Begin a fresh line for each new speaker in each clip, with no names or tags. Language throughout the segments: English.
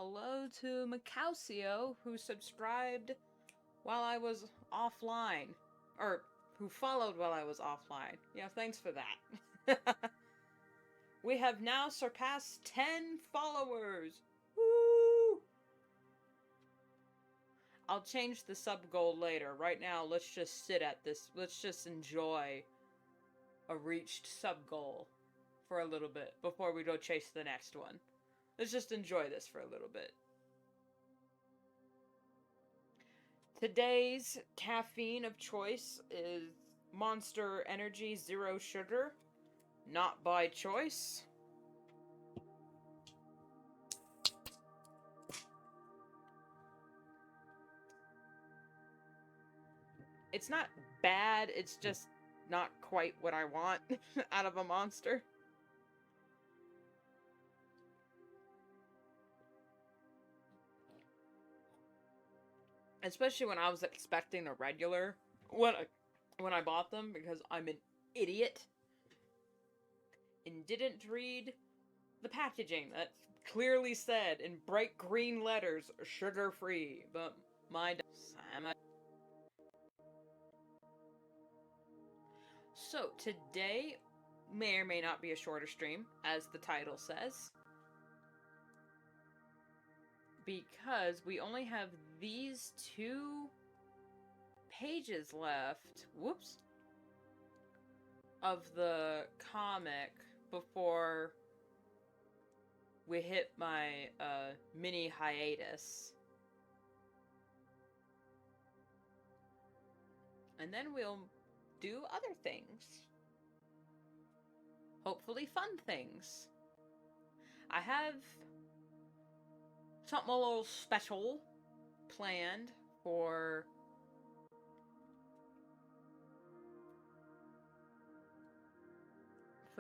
hello to Macausio, who subscribed while I was offline. Or, who followed while I was offline. Yeah, thanks for that. We have now surpassed 10 followers! Woo! I'll change the sub goal later. Right now, let's just sit at this. Let's just enjoy a reached sub goal for a little bit before we go chase the next one. Let's just enjoy this for a little bit. Today's caffeine of choice is Monster Energy Zero Sugar. Not by choice. It's not bad, it's just not quite what I want out of a monster. Especially when I was expecting a regular when I bought them, because I'm an idiot and didn't read the packaging that clearly said in bright green letters, sugar-free, but my So, today may or may not be a shorter stream, as the title says, because we only have these 2 pages left, whoops, of the comic before we hit my mini hiatus. And then we'll do other things. Hopefully fun things. I have something a little special planned for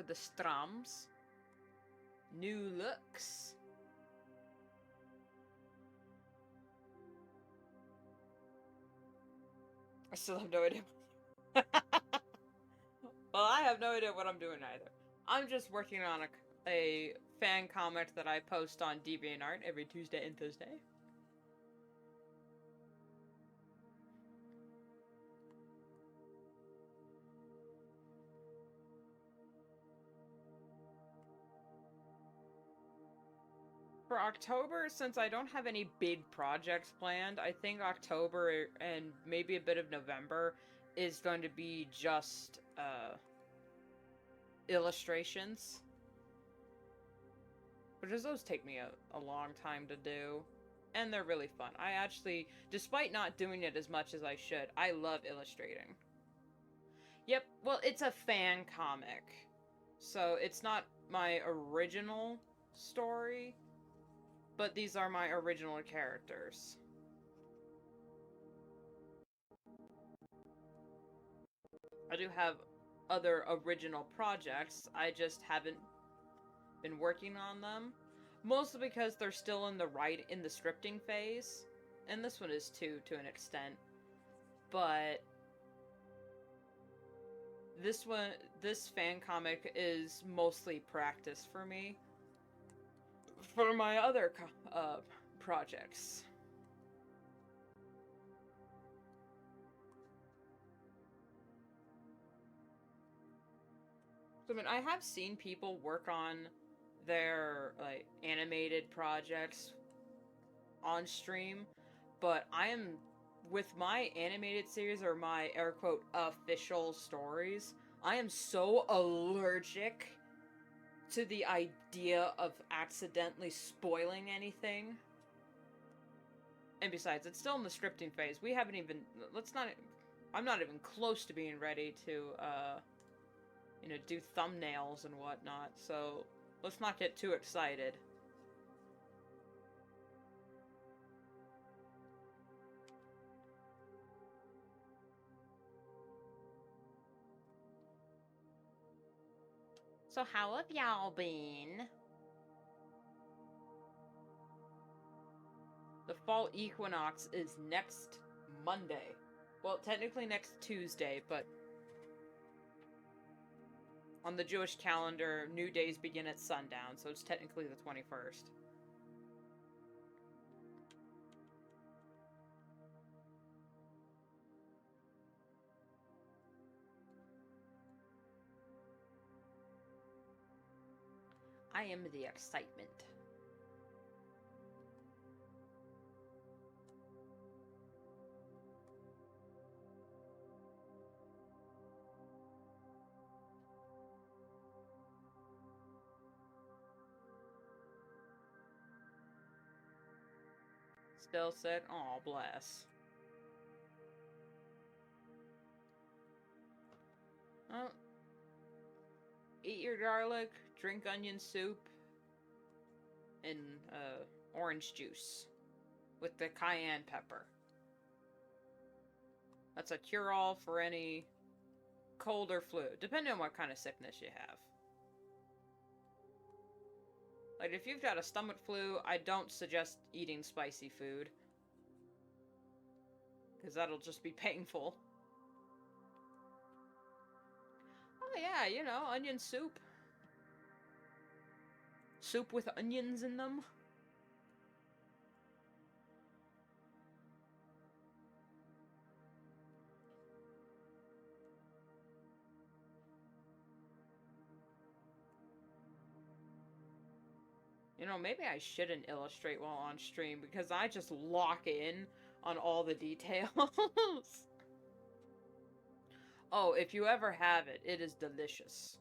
the strums. New looks. I still have no idea. Well, I have no idea what I'm doing either. I'm just working on a fan comic that I post on DeviantArt every Tuesday and Thursday. For October, since I don't have any big projects planned, I think October and maybe a bit of November is going to be just illustrations. Because those take me a long time to do. And they're really fun. I actually, despite not doing it as much as I should, I love illustrating. Yep, well, it's a fan comic. So it's not my original story, but these are my original characters. I do have other original projects, I just haven't been working on them. Mostly because they're still in the scripting phase. And this one is too, to an extent. But this fan comic is mostly practice for me. For my other projects. So, I mean, I have seen people work on their, like, animated projects on stream, but I am, with my animated series, or my, air quote, official stories, I am so allergic to the idea of accidentally spoiling anything. And besides, it's still in the scripting phase. We haven't even, I'm not even close to being ready to, you know, do thumbnails and whatnot, so let's not get too excited. So how have y'all been? The fall equinox is next Monday. Well, technically next Tuesday, but on the Jewish calendar, new days begin at sundown, so it's technically the 21st. I am the excitement. Still said, "Aw, bless." Oh. Eat your garlic, drink onion soup, and orange juice with the cayenne pepper. That's a cure-all for any cold or flu, depending on what kind of sickness you have. Like, if you've got a stomach flu, I don't suggest eating spicy food. Because that'll just be painful. Oh yeah, you know, onion soup. Soup with onions in them. You know, maybe I shouldn't illustrate while on stream, because I just lock in on all the details. Oh, if you ever have it, it is delicious.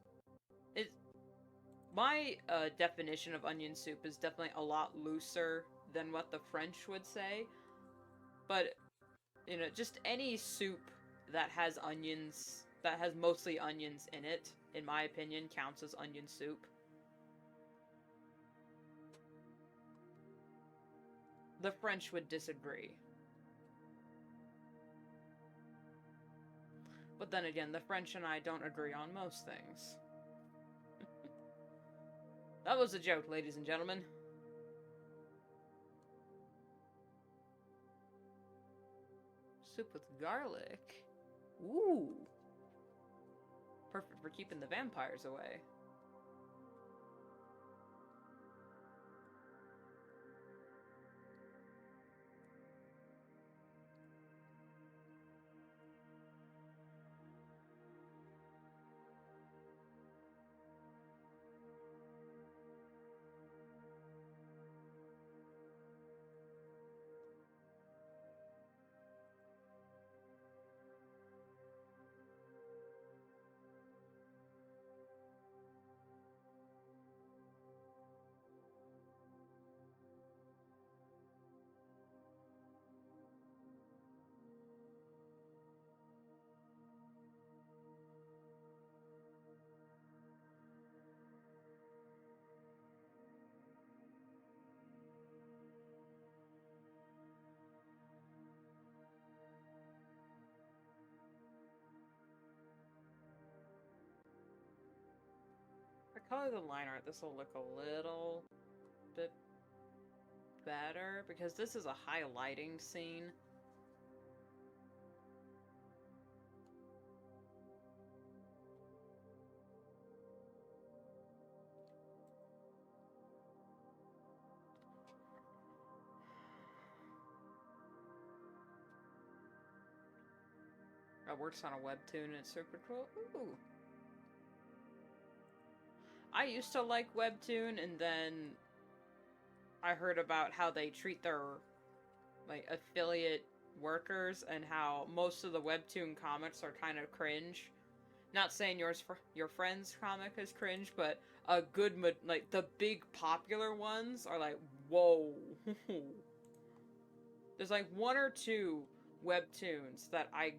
My definition of onion soup is definitely a lot looser than what the French would say. But, you know, just any soup that has onions, that has mostly onions in it, in my opinion, counts as onion soup. The French would disagree. But then again, the French and I don't agree on most things. That was a joke, ladies and gentlemen. Soup with garlic. Ooh. Perfect for keeping the vampires away. If I color the line art, this will look a little bit better, because this is a highlighting scene. I works on a webtoon and it's super cool. Ooh. I used to like webtoon, and then I heard about how they treat their like affiliate workers and how most of the webtoon comics are kind of cringe. Not saying your friend's comic is cringe, but a good like the big popular ones are like, whoa. There's like one or two webtoons that I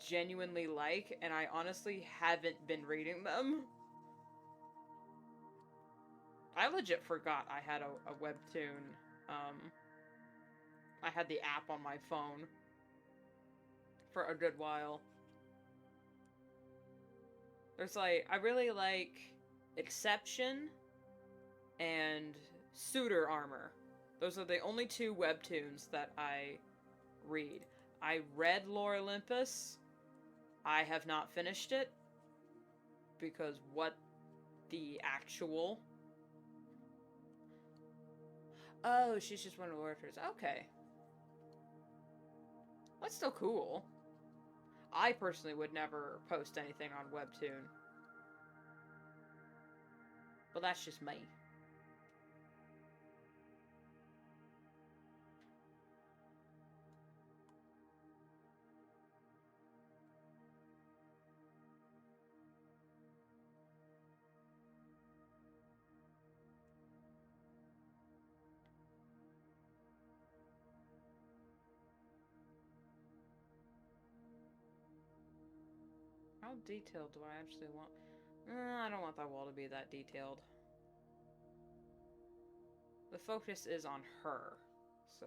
genuinely like, and I honestly haven't been reading them. I legit forgot I had a webtoon. I had the app on my phone for a good while. There's like, I really like Exception and Suitor Armor. Those are the only two webtoons that I read. I read Lore Olympus. I have not finished it, because what the actual... Oh, she's just one of the workers. Okay. That's still cool. I personally would never post anything on Webtoon. But that's just me. How detailed do I actually want? I don't want that wall to be that detailed. The focus is on her, so...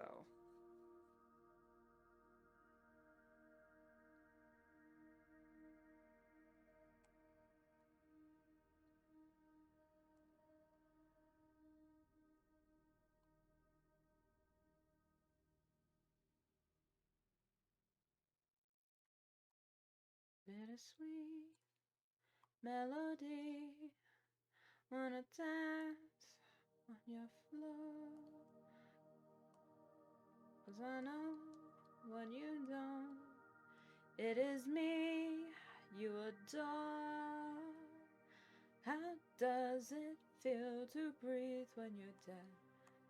Bittersweet melody, wanna dance on your floor. 'Cause I know when you don't, it is me you adore. How does it feel to breathe when you're dead?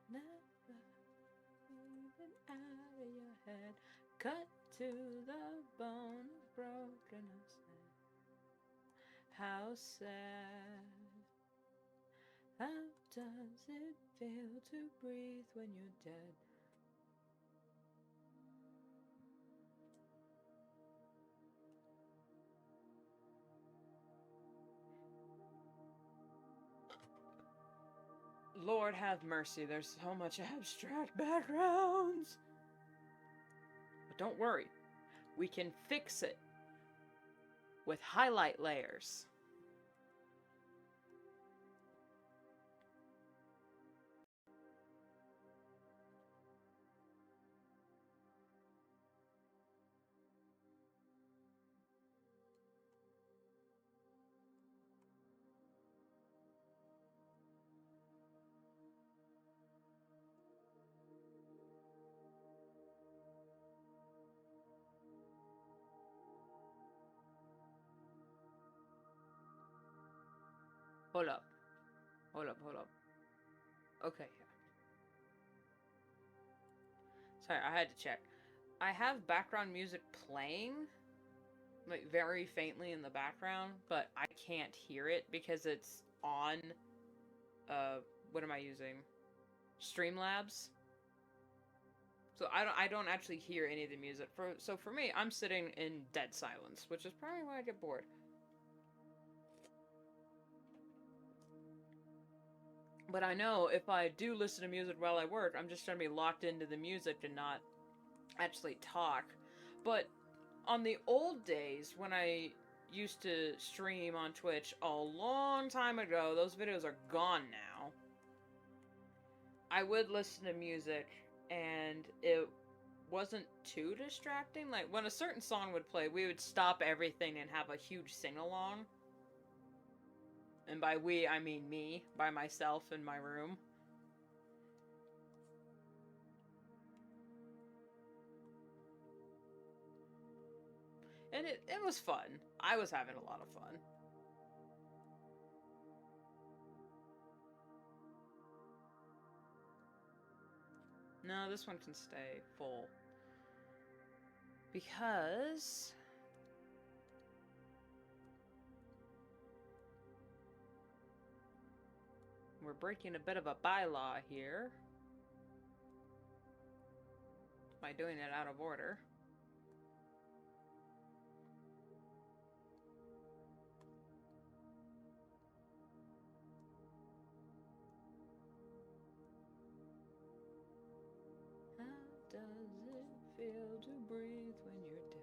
Never even out of your head. Cut to the bone of brokenness. How sad. How does it feel to breathe when you're dead? Lord have mercy, there's so much abstract backgrounds. But don't worry, we can fix it with highlight layers. Hold up. Okay. Sorry, I had to check. I have background music playing, like, very faintly in the background, but I can't hear it because it's on, what am I using? Streamlabs. So I don't actually hear any of the music. So for me, I'm sitting in dead silence, which is probably why I get bored. But I know if I do listen to music while I work, I'm just going to be locked into the music and not actually talk. But on the old days, when I used to stream on Twitch a long time ago, those videos are gone now. I would listen to music, and it wasn't too distracting. Like, when a certain song would play, we would stop everything and have a huge sing-along. And by we, I mean me, by myself in my room. And it was fun. I was having a lot of fun. No, this one can stay full. Because... we're breaking a bit of a bylaw here by doing it out of order. How does it feel to breathe when you're dead?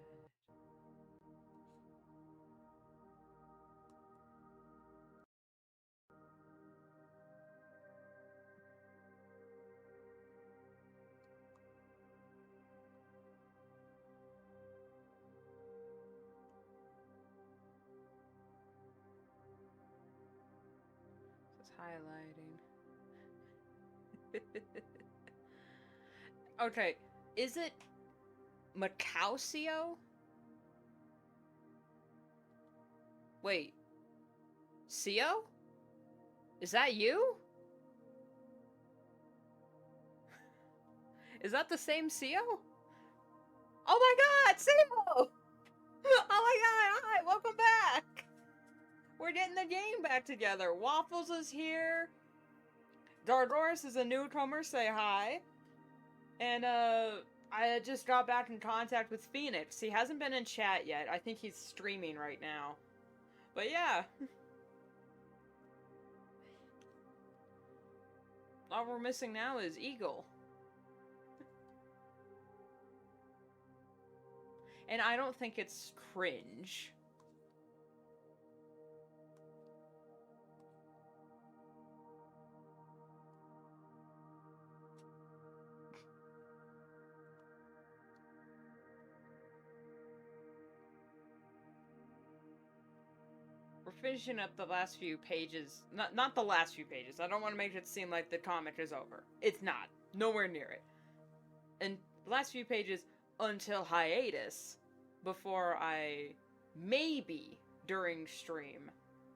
It's highlighting. Okay, is it Macausio? Wait. Sio? Is that you? Is that the same Sio? Oh my god, Sio! Oh my god, hi, welcome back! We're getting the game back together. Waffles is here. Dardoris is a newcomer, say hi. And, I just got back in contact with Phoenix. He hasn't been in chat yet. I think he's streaming right now. But yeah. All we're missing now is Eagle. And I don't think it's cringe. We're finishing up the last few pages. Not the last few pages. I don't want to make it seem like the comic is over. It's not. Nowhere near it. And the last few pages until hiatus, before I, maybe during stream,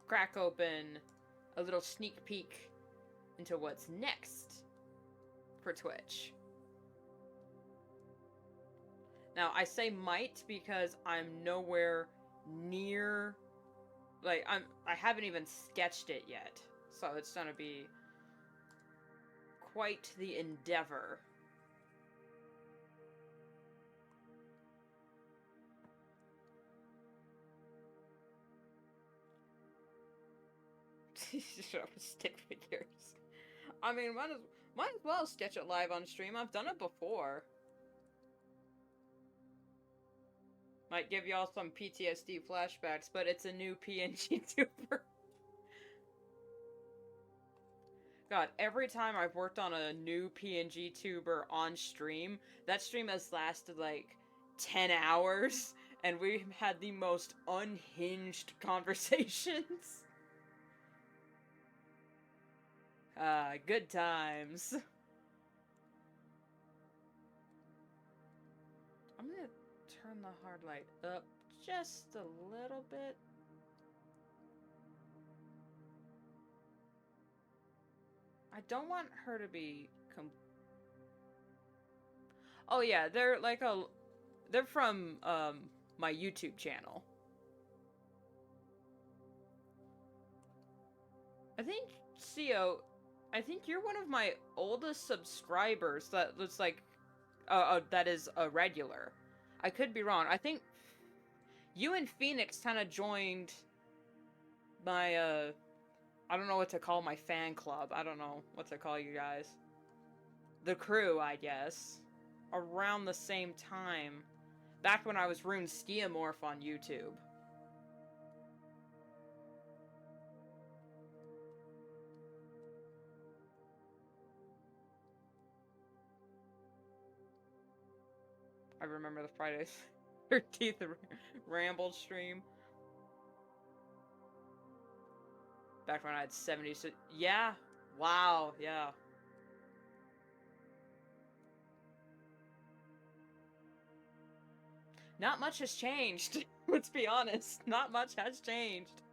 crack open a little sneak peek into what's next for Twitch. Now, I say might because I'm nowhere near, like, I haven't even sketched it yet, so it's gonna be quite the endeavor. Stick figures. I mean, might as well sketch it live on stream. I've done it before. Might give y'all some PTSD flashbacks, but it's a new PNG tuber. God, every time I've worked on a new PNG tuber on stream, that stream has lasted like 10 hours, and we've had the most unhinged conversations. Good times. I'm gonna turn the hard light up just a little bit. I don't want her to be Oh yeah, they're like they're from my YouTube channel. I think CO, I think you're one of my oldest subscribers that looks like that is a regular. I could be wrong. I think you and Phoenix kind of joined my I don't know what to call my fan club. I don't know what to call you guys. The crew, I guess. Around the same time. Back when I was Rune Skiamorph on YouTube. I remember the Friday 13th Ramble stream. Back when I had 70. Yeah. Wow. Yeah. Not much has changed. Let's be honest. Not much has changed.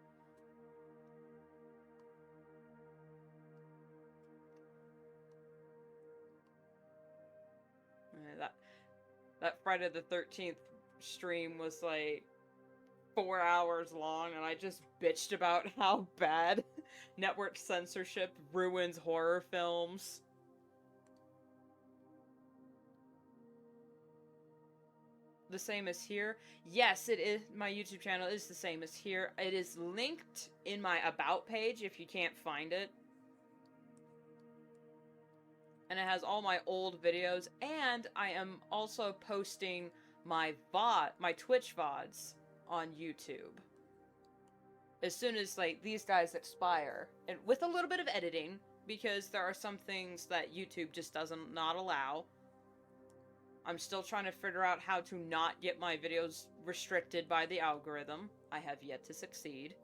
That Friday the 13th stream was like 4 hours long, and I just bitched about how bad network censorship ruins horror films. The same as here? Yes, it is. My YouTube channel is the same as here. It is linked in my About page if you can't find it. And it has all my old videos, and I am also posting my VOD, my Twitch VODs on YouTube. As soon as, like, these guys expire. And with a little bit of editing, because there are some things that YouTube just doesn't not allow. I'm still trying to figure out how to not get my videos restricted by the algorithm. I have yet to succeed.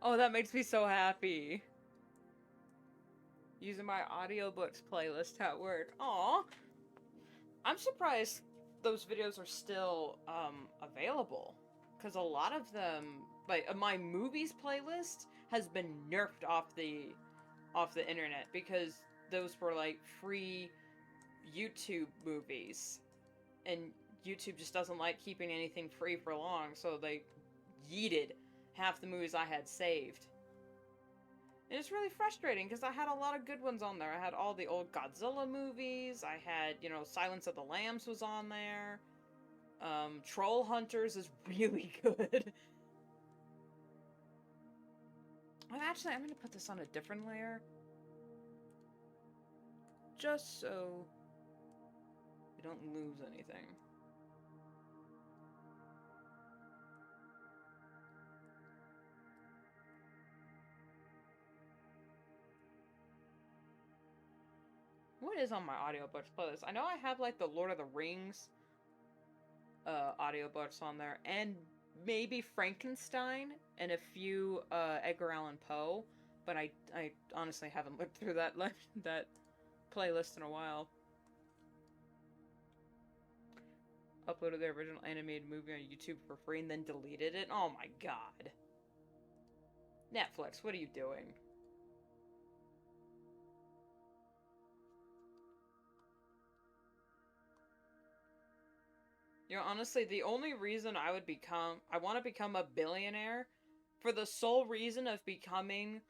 Oh, that makes me so happy. Using my audiobooks playlist at work. Aw. I'm surprised those videos are still available, because a lot of them, like my movies playlist, has been nerfed off the internet because those were like free YouTube movies, and YouTube just doesn't like keeping anything free for long, so they yeeted half the movies I had saved. And it's really frustrating because I had a lot of good ones on there. I had all the old Godzilla movies. I had, Silence of the Lambs was on there. Troll Hunters is really good. Actually, I'm going to put this on a different layer. Just so we don't lose anything. What is on my audiobooks playlist? I know I have like the Lord of the Rings audiobooks on there, and maybe Frankenstein and a few Edgar Allan Poe, but I honestly haven't looked through that playlist in a while. Uploaded the original animated movie on YouTube for free and then deleted it. Oh my god. Netflix, what are you doing? Honestly, the only reason I want to become a billionaire for the sole reason of becoming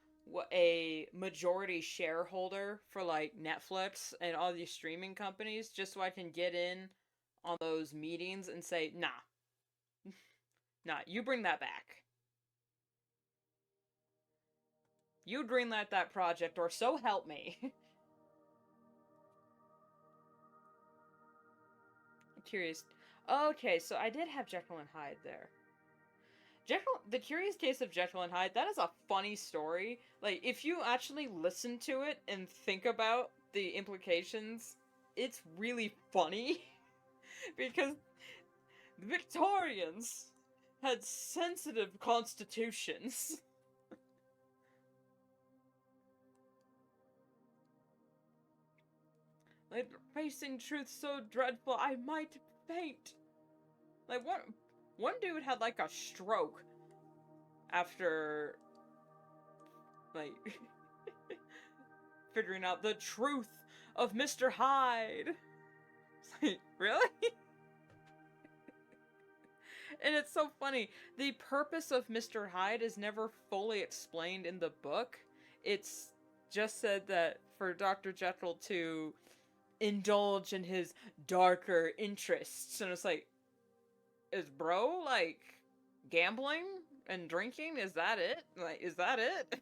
a majority shareholder for like Netflix and all these streaming companies, just so I can get in on those meetings and say, nah, you bring that back. You greenlight that project, or so help me. I'm curious. Okay, so I did have Jekyll and Hyde there. The Curious Case of Jekyll and Hyde, that is a funny story. Like, if you actually listen to it and think about the implications, it's really funny. Because the Victorians had sensitive constitutions. Like, facing truth so dreadful, I might faint. Like, one dude had, like, a stroke after, like, figuring out the truth of Mr. Hyde. It's like, really? And it's so funny. The purpose of Mr. Hyde is never fully explained in the book. It's just said that for Dr. Jekyll to indulge in his darker interests. And it's like, is bro, like, gambling and drinking? Is that it? Like, is that it?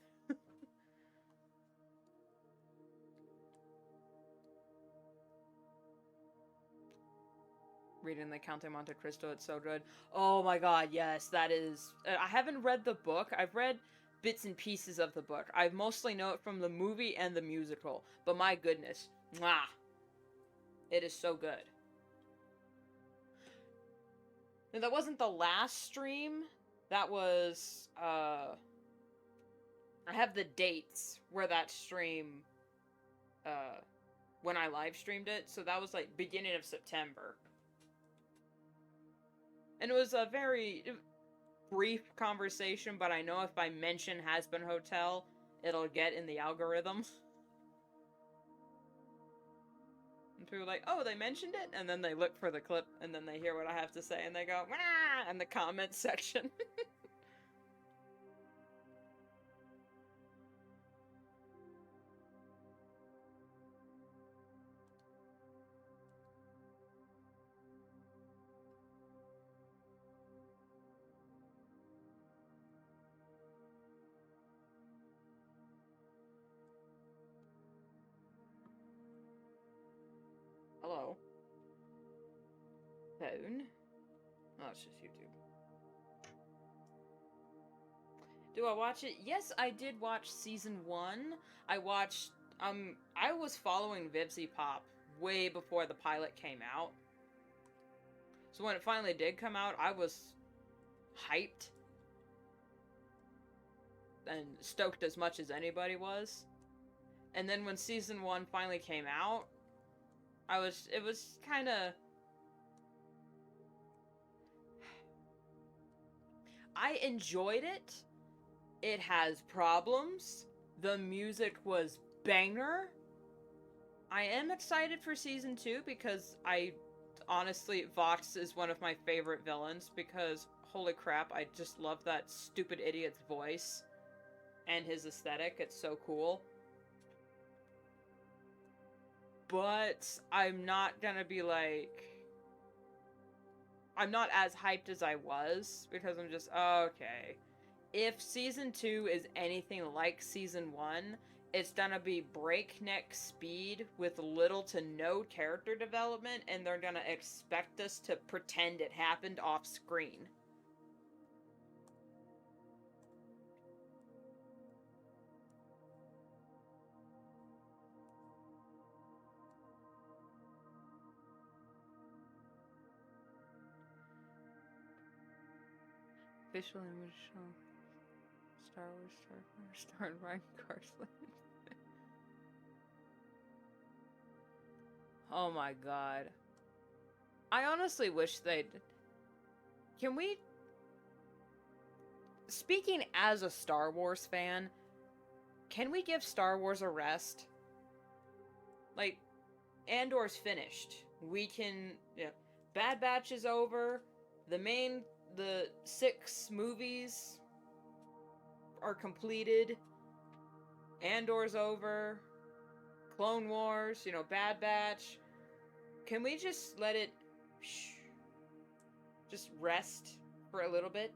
Reading the Count of Monte Cristo, it's so good. Oh my god, yes, that is... I haven't read the book. I've read bits and pieces of the book. I mostly know it from the movie and the musical. But my goodness, mwah, it is so good. And that wasn't the last stream. That was, I have the dates where that stream, when I live streamed it. So that was like beginning of September. And it was a very brief conversation, but I know if I mention Has Been Hotel, it'll get in the algorithm. And people are like, oh, they mentioned it? And then they look for the clip, and then they hear what I have to say, and they go, wah! In the comments section. Hello. Phone? Oh, it's just YouTube. Do I watch it? Yes, I did watch season 1. I watched, I was following Vivzy Pop way before the pilot came out. So when it finally did come out, I was hyped. And stoked as much as anybody was. And then when season 1 finally came out, It was kind of... I enjoyed it. It has problems. The music was banger. I am excited for season 2 because honestly, Vox is one of my favorite villains because holy crap, I just love that stupid idiot's voice and his aesthetic. It's so cool. But I'm not gonna be like... I'm not as hyped as I was because I'm just, okay. If season 2 is anything like season 1, it's gonna be breakneck speed with little to no character development, and they're gonna expect us to pretend it happened off screen. Official image show. Star Wars starring Ryan Gosling. Oh my god. I honestly wish they'd... Can we... Speaking as a Star Wars fan, can we give Star Wars a rest? Like, Andor's finished. We can... Yeah, Bad Batch is over. The 6 movies are completed. Andor's over. Clone Wars, Bad Batch. Can we just let it... just rest for a little bit?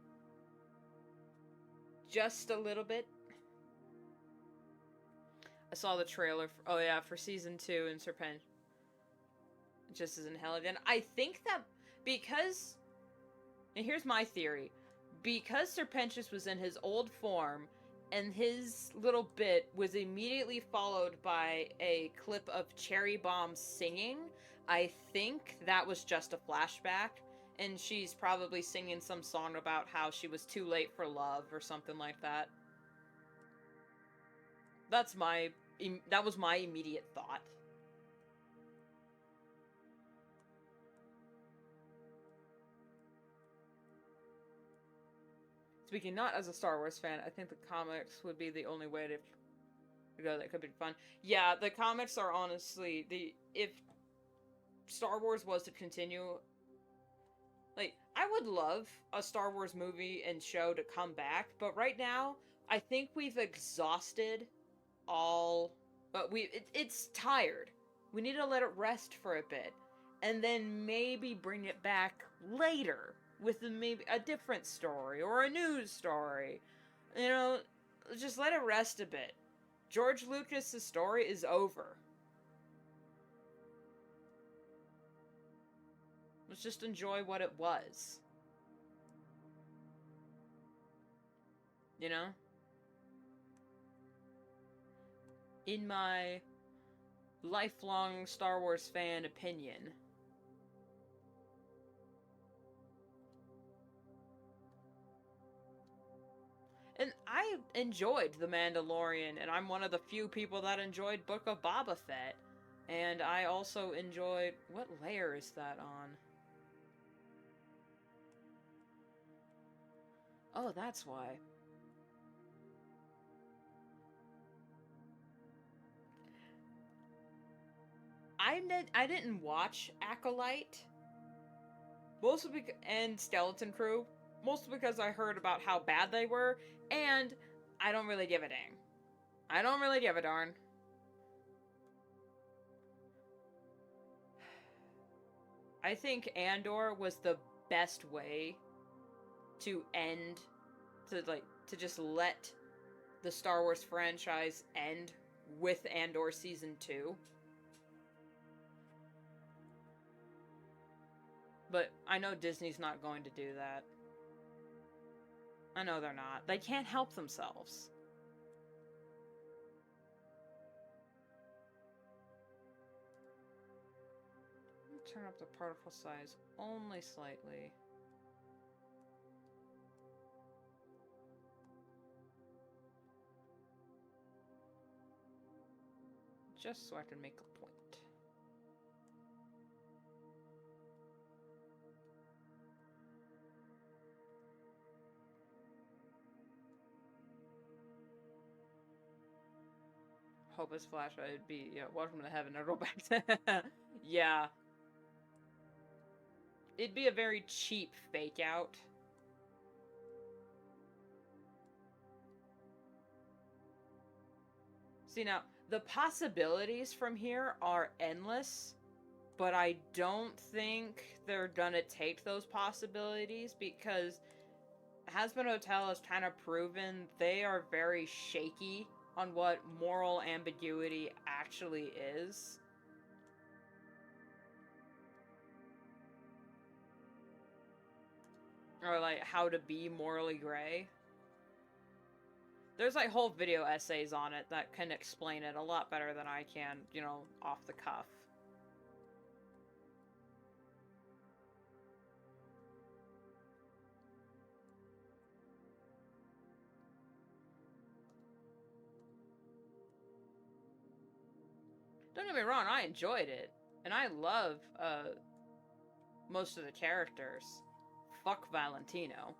Just a little bit? I saw the trailer for season 2 in Serpent. Just as in hell again. I think that because... And here's my theory. Because Serpentius was in his old form, and his little bit was immediately followed by a clip of Cherry Bomb singing, I think that was just a flashback, and she's probably singing some song about how she was too late for love or something like that. That was my immediate thought. Speaking not as a Star Wars fan, I think the comics would be the only way to go that could be fun. Yeah, the comics are honestly if Star Wars was to continue, like, I would love a Star Wars movie and show to come back, but right now I think we've exhausted all, but it's tired. We need to let it rest for a bit and then maybe bring it back later with maybe a different story or a news story. Just let it rest a bit. George Lucas' story is over. Let's just enjoy what it was. In my lifelong Star Wars fan opinion. And I enjoyed The Mandalorian, and I'm one of the few people that enjoyed Book of Boba Fett. And I also enjoyed... What layer is that on? Oh, that's why. I didn't watch Acolyte. Mostly and Skeleton Crew. Mostly because I heard about how bad they were, and I don't really give a dang. I don't really give a darn. I think Andor was the best way to end, to just let the Star Wars franchise end with Andor Season 2. But I know Disney's not going to do that. I know they're not. They can't help themselves. Turn up the particle size only slightly. Just so I can make a point. hope his flashlight would be, welcome to heaven. I'll go back to... Yeah. It'd be a very cheap fake out. See, now, the possibilities from here are endless, but I don't think they're gonna take those possibilities because Hazbin Hotel has kind of proven they are very shaky on what moral ambiguity actually is. Or, like, how to be morally gray. There's, like, whole video essays on it that can explain it a lot better than I can, you know, off the cuff. Don't get me wrong, I enjoyed it. And I love, most of the characters. Fuck Valentino.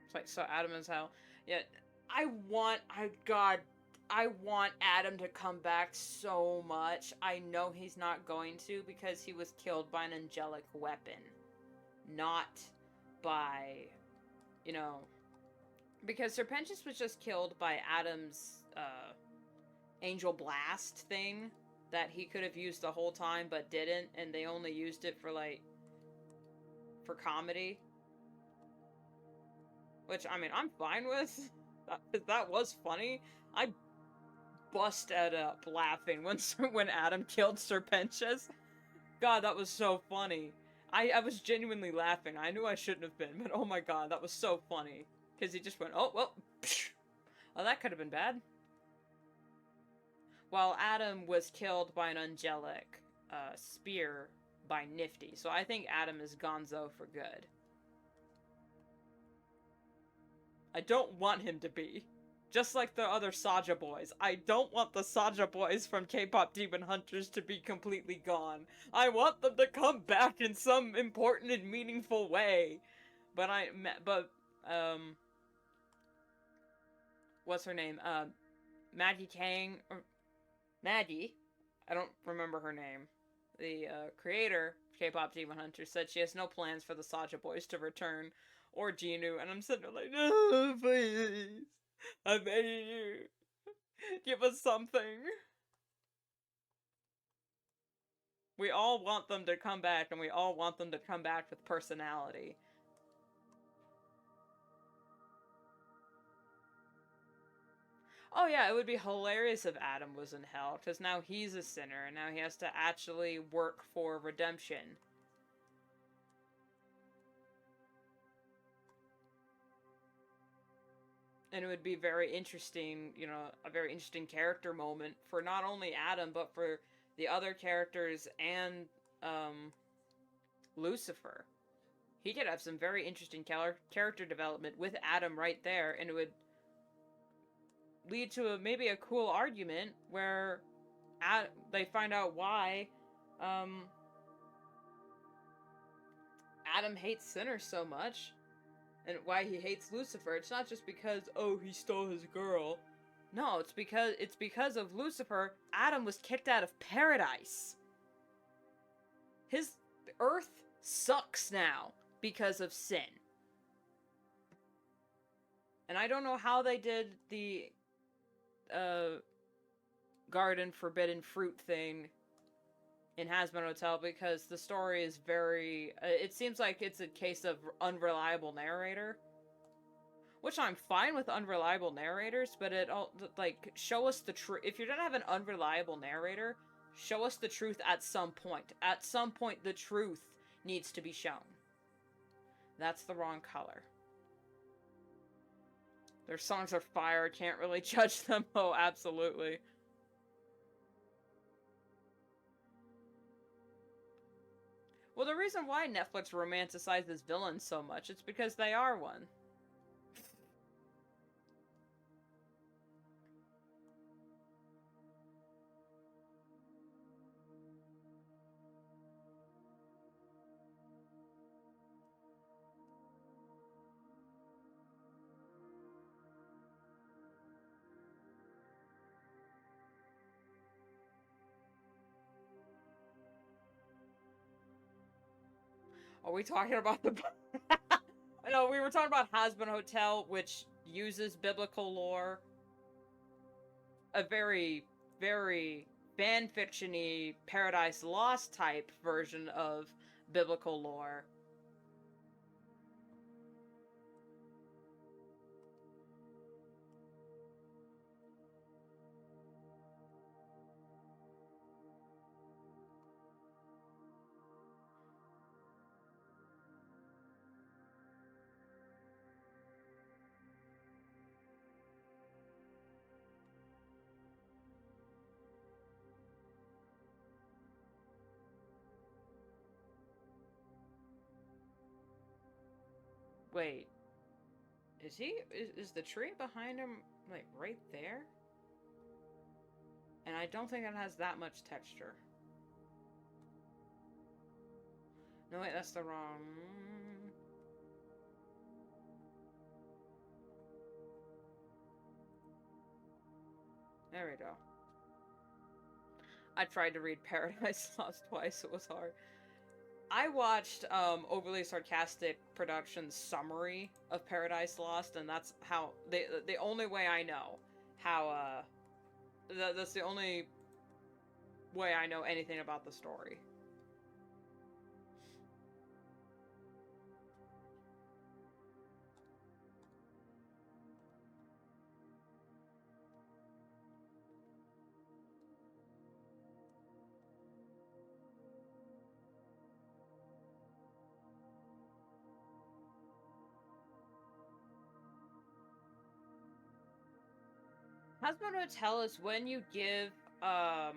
It's like, so Adam is hell. Yeah, I want Adam to come back so much. I know he's not going to because he was killed by an angelic weapon. Not by, you know... Because Serpentius was just killed by Adam's, Angel Blast thing that he could have used the whole time but didn't, and they only used it for, like, for comedy. Which, I mean, I'm fine with. That was funny. I busted up laughing when Adam killed Serpentius. God, that was so funny. I was genuinely laughing. I knew I shouldn't have been, but oh my god, that was so funny. Because he just went, oh, well, psh. Oh, that could have been bad. While Adam was killed by an angelic spear by Nifty. So I think Adam is gonzo for good. I don't want him to be. Just like the other Saja boys. I don't want the Saja boys from K-pop Demon Hunters to be completely gone. I want them to come back in some important and meaningful way. But what's her name? Maggie Kang, or Maggie, I don't remember her name. The creator of K-pop Demon Hunters said she has no plans for the Saja boys to return, or Genu, and I'm sitting there like, no, please, I'm begging you, give us something. We all want them to come back, and we all want them to come back with personality. Oh yeah, it would be hilarious if Adam was in hell, because now he's a sinner, and now he has to actually work for redemption. And it would be very interesting, you know, a very interesting character moment for not only Adam, but for the other characters and, Lucifer. He could have some very interesting character development with Adam right there, and it would lead to maybe a cool argument where they find out why Adam hates sinners so much, and why he hates Lucifer. It's not just because, oh, he stole his girl. No, it's because of Lucifer, Adam was kicked out of paradise. His earth sucks now because of sin. And I don't know how they did the garden forbidden fruit thing in Hazbin Hotel, because the story is very... it seems like it's a case of unreliable narrator. Which I'm fine with unreliable narrators, but it all, like, show us the truth. If you're gonna have an unreliable narrator, show us the truth at some point. At some point, the truth needs to be shown. That's the wrong color. Their songs are fire, can't really judge them. Oh, absolutely. Well, the reason why Netflix romanticizes villains so much, it's because they are one. Are we talking about the... No, we were talking about Hazbin Hotel, which uses biblical lore. A very, very fanfiction-y Paradise Lost type version of biblical lore. Wait. Is the tree behind him, like, right there? And I don't think it has that much texture. No, wait, that's the wrong... There we go. I tried to read Paradise Lost twice, it was hard. I watched Overly Sarcastic Productions' summary of Paradise Lost, and that's how the only way I know how that's the only way I know anything about the story. Hazbin Hotel is when you give Tumblr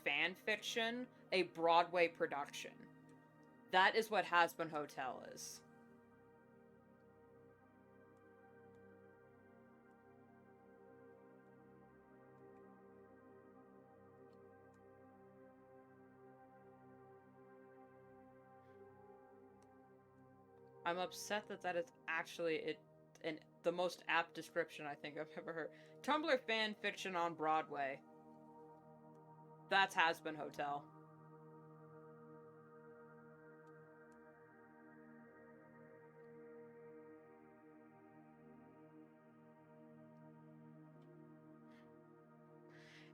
fanfiction a Broadway production. That is what Hazbin Hotel is. I'm upset that is actually the most apt description I think I've ever heard. Tumblr fan fiction on Broadway. That's Hazbin Hotel.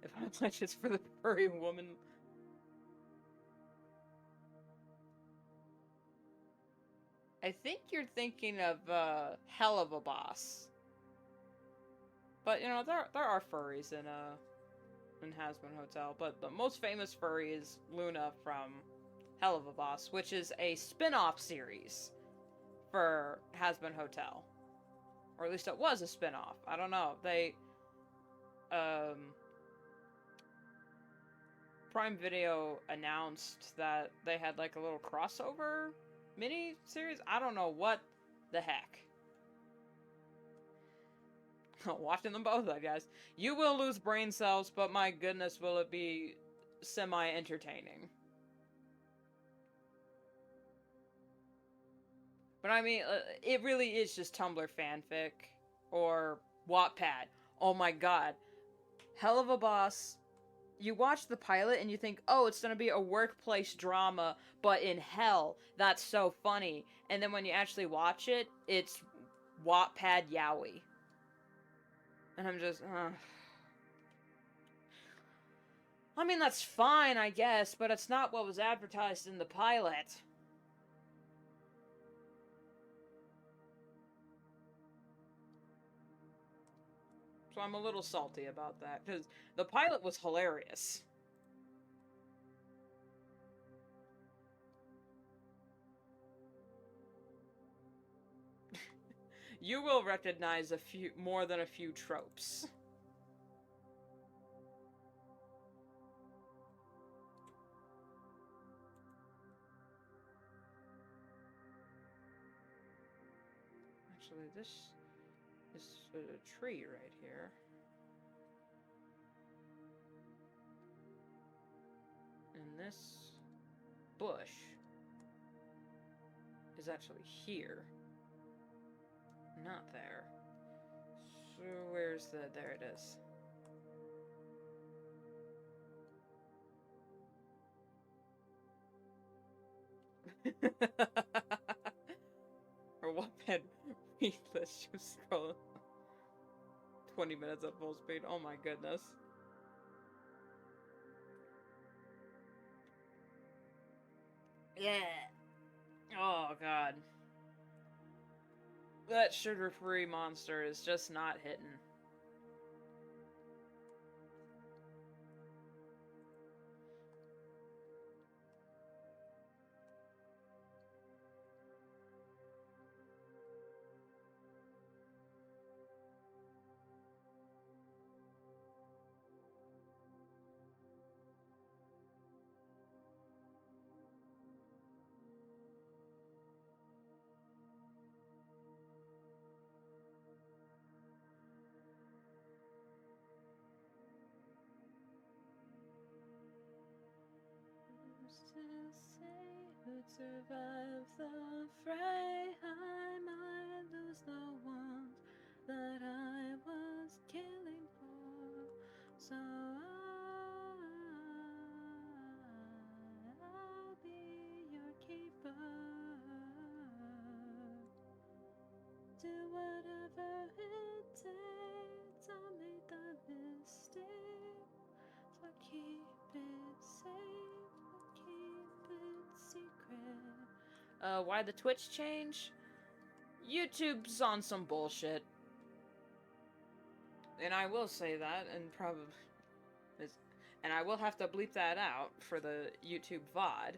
If I'm like, it's for the furry woman. I think you're thinking of Hell of a Boss. But you know, there are furries in Hazbin Hotel, but the most famous furry is Luna from Hell of a Boss, which is a spin-off series for Hazbin Hotel. Or at least it was a spin-off. I don't know. They Prime Video announced that they had like a little crossover mini-series? I don't know what the heck. Watching them both, I guess. You will lose brain cells, but my goodness, will it be semi-entertaining. But I mean, it really is just Tumblr fanfic. Or Wattpad. Oh my god. Hell of a Boss. You watch the pilot and you think, oh, it's gonna be a workplace drama, but in hell. That's so funny. And then when you actually watch it, it's Wattpad yaoi. And I'm just, I mean, that's fine, I guess, but it's not what was advertised in the pilot. So I'm a little salty about that, because the pilot was hilarious. You will recognize more than a few tropes. Actually, this is a tree right here. And this bush is actually here. Not there. So where's there it is. Or Wattpad read list, you scroll 20 minutes at full speed. Oh my goodness. Yeah. Oh god. That sugar-free monster is just not hitting. Who'd survive the fray? I might lose the ones that I was killing for. So I'll be your keeper. Do whatever it takes. I'll make that mistake. So keep it safe. Keep it secret. Why the Twitch change? YouTube's on some bullshit. And I will say that, and probably... And I will have to bleep that out for the YouTube VOD.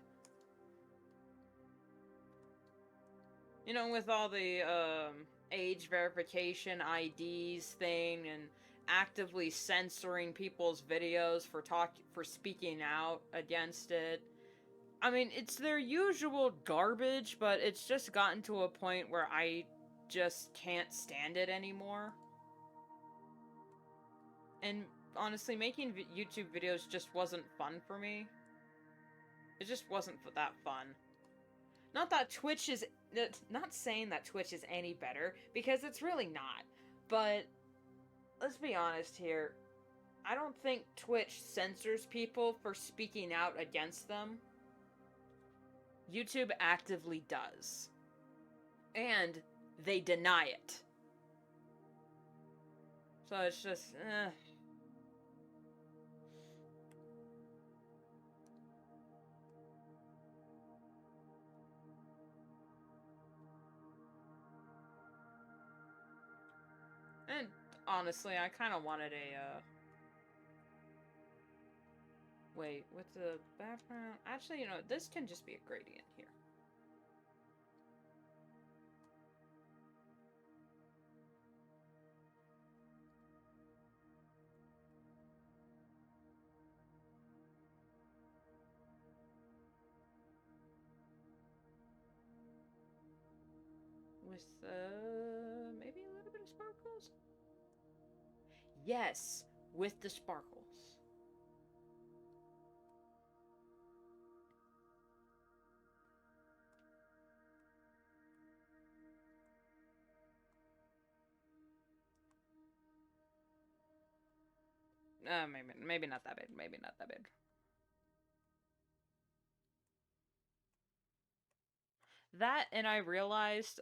You know, with all the, age verification IDs thing, and actively censoring people's videos for speaking out against it. I mean, it's their usual garbage, but it's just gotten to a point where I just can't stand it anymore. And honestly, making YouTube videos just wasn't fun for me. It just wasn't that fun. Not that Twitch is... Not saying that Twitch is any better, because it's really not. But, let's be honest here. I don't think Twitch censors people for speaking out against them. YouTube actively does. And they deny it. So it's just, And honestly, I kind of wanted a, Wait, with the background... Actually, you know, this can just be a gradient here. With, maybe a little bit of sparkles? Yes, with the sparkles. Maybe not that big. Maybe not that big. That, and I realized,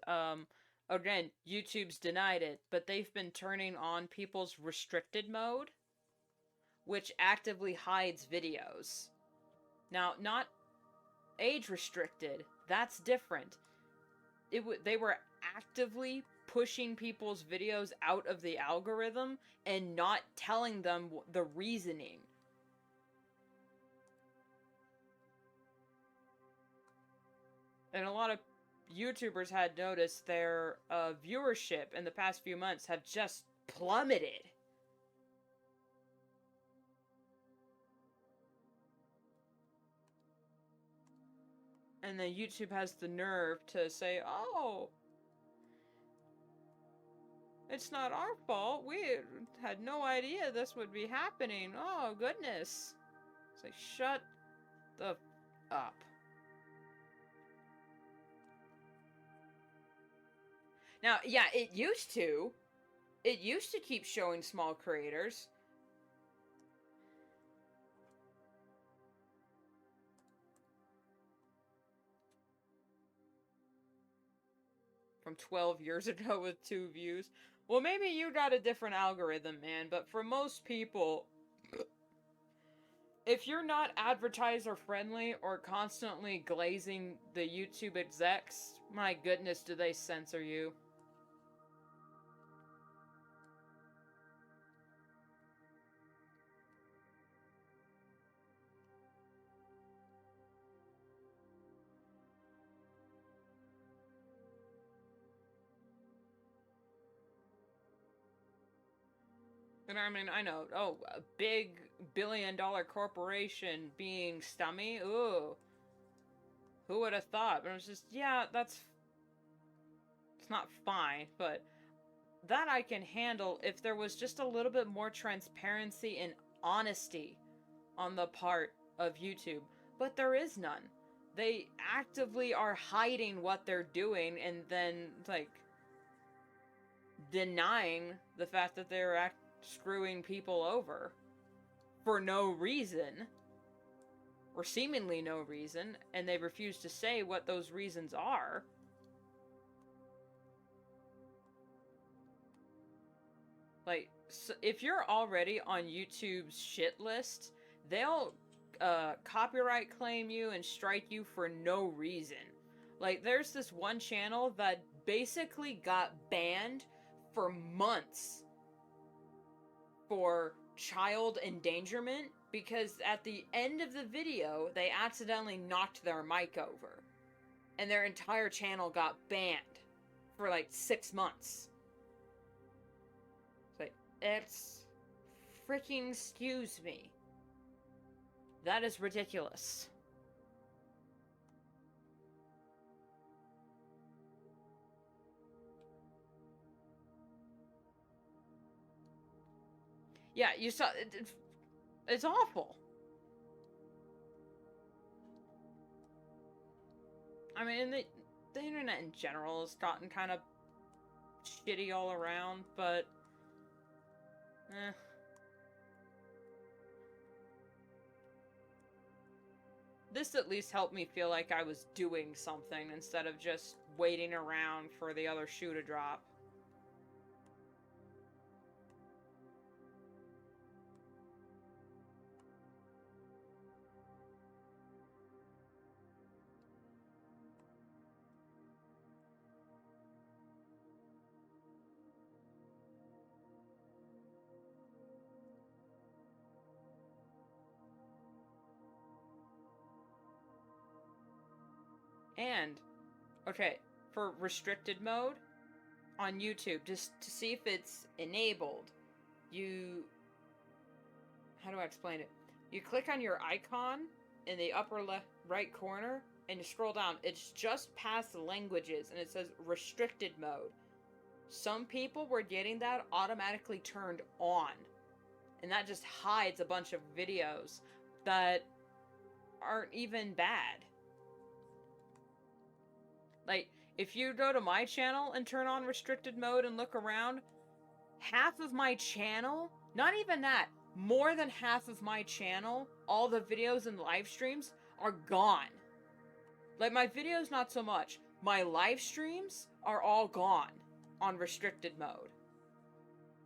again, YouTube's denied it, but they've been turning on people's restricted mode, which actively hides videos. Now, not age restricted. That's different. They were actively pushing people's videos out of the algorithm and not telling them the reasoning. And a lot of YouTubers had noticed their viewership in the past few months have just plummeted. And then YouTube has the nerve to say, oh, it's not our fault. We had no idea this would be happening. Oh, goodness. It's like, shut the up. Now, yeah, it used to. It used to keep showing small creators. from 12 years ago with 2 views. Well, maybe you got a different algorithm, man, but for most people, if you're not advertiser friendly or constantly glazing the YouTube execs, my goodness, do they censor you? And I mean, I know, oh, a big billion-dollar corporation being stummy, ooh. Who would have thought? But it was just, yeah, it's not fine, but that I can handle if there was just a little bit more transparency and honesty on the part of YouTube. But there is none. They actively are hiding what they're doing and then, like, denying the fact that they're screwing people over for no reason, or seemingly no reason, and they refuse to say what those reasons are. Like, so if you're already on YouTube's shit list, they'll copyright claim you and strike you for no reason. Like, there's this one channel that basically got banned for months for child endangerment because at the end of the video, they accidentally knocked their mic over. And their entire channel got banned for like 6 months. It's freaking, excuse me. That is ridiculous. Yeah, you saw it's awful. I mean, the internet in general has gotten kind of shitty all around, but this at least helped me feel like I was doing something instead of just waiting around for the other shoe to drop. And, okay, for restricted mode on YouTube, just to see if it's enabled, how do I explain it? You click on your icon in the upper left right corner, and you scroll down. It's just past languages, and it says restricted mode. Some people were getting that automatically turned on, and that just hides a bunch of videos that aren't even bad. Like, if you go to my channel and turn on restricted mode and look around, half of my channel, not even that, more than half of my channel, all the videos and live streams are gone. Like, my videos, not so much. My live streams are all gone on restricted mode.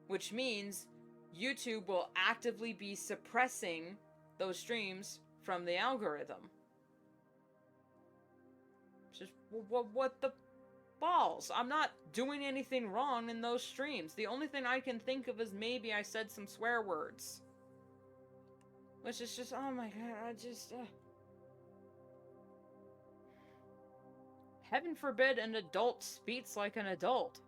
Which means YouTube will actively be suppressing those streams from the algorithm. Just, what the balls? I'm not doing anything wrong in those streams. The only thing I can think of is maybe I said some swear words. Which is just, oh my god, I just... Heaven forbid an adult speaks like an adult.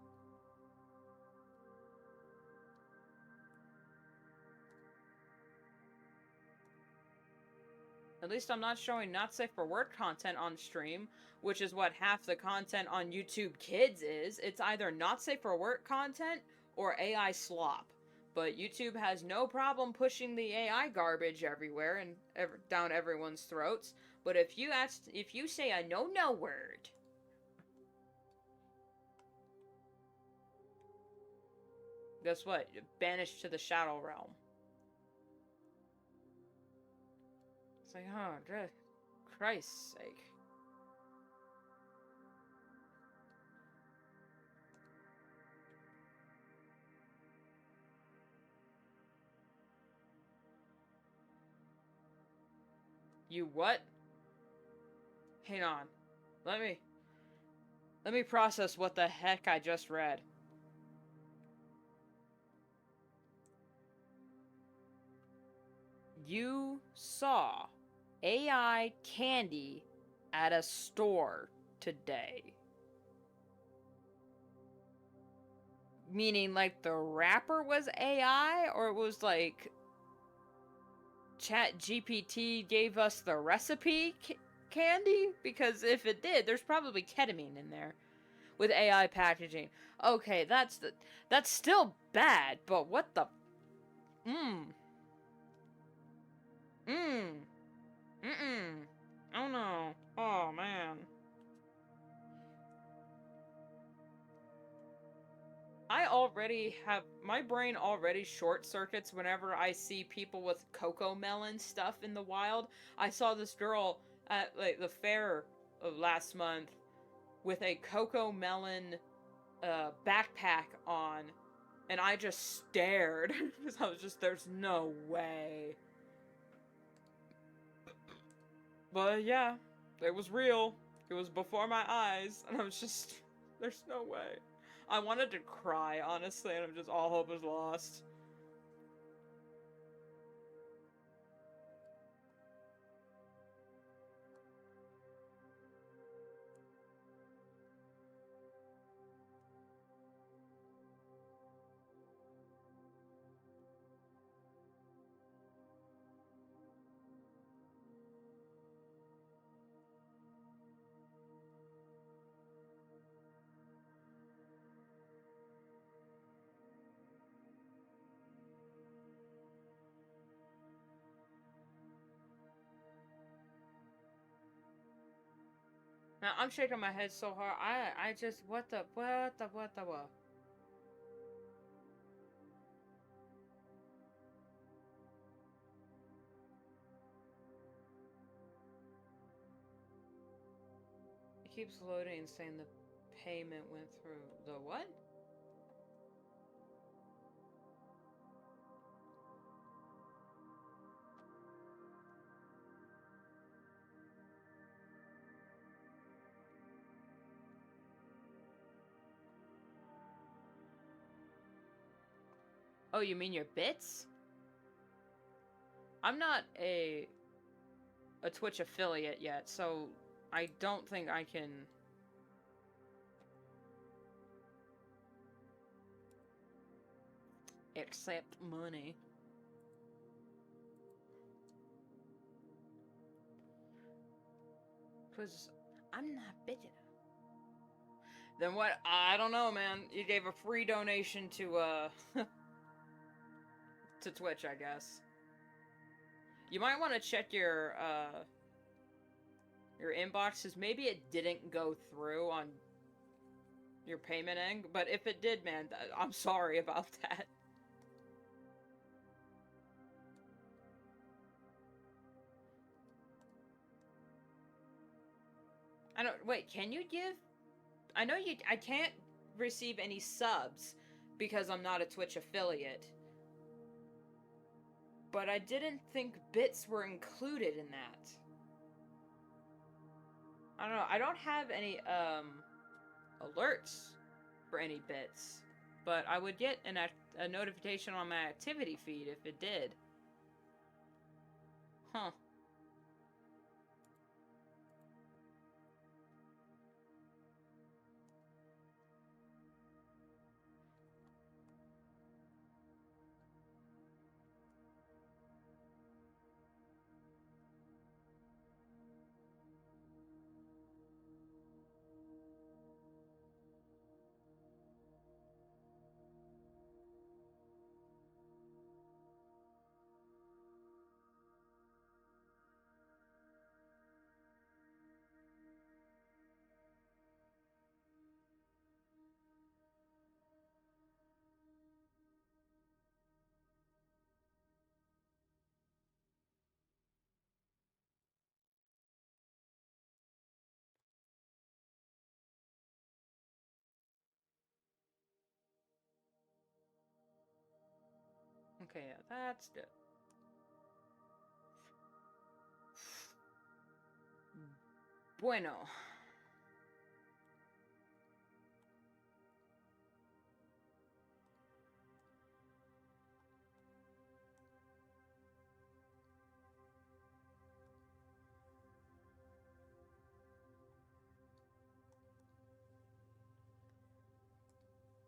At least I'm not showing not safe for work content on stream, which is what half the content on YouTube Kids is. It's either not safe for work content or AI slop. But YouTube has no problem pushing the AI garbage everywhere and down everyone's throats. But if you say a no word, guess what? You're banished to the Shadow Realm. It's like, oh, Christ's sake. You what? Hang on. Let me process what the heck I just read. You saw AI candy at a store today. Meaning, like, the wrapper was AI, or it was like Chat GPT gave us the recipe candy? Because if it did, there's probably ketamine in there with AI packaging. Okay, that's still bad, but what the mm. Mm-mm. Oh no. Oh man. I already have, my brain already short circuits whenever I see people with cocoa melon stuff in the wild. I saw this girl at like the fair of last month with a cocoa melon backpack on, and I just stared because I was just, there's no way. But yeah, it was real. It was before my eyes, and I was just, there's no way. I wanted to cry, honestly, and I'm just, all hope is lost. Now, I'm shaking my head so hard, I just, what the. It keeps loading and saying the payment went through. The what? Oh, you mean your bits? I'm not a Twitch affiliate yet, so I don't think I can accept money. Because I'm not bitching. Then what? I don't know, man. You gave a free donation to, to Twitch, I guess. You might want to check your inbox, because maybe it didn't go through on your payment end, but if it did, man, I'm sorry about that. I don't, wait, can you give, I know I can't receive any subs because I'm not a Twitch affiliate, but I didn't think bits were included in that. I don't know, I don't have any, alerts for any bits, but I would get a notification on my activity feed if it did. Huh. Okay, yeah, that's good. Bueno.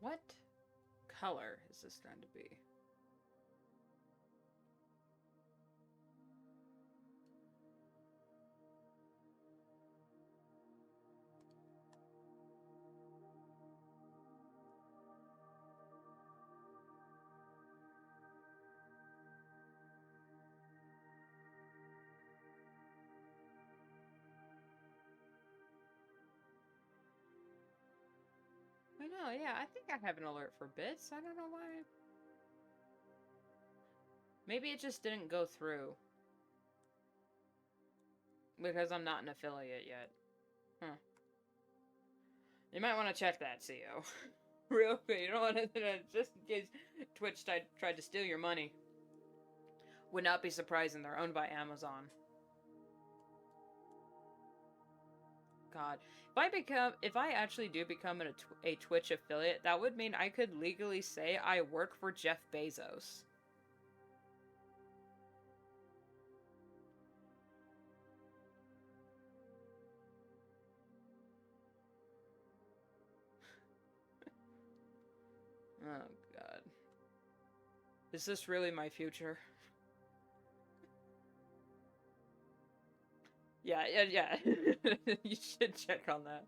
What color is this going to be? I know, yeah, I think I have an alert for bits. I don't know why. Maybe it just didn't go through. Because I'm not an affiliate yet. Huh. You might want to check that, CO. Real quick, you don't want to, just in case Twitch tried to steal your money. Would not be surprising, they're owned by Amazon. God. If I actually do become a Twitch affiliate, that would mean I could legally say I work for Jeff Bezos. Oh, God. Is this really my future? Yeah. You should check on that.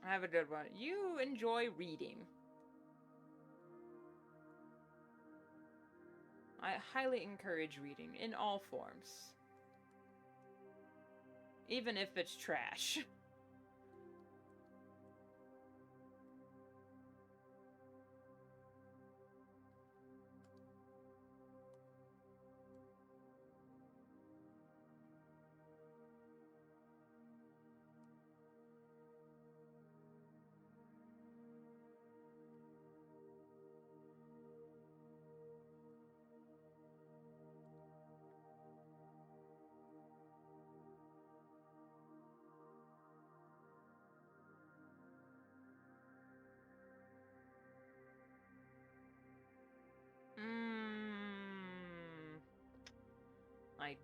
I have a good one. You enjoy reading. I highly encourage reading in all forms. Even if it's trash. I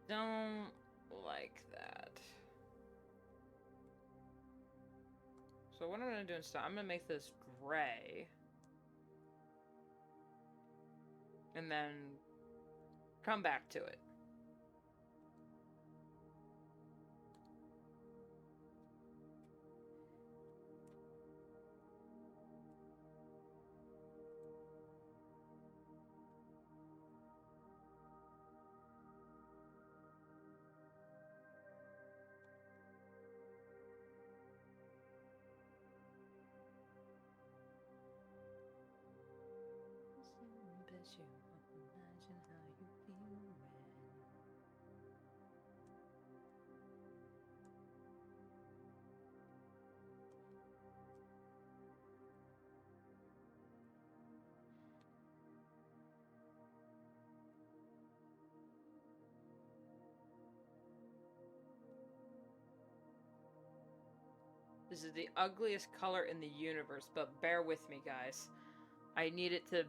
don't like that. So what I'm gonna do instead, I'm gonna make this gray. And then come back to it. This is the ugliest color in the universe, but bear with me, guys. I need it to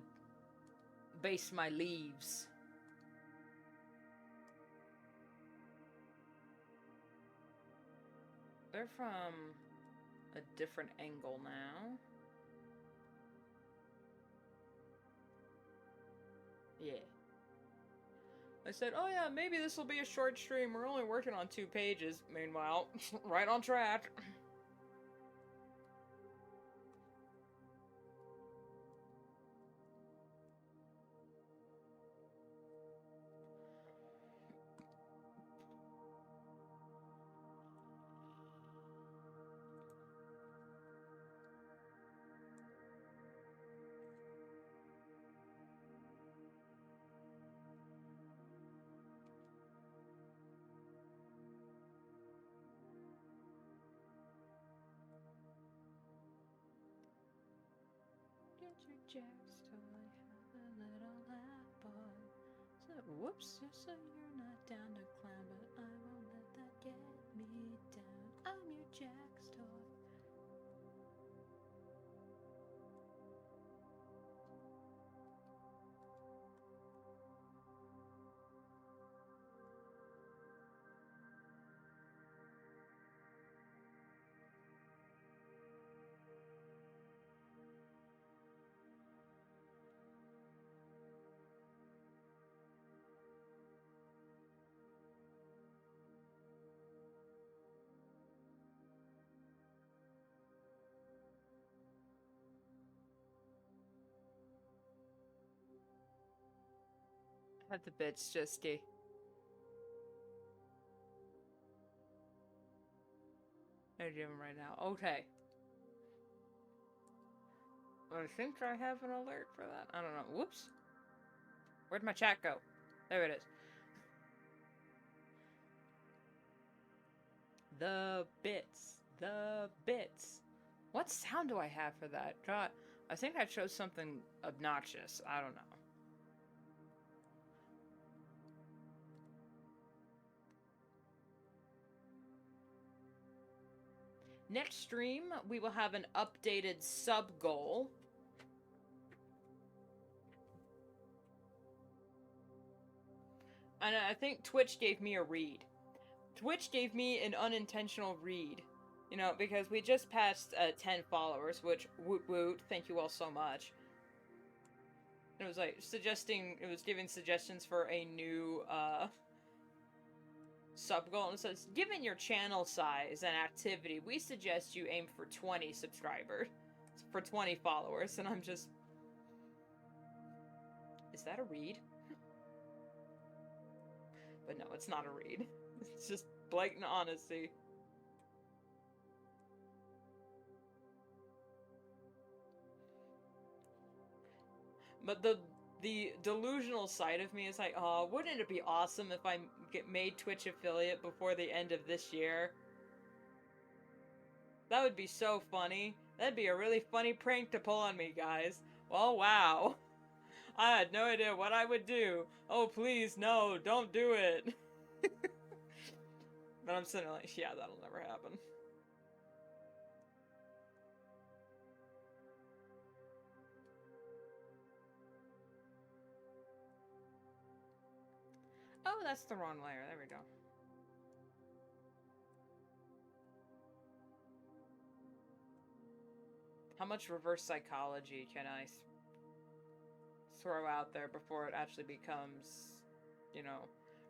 base my leaves. They're from a different angle now. Yeah. I said, oh yeah, maybe this will be a short stream. We're only working on 2 pages. Meanwhile, right on track. Get your jacks till I have a little laugh. boy. So, whoops, just so you're not down to clown, but I won't let that get me down. I'm your Jack's toy. At the bits, Jisky. I do them right now. Okay. I think I have an alert for that. I don't know. Whoops. Where'd my chat go? There it is. The bits. The bits. What sound do I have for that? God, I think I chose something obnoxious. I don't know. Next stream, we will have an updated sub goal. And I think Twitch gave me a read. Twitch gave me an unintentional read. You know, because we just passed 10 followers, which, woot woot, thank you all so much. It was like it was giving suggestions for a new, sub goal, and it says, given your channel size and activity, we suggest you aim for 20 subscribers. For 20 followers, and I'm just... Is that a read? But no, it's not a read. It's just blatant honesty. But the delusional side of me is like, oh, wouldn't it be awesome if I get made Twitch affiliate before the end of this year? That would be so funny. That'd be a really funny prank to pull on me, guys. Well, wow. I had no idea what I would do. Oh, please, no, don't do it. But I'm sitting there like, yeah, that'll never happen. Oh, that's the wrong layer. There we go. How much reverse psychology can I throw out there before it actually becomes, you know,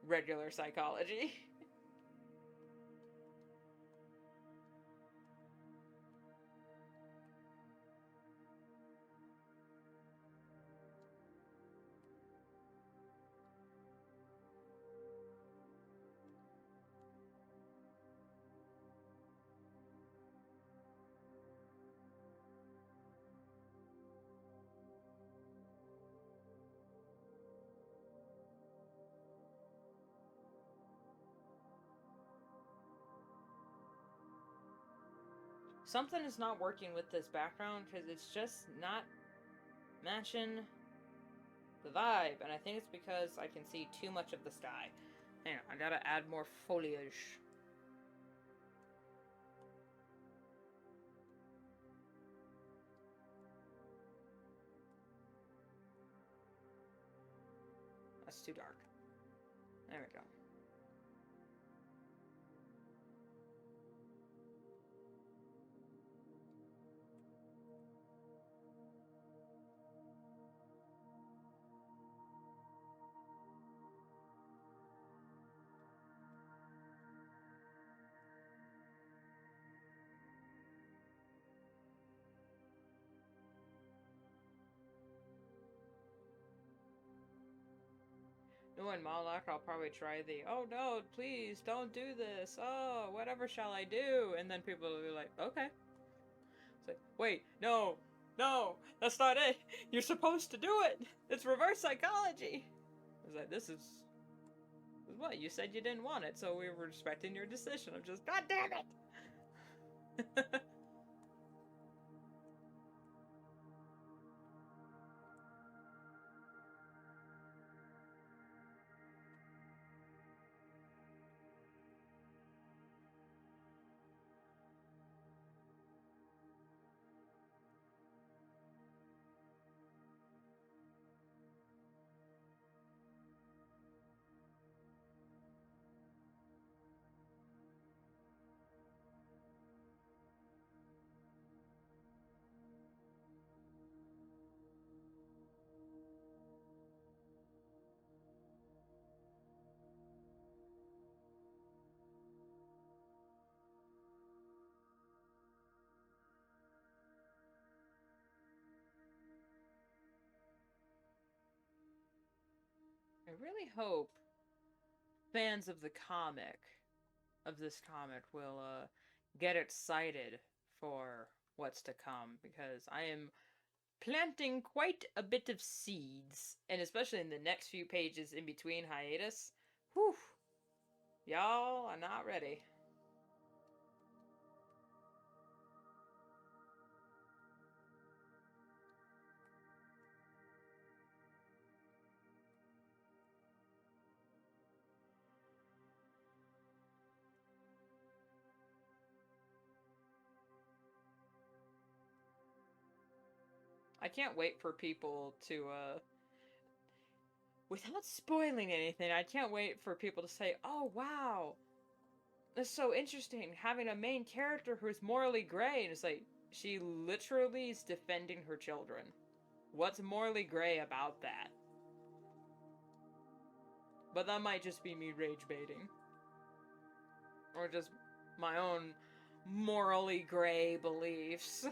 regular psychology? Something is not working with this background because it's just not matching the vibe, and I think it's because I can see too much of the sky. Hang on, I gotta add more foliage. That's too dark. There we go. Knowing Malak, I'll probably try the, oh no, please, don't do this. Oh, whatever shall I do? And then people will be like, okay. It's like, wait, no, no, that's not it. You're supposed to do it. It's reverse psychology. It's like, this is what? You said you didn't want it, so we were respecting your decision. I'm just, God damn it! I really hope fans of this comic will get excited for what's to come, because I am planting quite a bit of seeds, and especially in the next few pages in between hiatus. Whew, y'all are not ready. I can't wait for people to, without spoiling anything, I can't wait for people to say, oh wow, that's so interesting, having a main character who's morally gray, and it's like, she literally is defending her children. What's morally gray about that? But that might just be me rage baiting. Or just my own morally gray beliefs.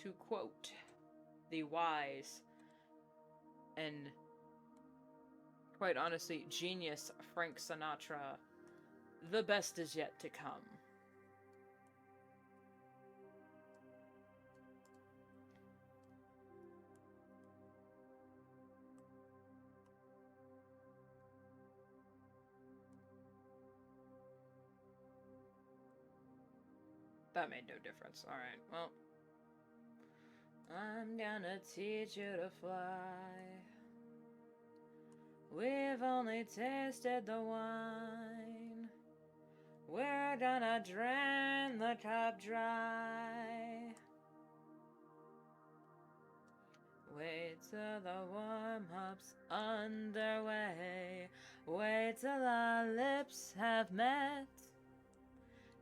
To quote the wise and, quite honestly, genius Frank Sinatra, the best is yet to come. That made no difference. Alright, well. I'm gonna teach you to fly. We've only tasted the wine. We're gonna drain the cup dry. Wait till the warm-up's underway. Wait till our lips have met.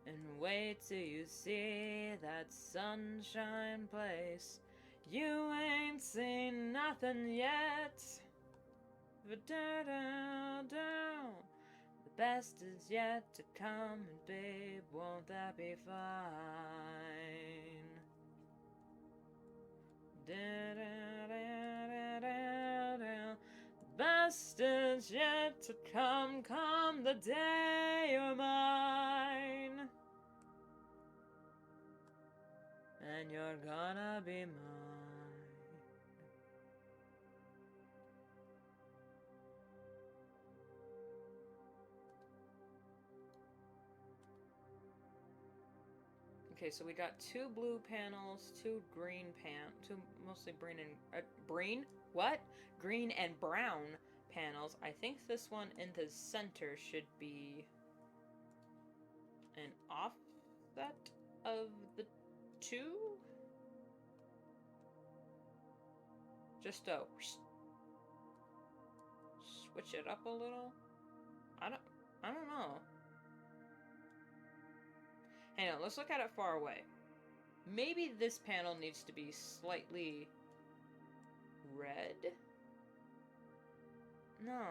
And wait till you see that sunshine place. You ain't seen nothing yet. The best is yet to come, and babe, won't that be fine? The best is yet to come, come the day you're mine. And you're gonna be mine. Okay, so we got 2 blue panels, 2 green two mostly green and green? What? Green and brown panels. I think this one in the center should be an offset of the 2. Just to switch it up a little. I don't know. Hang on, let's look at it far away. Maybe this panel needs to be slightly red? No.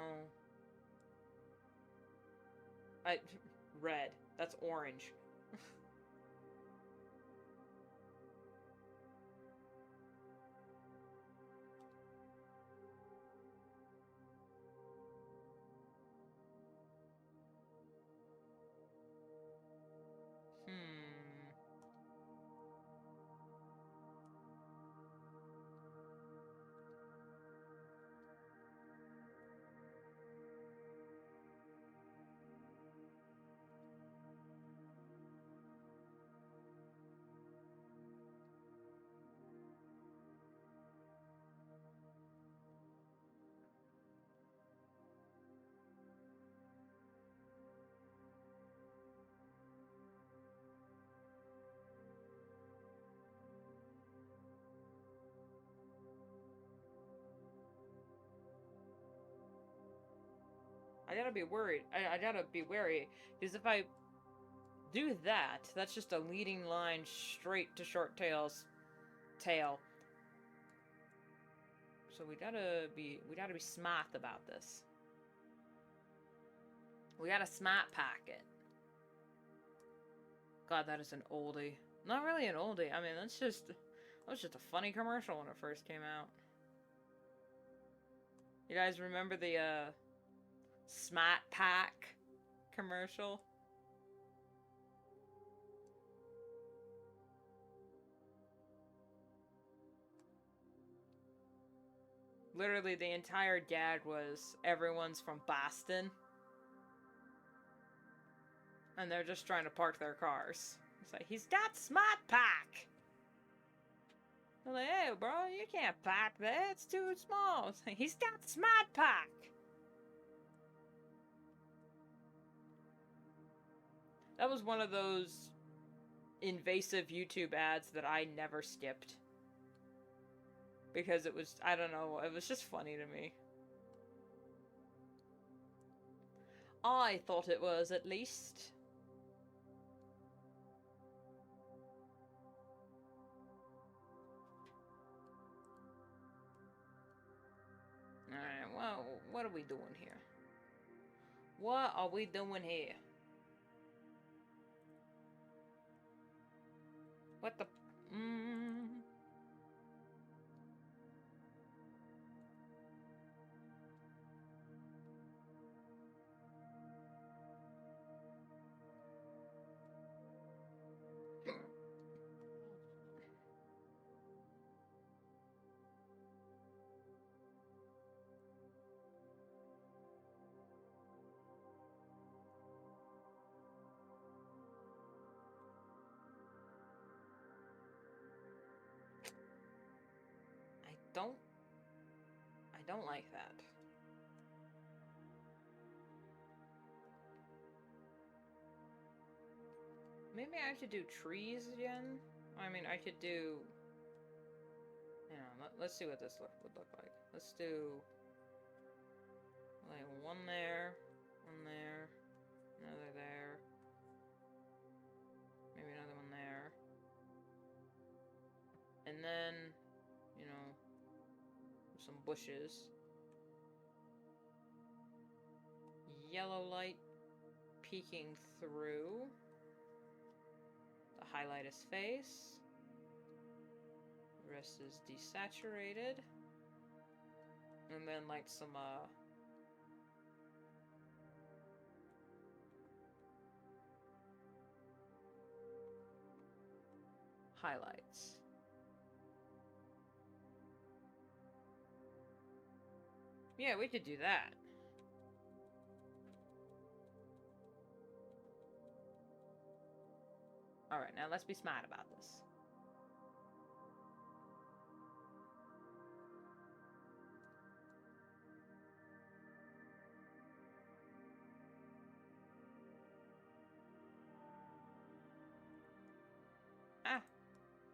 Red. That's orange. I gotta be worried. I gotta be wary, because if I do that, that's just a leading line straight to Short Tail's tail. So we gotta be smart about this. We gotta smart pack it. God, that is an oldie. Not really an oldie. I mean, that was just a funny commercial when it first came out. You guys remember the Smart Pack commercial? Literally, the entire gag was everyone's from Boston. And they're just trying to park their cars. It's like, he's got Smart Pack! They're like, hey, bro, you can't park there. It's too small. It's like, he's got Smart Pack! That was one of those invasive YouTube ads that I never skipped. Because it was, I don't know, it was just funny to me. I thought it was, at least. Alright, well, what are we doing here? What are we doing here? What the... I don't like that. Maybe I should do trees again? I mean, I could do... You know, let's see what this would look like. Let's do... like, one there, another there. Maybe another one there. And then, you know, some bushes. Yellow light peeking through to highlight his face. The rest is desaturated. And then like some highlights. Yeah, we could do that. Alright, now let's be smart about this. Ah!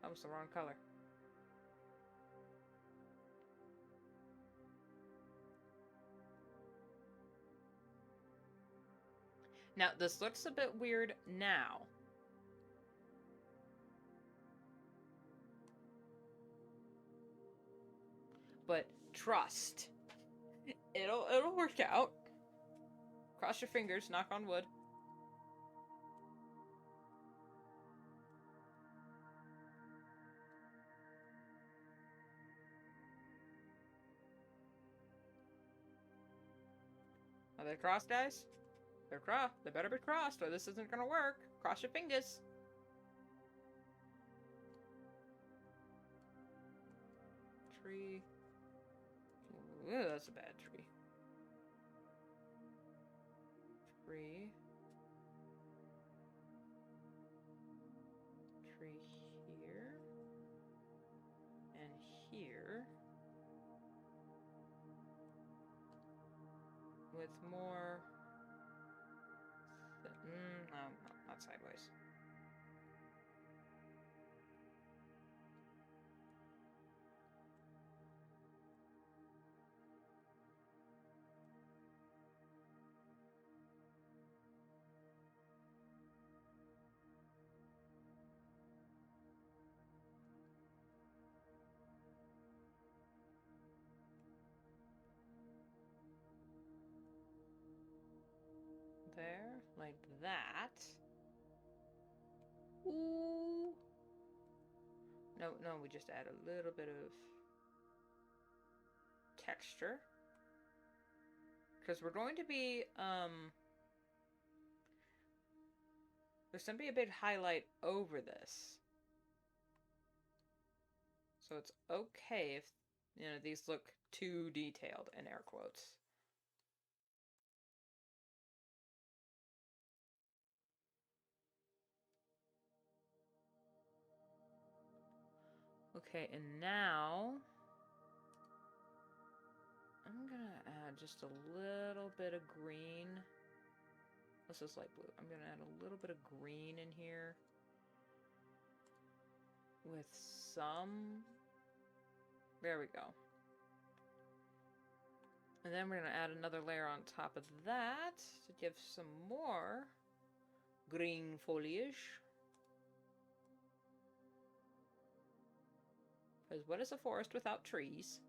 That was the wrong color. Now, this looks a bit weird now. But trust. It'll work out. Cross your fingers, knock on wood. Are they crossed, guys? They're crossed. They better be crossed or this isn't gonna work. Cross your fingers. Tree. Ooh, that's a bad tree. Tree. Tree here. And here. With more... no, not sideways. there, like that. Ooh. No, we just add a little bit of texture. Because we're going to be, there's going to be a big highlight over this. So it's okay if, these look too detailed, in air quotes. Okay, and now I'm gonna add just a little bit of green. This is light blue. I'm gonna add a little bit of green in here with some. There we go. And then we're gonna add another layer on top of that to give some more green foliage. Because what is a forest without trees?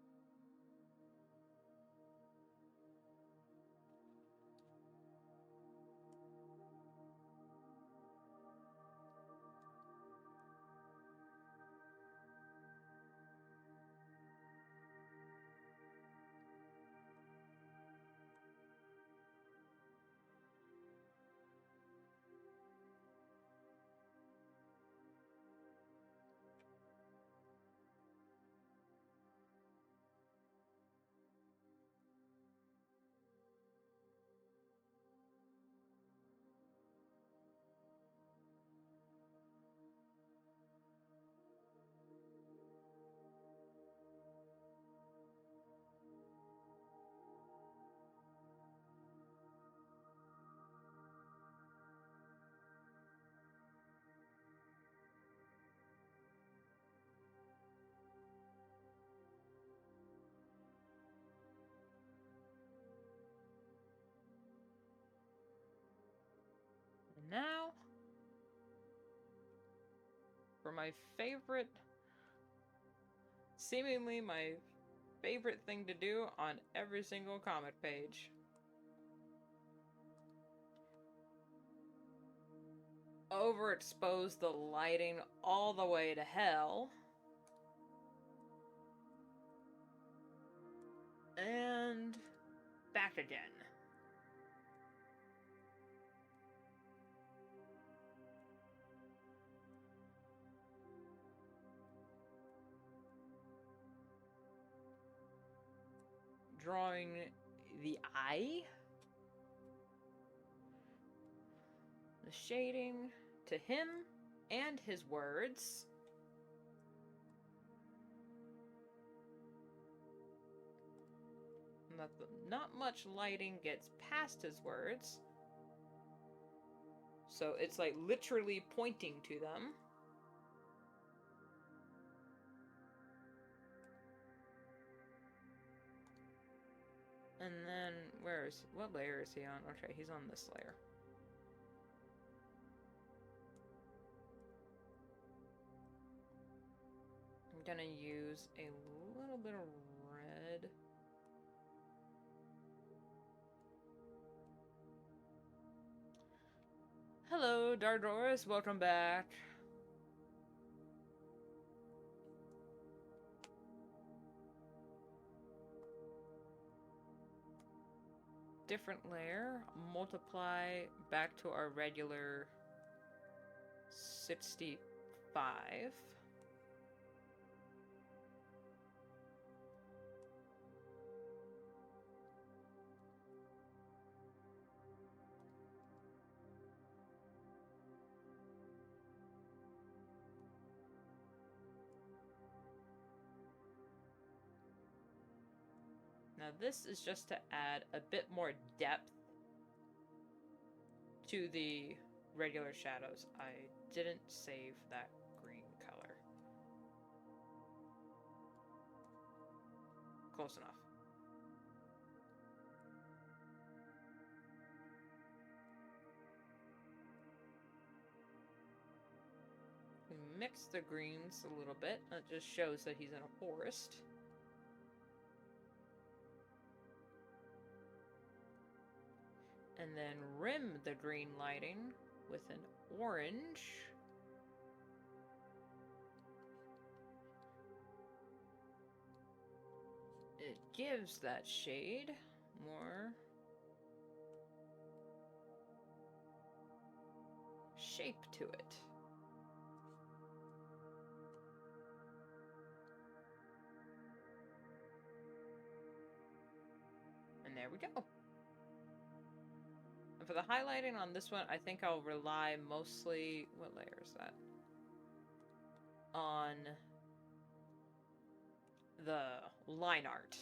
And now, for my favorite, seemingly my favorite thing to do on every single comic page. Overexpose the lighting all the way to hell. And back again. Drawing the eye. The shading to him and his words. Not much lighting gets past his words. So it's like literally pointing to them. And then, what layer is he on? Okay, he's on this layer. I'm gonna use a little bit of red. Hello, Dardoris, welcome back. Different layer, multiply back to our regular 65. Now this is just to add a bit more depth to the regular shadows. I didn't save that green color. Close enough. We mix the greens a little bit. That just shows that he's in a forest. And then rim the green lighting with an orange. It gives that shade more shape to it. And there we go. And for the highlighting on this one, I think I'll rely mostly... What layer is that? On the line art.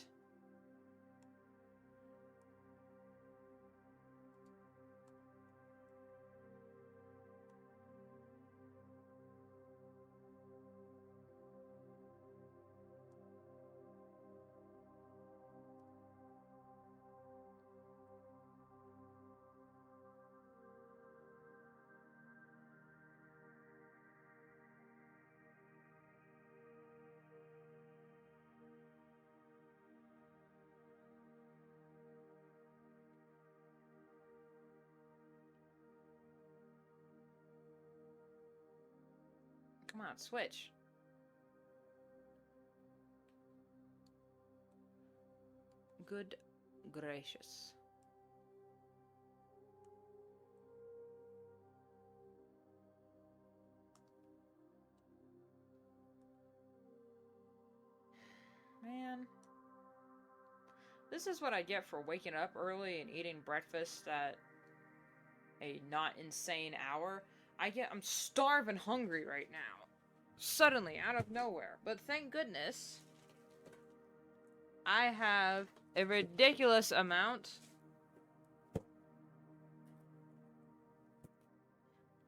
Come on, switch. Good gracious. Man. This is what I get for waking up early and eating breakfast at a not insane hour. I'm starving hungry right now. Suddenly, out of nowhere. But thank goodness, I have a ridiculous amount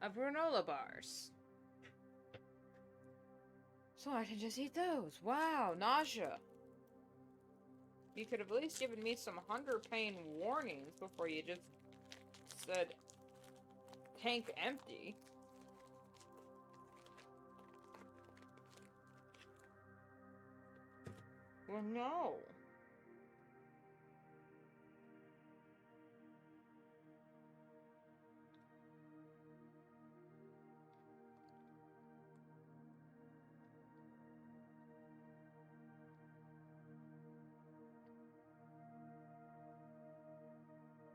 of granola bars. So I can just eat those. Wow, nausea. You could have at least given me some hunger pain warnings before you just said tank empty. Well, no.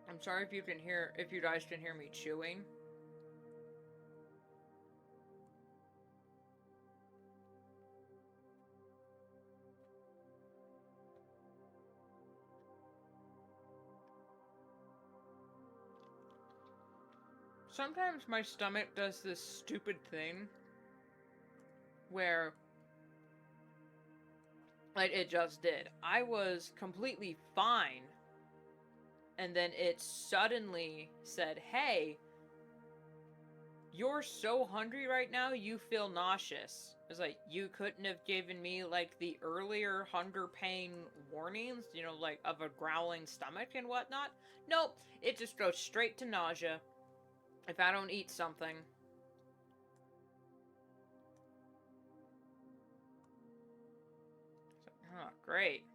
I'm sorry if you guys can hear me chewing. Sometimes my stomach does this stupid thing where, like it just did. I was completely fine, and then it suddenly said, hey, you're so hungry right now, you feel nauseous. It's like, you couldn't have given me, like, the earlier hunger pain warnings, you know, like, of a growling stomach and whatnot? Nope, it just goes straight to nausea if I don't eat something. Oh, great.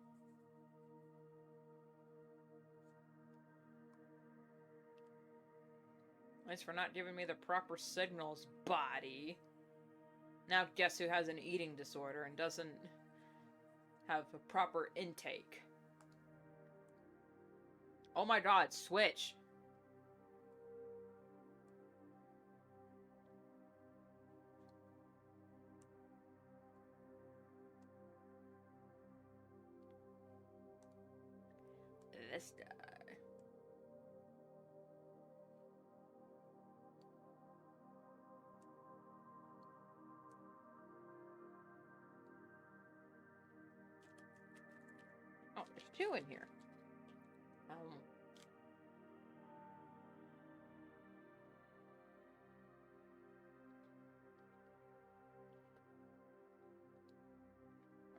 Thanks for not giving me the proper signals, body. Now guess who has an eating disorder and doesn't have a proper intake? Oh my god, switch! This guy. Oh, there's two in here.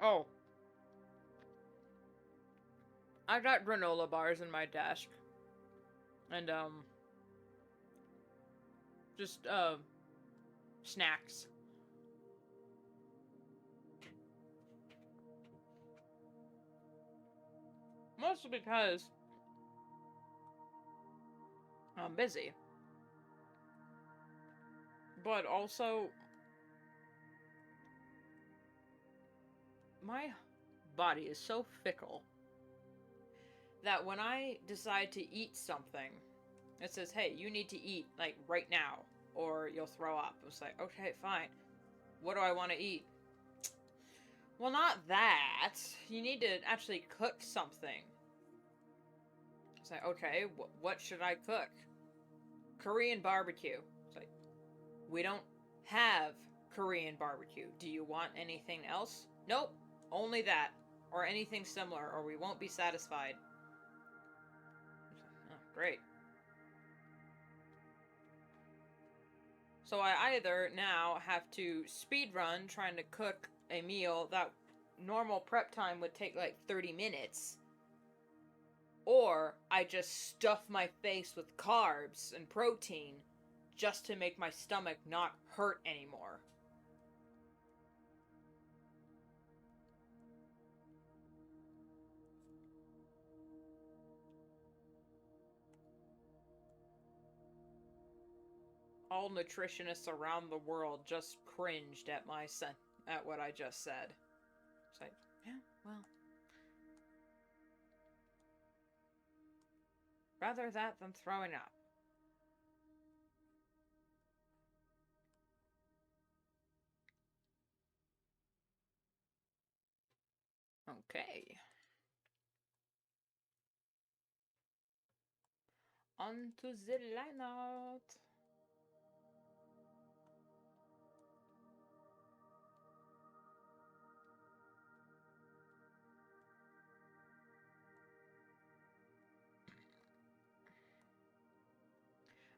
Oh. I got granola bars in my desk. And, just, snacks. Mostly because I'm busy. But also, my body is so fickle that when I decide to eat something, it says, hey, you need to eat, like, right now, or you'll throw up. It's like, okay, fine. What do I want to eat? Well, not that. You need to actually cook something. It's like, okay, what should I cook? Korean barbecue. It's like, we don't have Korean barbecue. Do you want anything else? Nope, only that. Or anything similar, or we won't be satisfied. Oh, great. So I either now have to speedrun trying to cook a meal that normal prep time would take like 30 minutes, or I just stuff my face with carbs and protein just to make my stomach not hurt anymore. All nutritionists around the world just cringed at at what I just said. It's like, yeah, well, rather that than throwing up. Okay. On to the layout.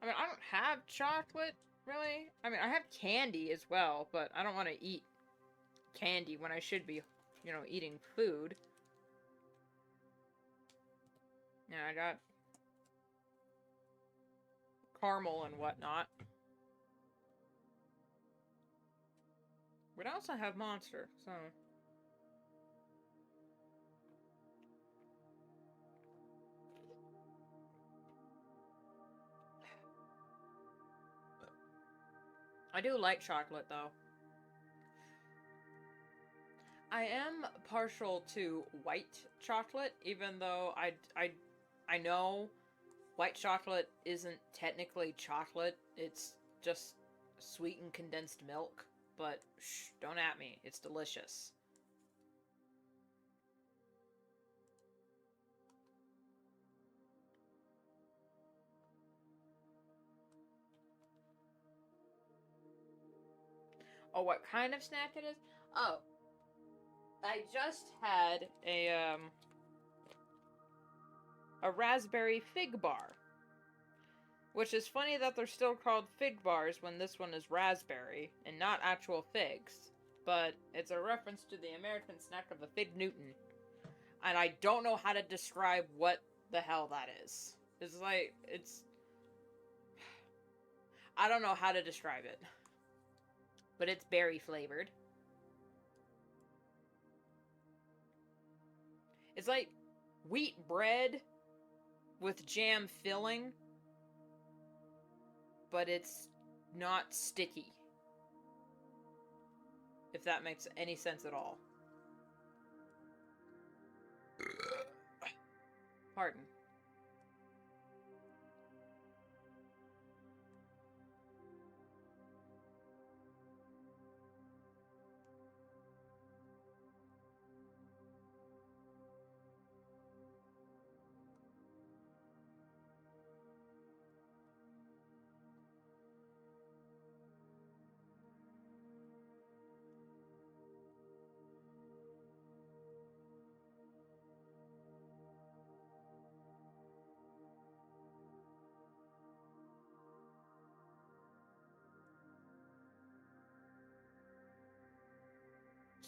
I mean, I don't have chocolate, really. I mean, I have candy as well, but I don't want to eat candy when I should be, you know, eating food. Yeah, I got caramel and whatnot. But I also have Monster, so... I do like chocolate, though. I am partial to white chocolate, even though I know white chocolate isn't technically chocolate. It's just sweetened condensed milk. But shh, don't at me. It's delicious. Oh, what kind of snack it is? Oh, I just had a raspberry fig bar. Which is funny that they're still called fig bars when this one is raspberry and not actual figs. But it's a reference to the American snack of a fig Newton. And I don't know how to describe what the hell that is. It's like, it's... I don't know how to describe it. But it's berry flavored. It's like wheat bread with jam filling, but it's not sticky. If that makes any sense at all. Pardon.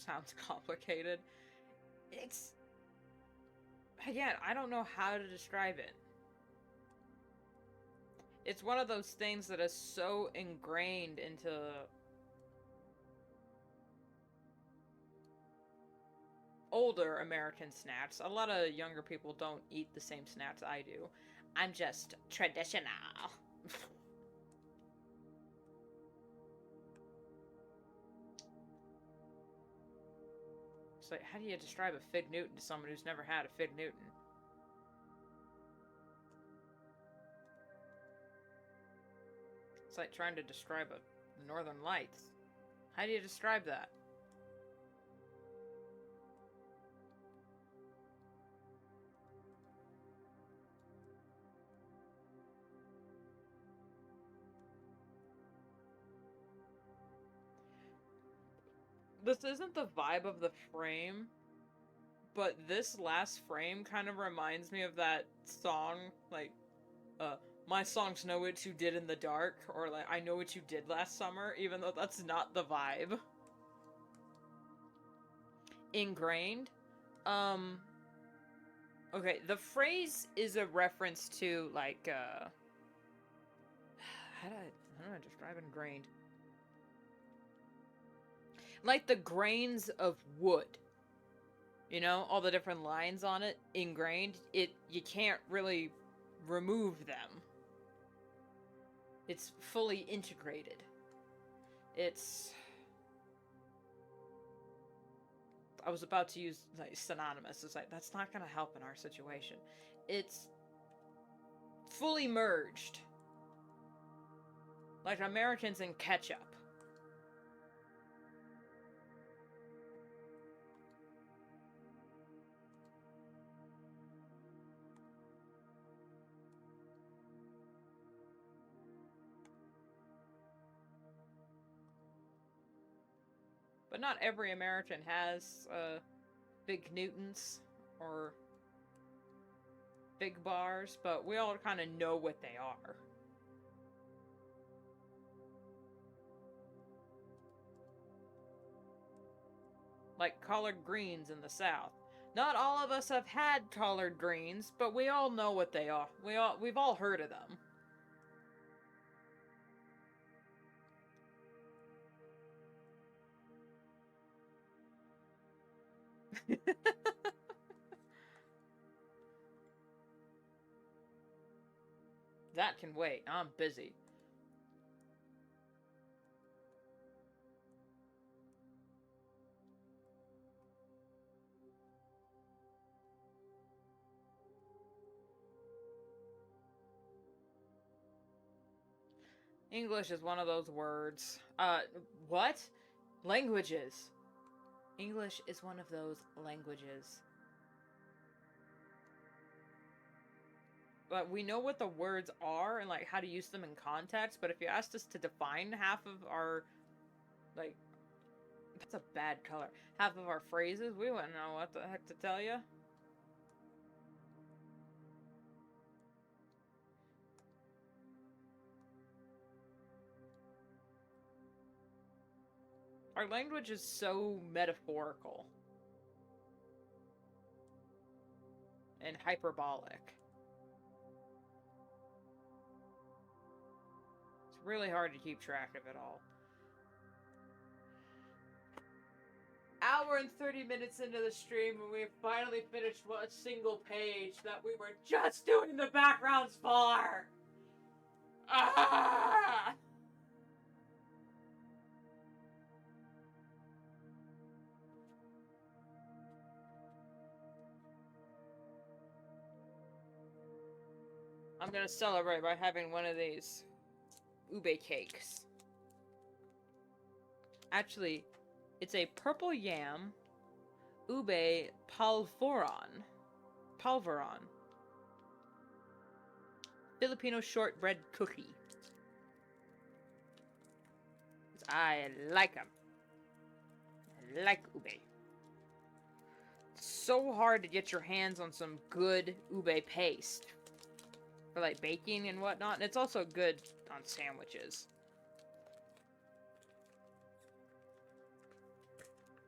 Sounds complicated. It's... Again, I don't know how to describe it. It's one of those things that is so ingrained into older American snacks. A lot of younger people don't eat the same snacks I do. I'm just traditional. It's like, how do you describe a Fig Newton to someone who's never had a Fig Newton? It's like trying to describe the Northern Lights. How do you describe that? This isn't the vibe of the frame, but this last frame kind of reminds me of that song, like, my songs know what you did in the dark, or like, I know what you did last summer, even though that's not the vibe. Ingrained? Okay, the phrase is a reference to, like, how do I describe ingrained? Like the grains of wood. You know, all the different lines on it, ingrained. You can't really remove them. It's fully integrated. I was about to use like synonymous. It's like, that's not gonna help in our situation. It's fully merged. Like Americans in ketchup. But not every American has big Newtons or big bars, but we all kind of know what they are. Like collard greens in the South. Not all of us have had collard greens, but we all know what they are. We've all heard of them. That can wait. I'm busy. English is one of those words. What? Languages. English is one of those languages. But we know what the words are and like how to use them in context, but if you asked us to define half of our, like, that's a bad color, half of our phrases, we wouldn't know what the heck to tell you. Our language is so metaphorical and hyperbolic. It's really hard to keep track of it all. Hour and 30 minutes into the stream, and we finally finished a single page that we were just doing the backgrounds for! Ah! I'm gonna celebrate by having one of these ube cakes. Actually, it's a purple yam ube palvoron. Filipino shortbread cookie. I like them. I like ube. It's so hard to get your hands on some good ube paste for like baking and whatnot, and it's also good on sandwiches.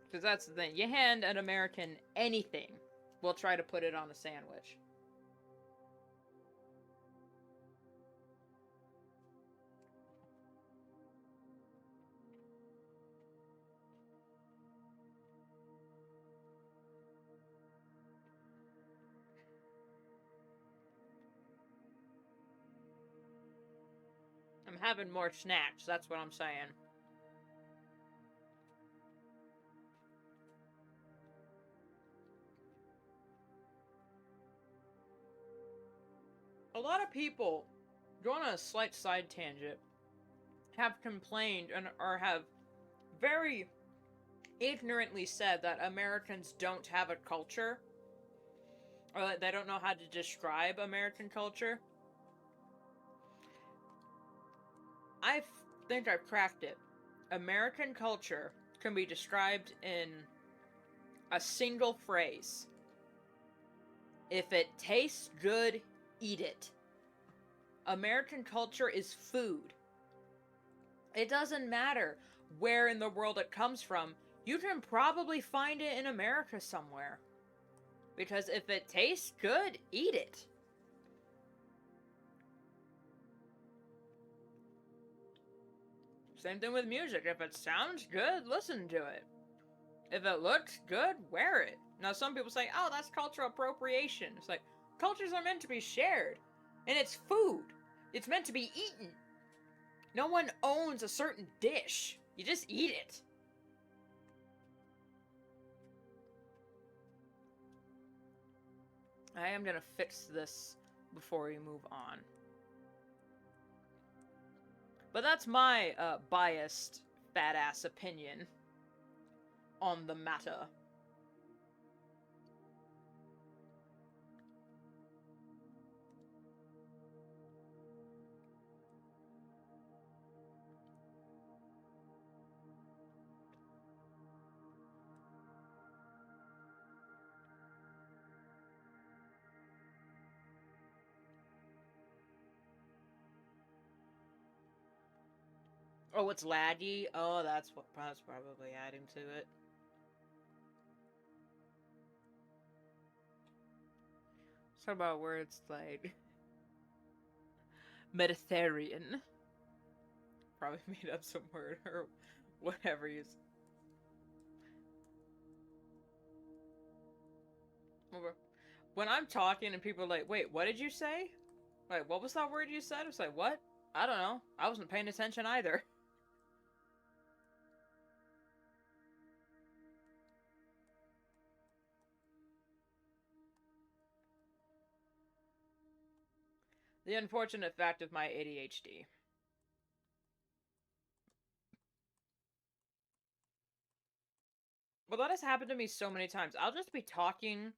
Because that's the thing. You hand an American anything, we'll try to put it on a sandwich. I'm having more snacks, that's what I'm saying. A lot of people, going on a slight side tangent, have complained or have very ignorantly said that Americans don't have a culture, or that they don't know how to describe American culture. I think I've cracked it. American culture can be described in a single phrase. If it tastes good, eat it. American culture is food. It doesn't matter where in the world it comes from. You can probably find it in America somewhere. Because if it tastes good, eat it. Same thing with music. If it sounds good, listen to it. If it looks good, wear it. Now, some people say, oh, that's cultural appropriation. It's like, cultures are meant to be shared. And it's food. It's meant to be eaten. No one owns a certain dish. You just eat it. I am gonna fix this before we move on. But that's my biased, fat-ass opinion on the matter. Oh, it's laggy? Oh, that's probably adding to it. Let's talk about words like Mediterranean. Probably made up some word or whatever you. When I'm talking and people are like, wait, what did you say? Like, what was that word you said? It's like, what? I don't know. I wasn't paying attention either. The unfortunate fact of my ADHD. Well, that has happened to me so many times. I'll just be talking.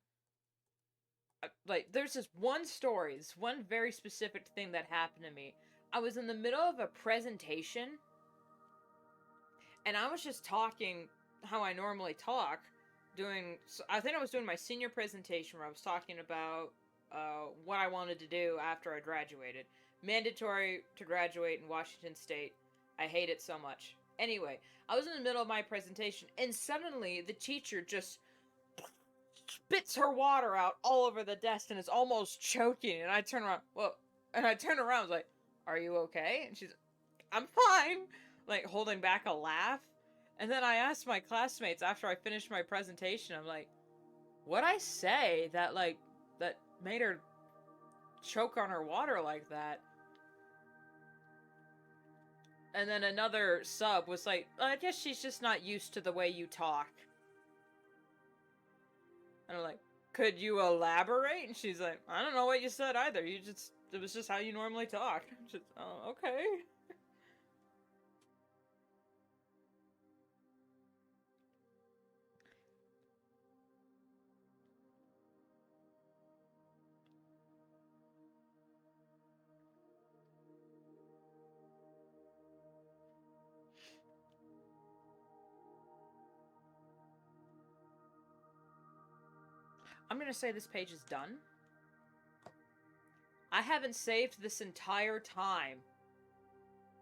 Like, there's this one story, this one very specific thing that happened to me. I was in the middle of a presentation, and I was just talking how I normally talk, I think I was doing my senior presentation where I was talking about what I wanted to do after I graduated. Mandatory to graduate in Washington State. I hate it so much. Anyway, I was in the middle of my presentation, and suddenly the teacher just spits her water out all over the desk and is almost choking. And I turn around, I was like, "Are you okay?" And she's, "I'm fine," like holding back a laugh. And then I asked my classmates after I finished my presentation, I'm like, what'd I say that made her choke on her water like that? And then another sub was like, I guess she's just not used to the way you talk. And I'm like, could you elaborate? And she's like, I don't know what you said either. It was just how you normally talk. Just, oh, okay. I'm gonna say this page is done. I haven't saved this entire time.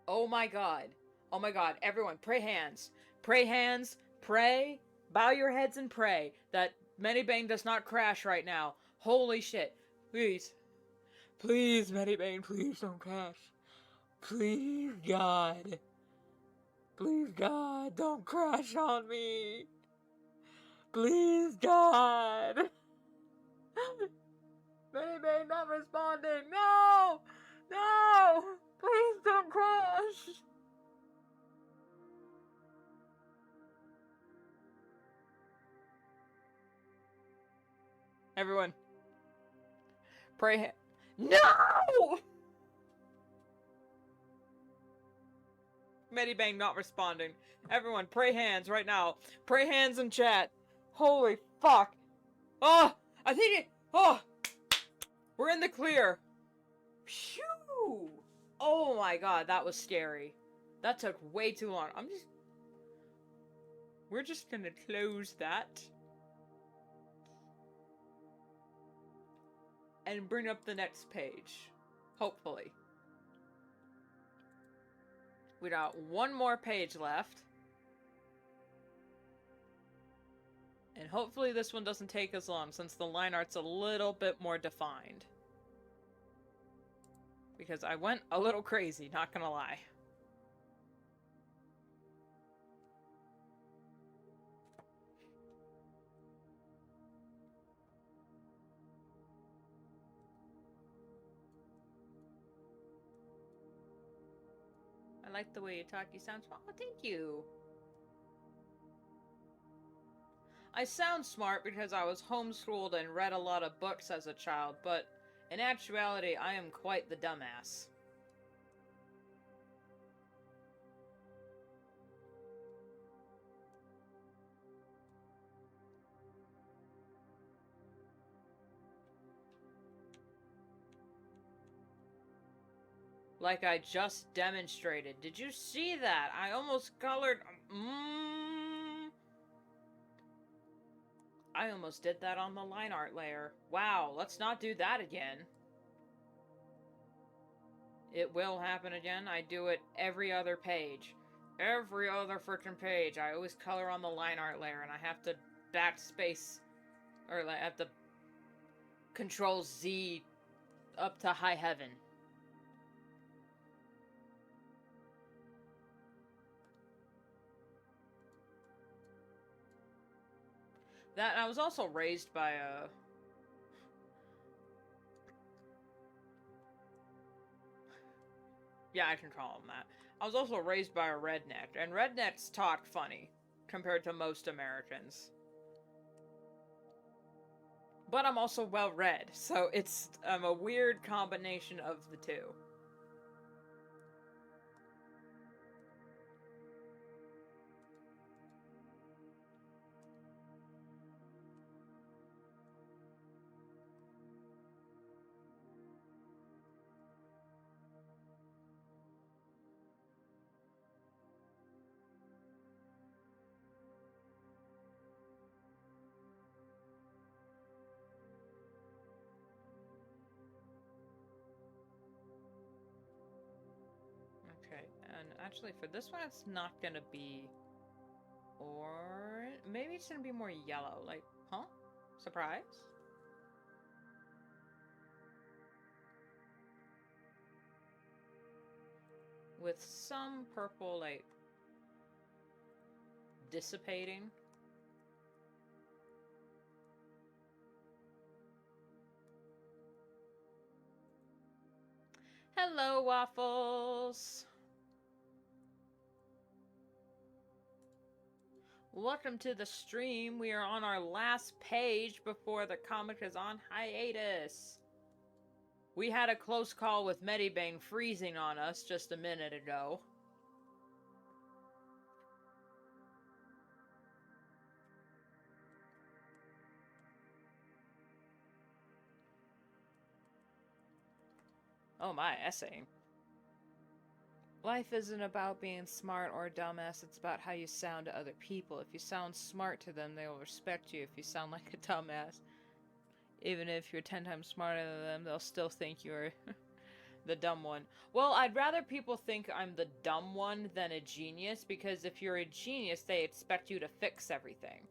Oh my god. Oh my god. Everyone, pray hands. Pray hands. Pray. Bow your heads and pray that MediBang does not crash right now. Holy shit. Please. Please, MediBang, please don't crash. Please, God. Please, God, don't crash on me. Please, God. MediBang not responding. No! No! Please don't crash! Everyone. Pray No! MediBang not responding. Everyone, pray hands right now. Pray hands in chat. Holy fuck. Oh! I think it... Oh! We're in the clear. Phew! Oh my god, that was scary. That took way too long. We're just gonna close that. And bring up the next page. Hopefully. We got one more page left. And hopefully this one doesn't take as long, since the line art's a little bit more defined. Because I went a little crazy, not gonna lie. I like the way you talk. You sound smart. Oh, thank you. I sound smart because I was homeschooled and read a lot of books as a child, but in actuality, I am quite the dumbass. Like I just demonstrated. Did you see that? I almost colored... I almost did that on the line art layer. Wow, let's not do that again. It will happen again. I do it every other page. Every other freaking page. I always color on the line art layer, and I have to backspace... Or I have to Control Z up to high heaven. That, I was also raised by a... Yeah, I can call him that. I was also raised by a redneck, and rednecks talk funny, compared to most Americans. But I'm also well-read, so it's a weird combination of the two. And actually, for this one, it's not gonna be orange. Maybe it's gonna be more yellow. Like, huh? Surprise? With some purple, like, dissipating. Hello, Waffles! Welcome to the stream. We are on our last page before the comic is on hiatus. We had a close call with MediBang freezing on us just a minute ago. Oh my, essaying. Life isn't about being smart or dumbass, it's about how you sound to other people. If you sound smart to them, they will respect you. If you sound like a dumbass, even if you're 10 times smarter than them, they'll still think you're the dumb one. Well, I'd rather people think I'm the dumb one than a genius, because if you're a genius, they expect you to fix everything.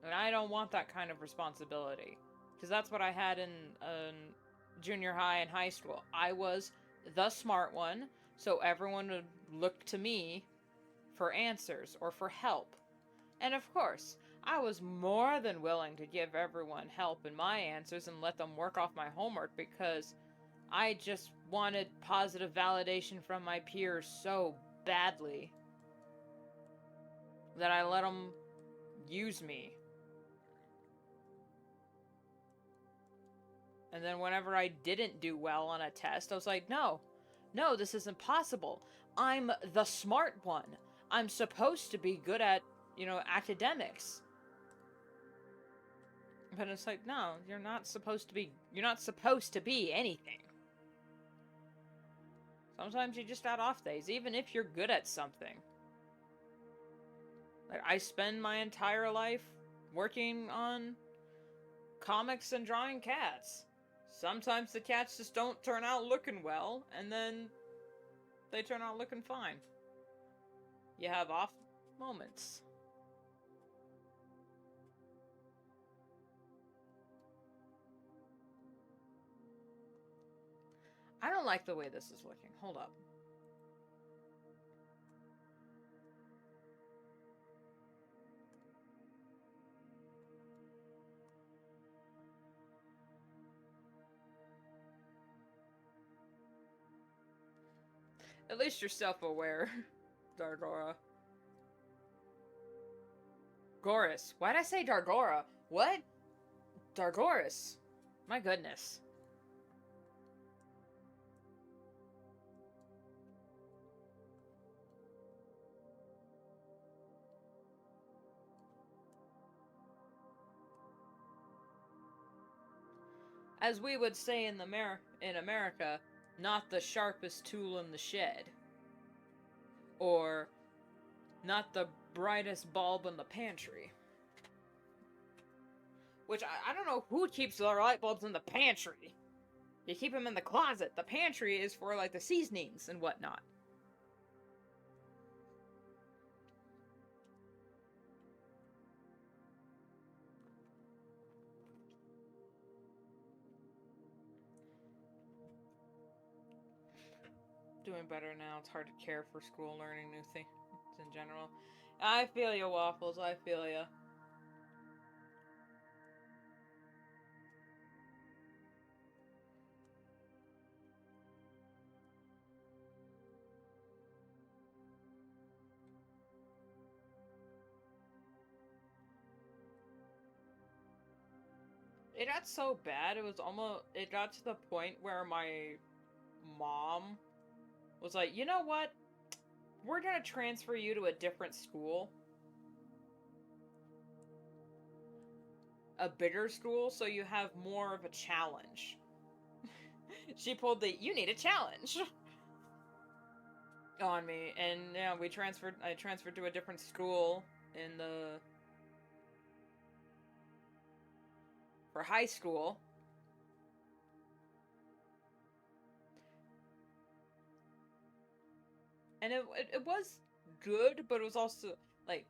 And I don't want that kind of responsibility. Because that's what I had in junior high and high school. I was the smart one, so everyone would look to me for answers or for help. And of course, I was more than willing to give everyone help in my answers and let them work off my homework, because I just wanted positive validation from my peers so badly that I let them use me. And then whenever I didn't do well on a test, I was like, no, this isn't possible. I'm the smart one. I'm supposed to be good at, academics. But it's like, no, you're not supposed to be anything. Sometimes you just got off days, even if you're good at something. Like, I spend my entire life working on comics and drawing cats. Sometimes the cats just don't turn out looking well, and then they turn out looking fine. You have off moments. I don't like the way this is looking. Hold up. At least you're self-aware, Dargora. Goris. Why'd I say Dargora? What? Dargoris. My goodness. As we would say in America, not the sharpest tool in the shed. Or, not the brightest bulb in the pantry. Which, I don't know who keeps their light bulbs in the pantry. You keep them in the closet. The pantry is for, like, the seasonings and whatnot. Doing better now. It's hard to care for school, learning new things in general. I feel you, Waffles. I feel you. It got so bad, it got to the point where my mom was like, you know what? We're gonna transfer you to a different school. A bigger school, so you have more of a challenge. She pulled the, you need a challenge on me, and yeah, I transferred to a different school for high school. And it was good, but it was also, like,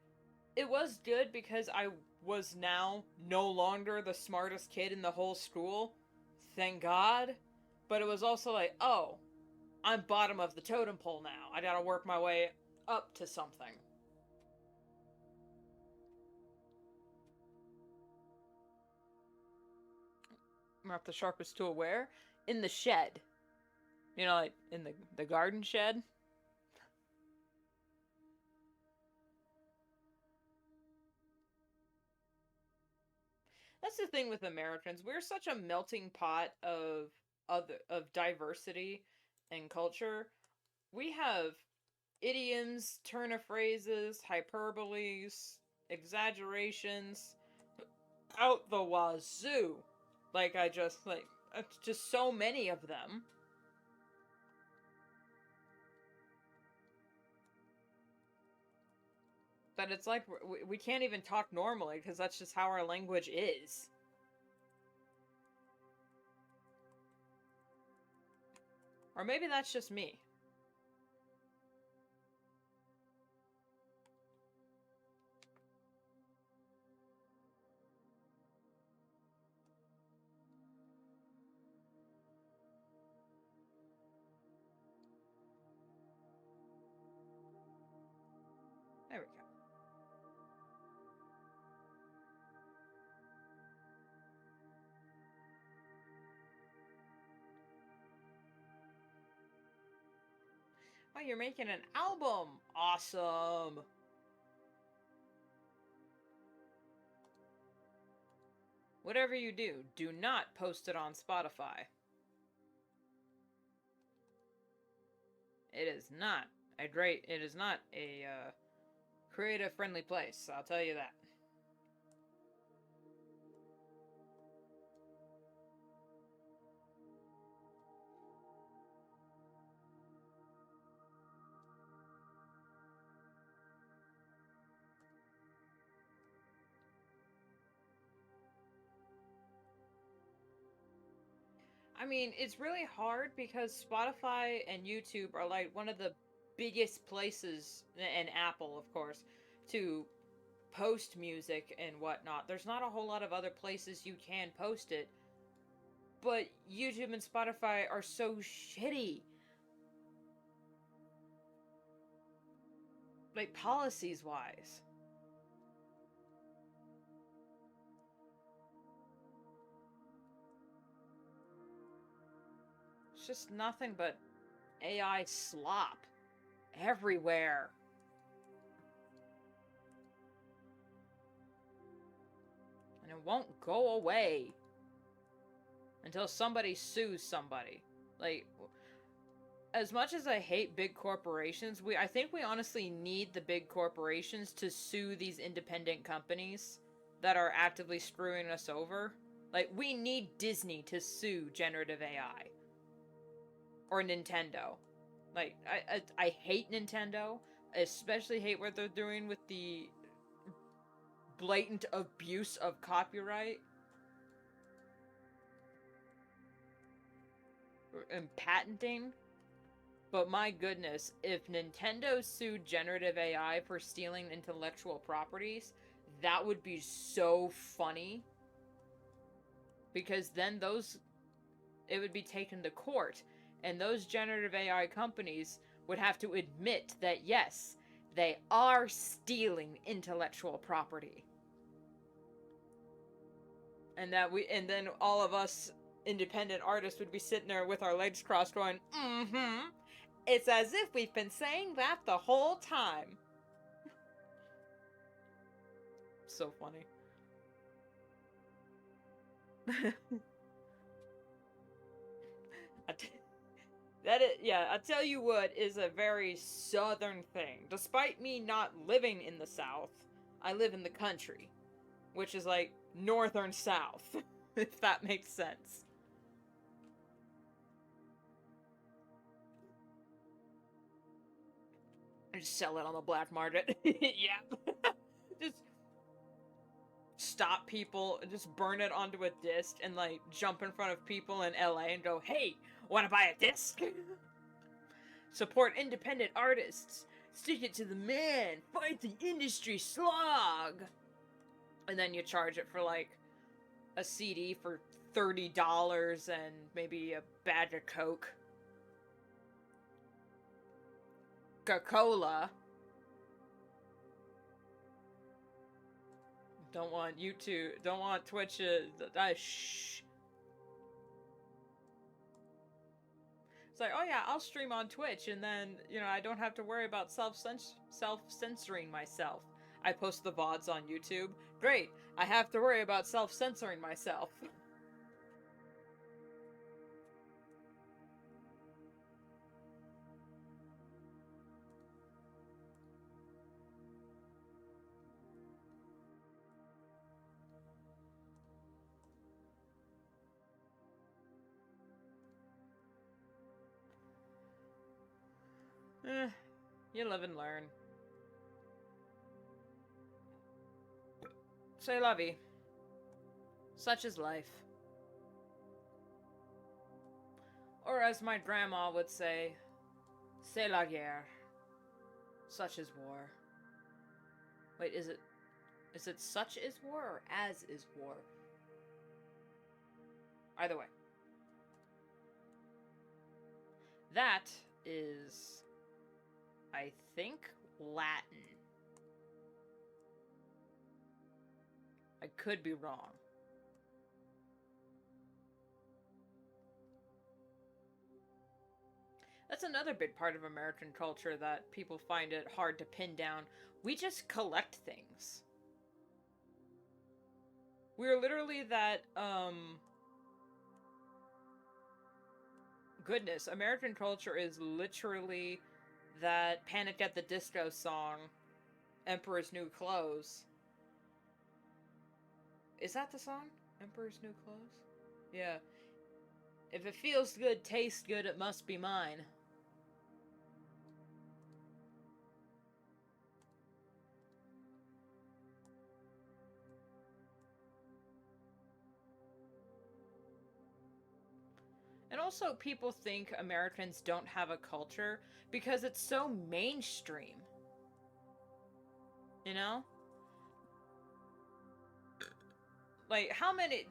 it was good because I was now no longer the smartest kid in the whole school. Thank God. But it was also like, oh, I'm bottom of the totem pole now. I gotta work my way up to something. Not the sharpest tool where? In the shed. You know, like, in the garden shed. That's the thing with Americans. We're such a melting pot of diversity and culture. We have idioms, turn of phrases, hyperboles, exaggerations out the wazoo. Like, just so many of them. But it's like, we can't even talk normally, because that's just how our language is. Or maybe that's just me. There we go. Oh, you're making an album! Awesome! Whatever you do not post it on Spotify. It is not a creative friendly place, I'll tell you that. I mean, it's really hard because Spotify and YouTube are like one of the biggest places, and Apple, of course, to post music and whatnot. There's not a whole lot of other places you can post it, but YouTube and Spotify are so shitty. Like, policies wise. It's just nothing but AI slop everywhere. And it won't go away until somebody sues somebody. Like, as much as I hate big corporations, I think we honestly need the big corporations to sue these independent companies that are actively screwing us over. Like, we need Disney to sue generative AI. Or Nintendo. Like, I hate Nintendo. I especially hate what they're doing with the blatant abuse of copyright and patenting. But my goodness, if Nintendo sued generative AI for stealing intellectual properties, that would be so funny. Because then it would be taken to court, and those generative AI companies would have to admit that yes, they are stealing intellectual property. And then all of us independent artists would be sitting there with our legs crossed going, mm-hmm. It's as if we've been saying that the whole time. So funny. I tell you what is a very southern thing. Despite me not living in the South, I live in the country, which is like northern South, if that makes sense. Just sell it on the black market. Yeah. Just stop people, just burn it onto a disc and like jump in front of people in LA and go, hey, wanna buy a disc? Support independent artists. Stick it to the man. Fight the industry slog. And then you charge it for like a CD for $30 and maybe a bag of Coke. Coca-Cola. Don't want Twitch shh. It's like, oh yeah, I'll stream on Twitch, and then, I don't have to worry about self-censoring myself. I post the VODs on YouTube. Great, I have to worry about self-censoring myself. You live and learn. C'est la vie. Such is life. Or as my grandma would say, c'est la guerre. Such is war. Wait, is it such is war or as is war? Either way. That is, I think, Latin. I could be wrong. That's another big part of American culture that people find it hard to pin down. We just collect things. We're literally that, goodness, American culture is literally that Panic at the Disco song, Emperor's New Clothes. Is that the song? Emperor's New Clothes? Yeah. If it feels good, tastes good, it must be mine. And also, people think Americans don't have a culture because it's so mainstream. You know? Like, how many,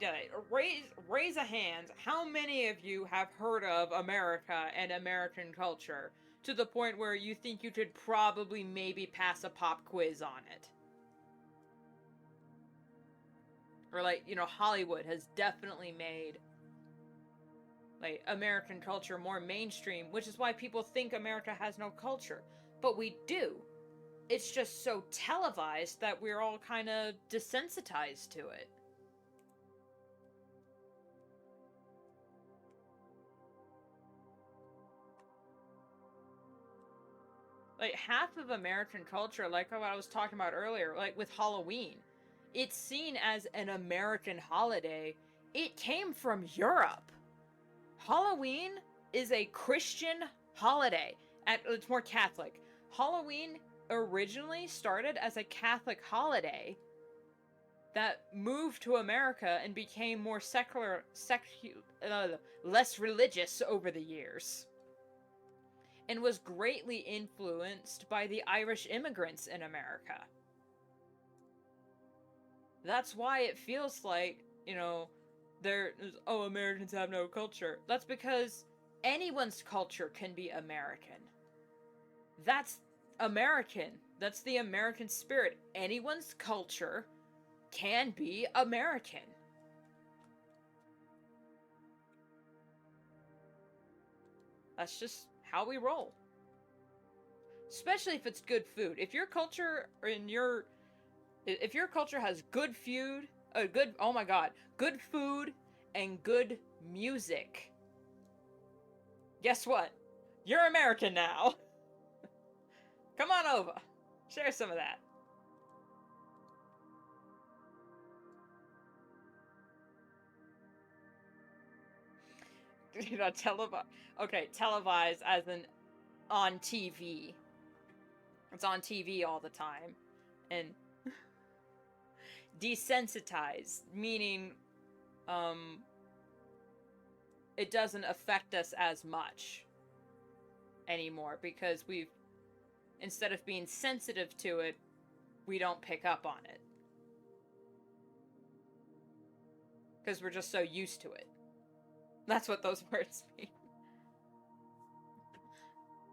raise a hand, how many of you have heard of America and American culture to the point where you think you could probably maybe pass a pop quiz on it? Or, like, you know, Hollywood has definitely made, like, American culture more mainstream, which is why people think America has no culture. But we do. It's just so televised that we're all kind of desensitized to it. Like, half of American culture, like what I was talking about earlier, like with Halloween, it's seen as an American holiday. It came from Europe. Halloween is a Christian holiday. It's more Catholic. Halloween originally started as a Catholic holiday that moved to America and became more less religious over the years, and was greatly influenced by the Irish immigrants in America. That's why it feels like, you know, Americans have no culture. That's because anyone's culture can be American. That's American. That's the American spirit. Anyone's culture can be American. That's just how we roll. Especially if it's good food. If your culture has good food, oh my god, good food and good music, guess what? You're American now. Come on over. Share some of that. You know, televised as in on TV. It's on TV all the time. And desensitized, meaning it doesn't affect us as much anymore because instead of being sensitive to it, we don't pick up on it. Because we're just so used to it. That's what those words mean.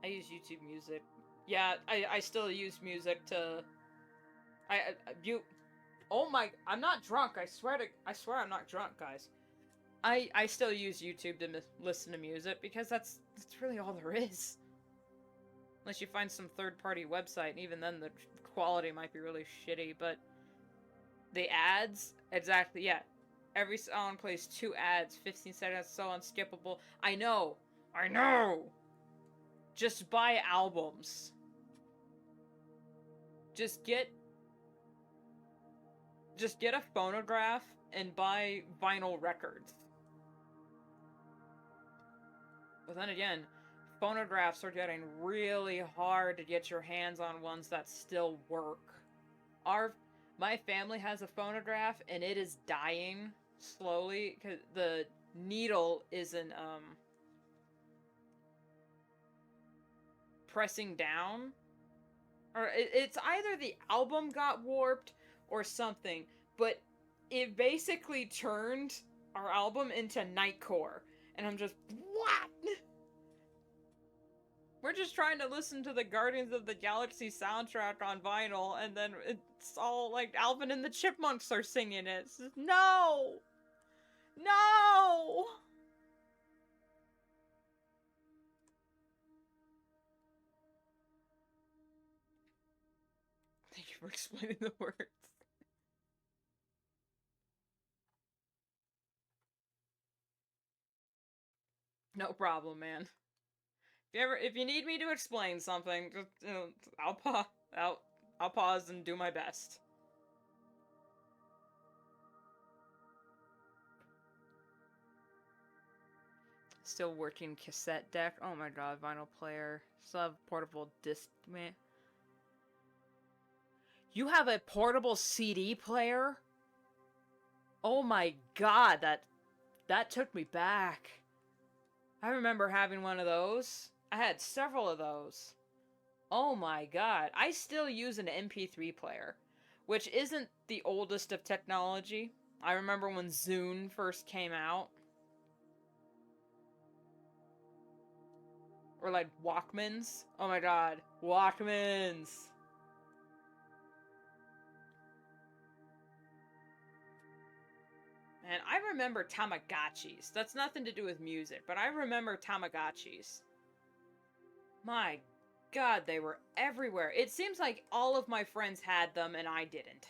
I use YouTube Music. Yeah, I still use music to... I'm not drunk. I swear I'm not drunk, guys. I still use YouTube to listen to music because that's really all there is. Unless you find some third-party website, and even then the quality might be really shitty, but the ads, exactly, yeah. Every song plays 2 ads, 15 seconds, so unskippable. I know! Just buy albums. Just get a phonograph and buy vinyl records. But then again, phonographs are getting really hard to get your hands on ones that still work. My family has a phonograph and it is dying slowly because the needle isn't pressing down, or it's either the album got warped or something, but it basically turned our album into nightcore, and I'm just, what? We're just trying to listen to the Guardians of the Galaxy soundtrack on vinyl, and then it's all like Alvin and the Chipmunks are singing it. It's just, no! No! Thank you for explaining the words. No problem, man. If you need me to explain something, just I'll pause and do my best. Still working cassette deck. Oh my god, vinyl player. Still have portable disc, man. You have a portable CD player? Oh my god, that took me back. I remember having one of those. I had several of those. Oh my god. I still use an MP3 player, which isn't the oldest of technology. I remember when Zune first came out. Or like Walkmans. Oh my god. Walkmans. And I remember Tamagotchis. That's nothing to do with music, but I remember Tamagotchis. My god, they were everywhere. It seems like all of my friends had them and I didn't.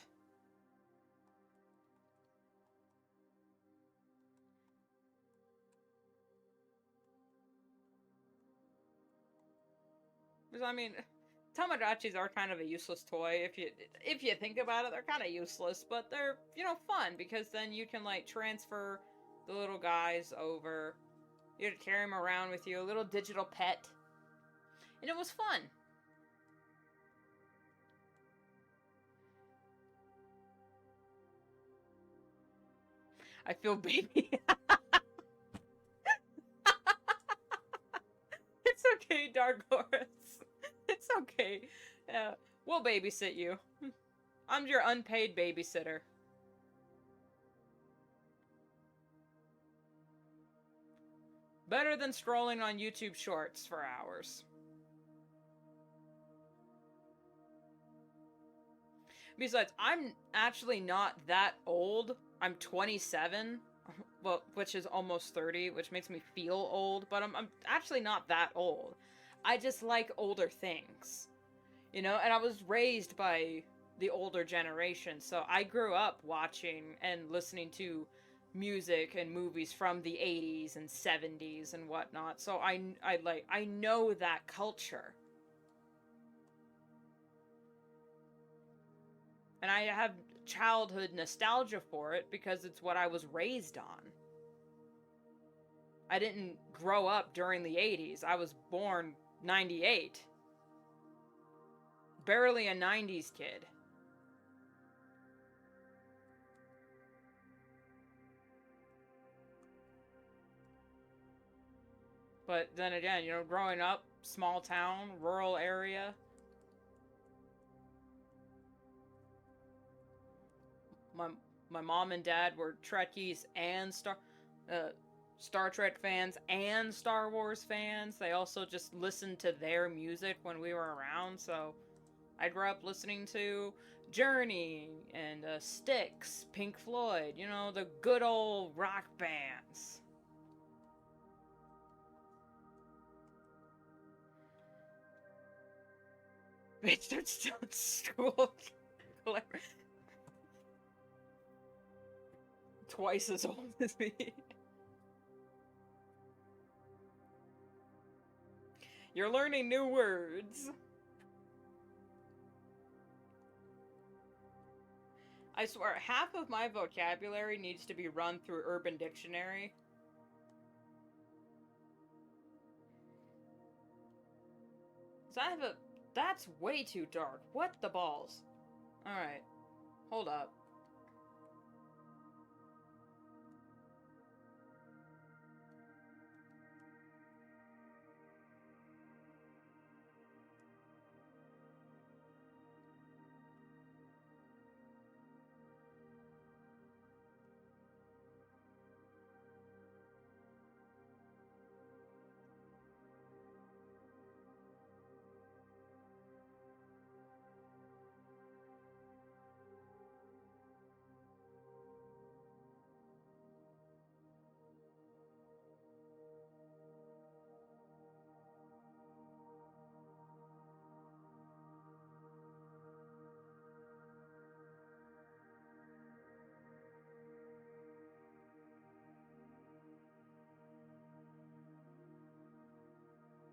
Because I mean, Tamagotchis are kind of a useless toy if you think about it. They're kind of useless, but they're, you know, fun because then you can like transfer the little guys over. You could carry them around with you, a little digital pet. And it was fun. I feel baby. It's okay, Dark Horse. It's okay. We'll babysit you. I'm your unpaid babysitter. Better than scrolling on YouTube Shorts for hours. Besides, I'm actually not that old. I'm 27. Well, which is almost 30, which makes me feel old, but I'm actually not that old. I just like older things. You know, and I was raised by the older generation, so I grew up watching and listening to music and movies from the 80s and 70s and whatnot. So I know that culture. And I have childhood nostalgia for it because it's what I was raised on. I didn't grow up during the 80s. I was born 98. Barely a 90s kid. But then again, you know, growing up, small town, rural area. My mom and dad were Trekkies and Star Trek fans and Star Wars fans. They also just listened to their music when we were around, so I grew up listening to Journey and Styx, Pink Floyd, you know, the good old rock bands. Bitch, they're still in school. Twice as old as me. You're learning new words. I swear, half of my vocabulary needs to be run through Urban Dictionary. So I have a... That's way too dark. What the balls? Alright. Hold up.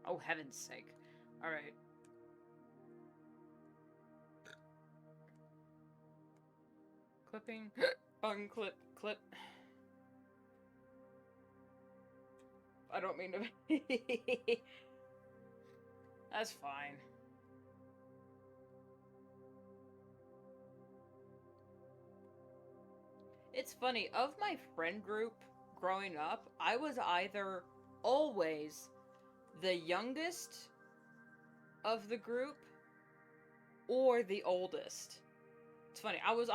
Oh, heaven's sake. Alright. Clipping. Unclip. Clip. I don't mean to... That's fine. It's funny, of my friend group growing up, I was either always the youngest of the group or the oldest. It's funny, I was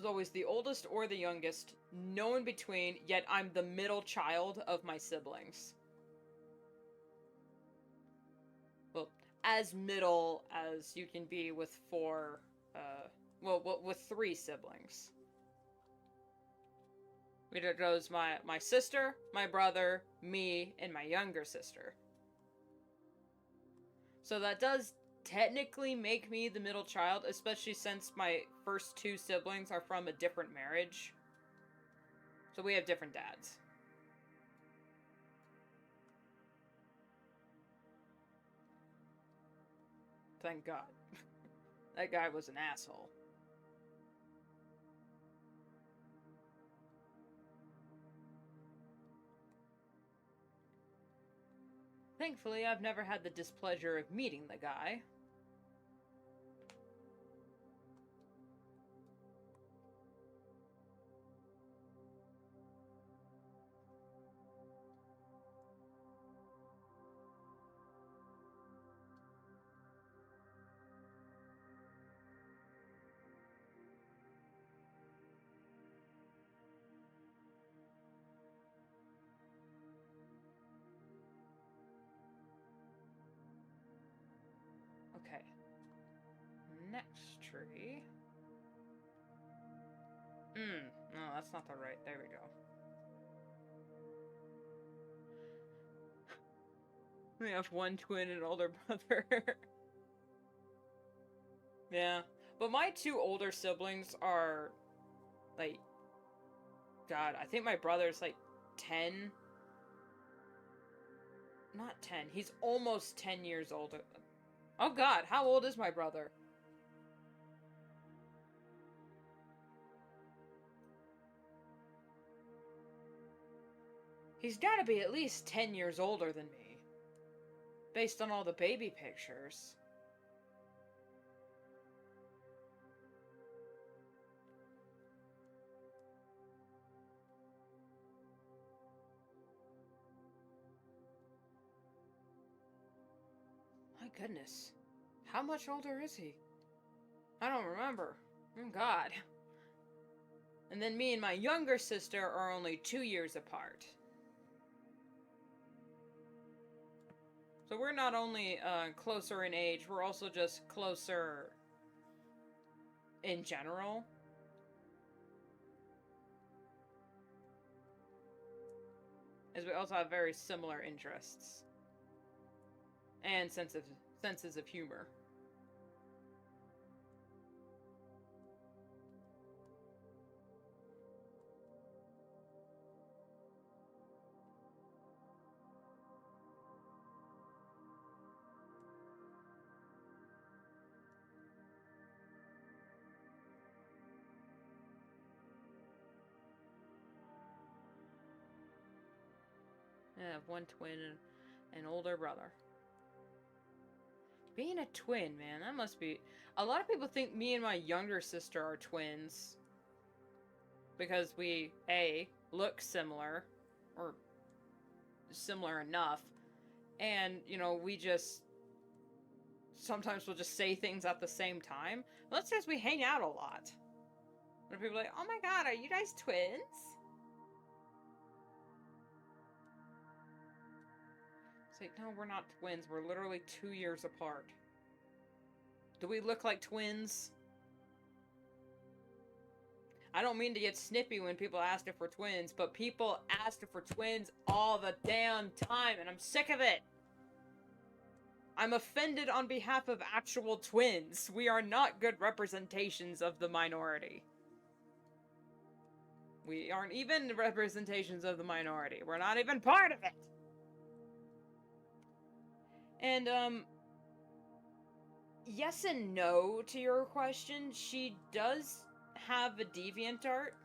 always the oldest or the youngest, no in between, yet I'm the middle child of my siblings. Well, as middle as you can be with four, with 3 siblings. It goes my sister, my brother, me, and my younger sister. So that does technically make me the middle child, especially since my first 2 siblings are from a different marriage. So we have different dads. Thank God. That guy was an asshole. Thankfully, I've never had the displeasure of meeting the guy. Okay. Next tree. No, that's not the right. There we go. We have 1 twin and older brother. Yeah. But my 2 older siblings are, like, God, I think my brother's, like, 10. Not 10. He's almost 10 years older. Oh, God, how old is my brother? He's gotta be at least 10 years older than me. Based on all the baby pictures. My goodness. How much older is he? I don't remember. Oh, God. And then me and my younger sister are only 2 years apart. So we're not only closer in age, we're also just closer in general. As we also have very similar interests. And senses of humor. I have 1 twin and an older brother. Being a twin, man, that must be... A lot of people think me and my younger sister are twins. Because we, A, look similar. Or similar enough. And, you know, we just... Sometimes we'll just say things at the same time. Well, that's because we hang out a lot. And people are like, oh my God, are you guys twins? Like, no, we're not twins. We're literally 2 years apart. Do we look like twins? I don't mean to get snippy when people ask if we're twins, but people ask if we're twins all the damn time, and I'm sick of it. I'm offended on behalf of actual twins. We are not good representations of the minority. We aren't even representations of the minority. We're not even part of it. And, yes and no to your question. She does have a DeviantArt,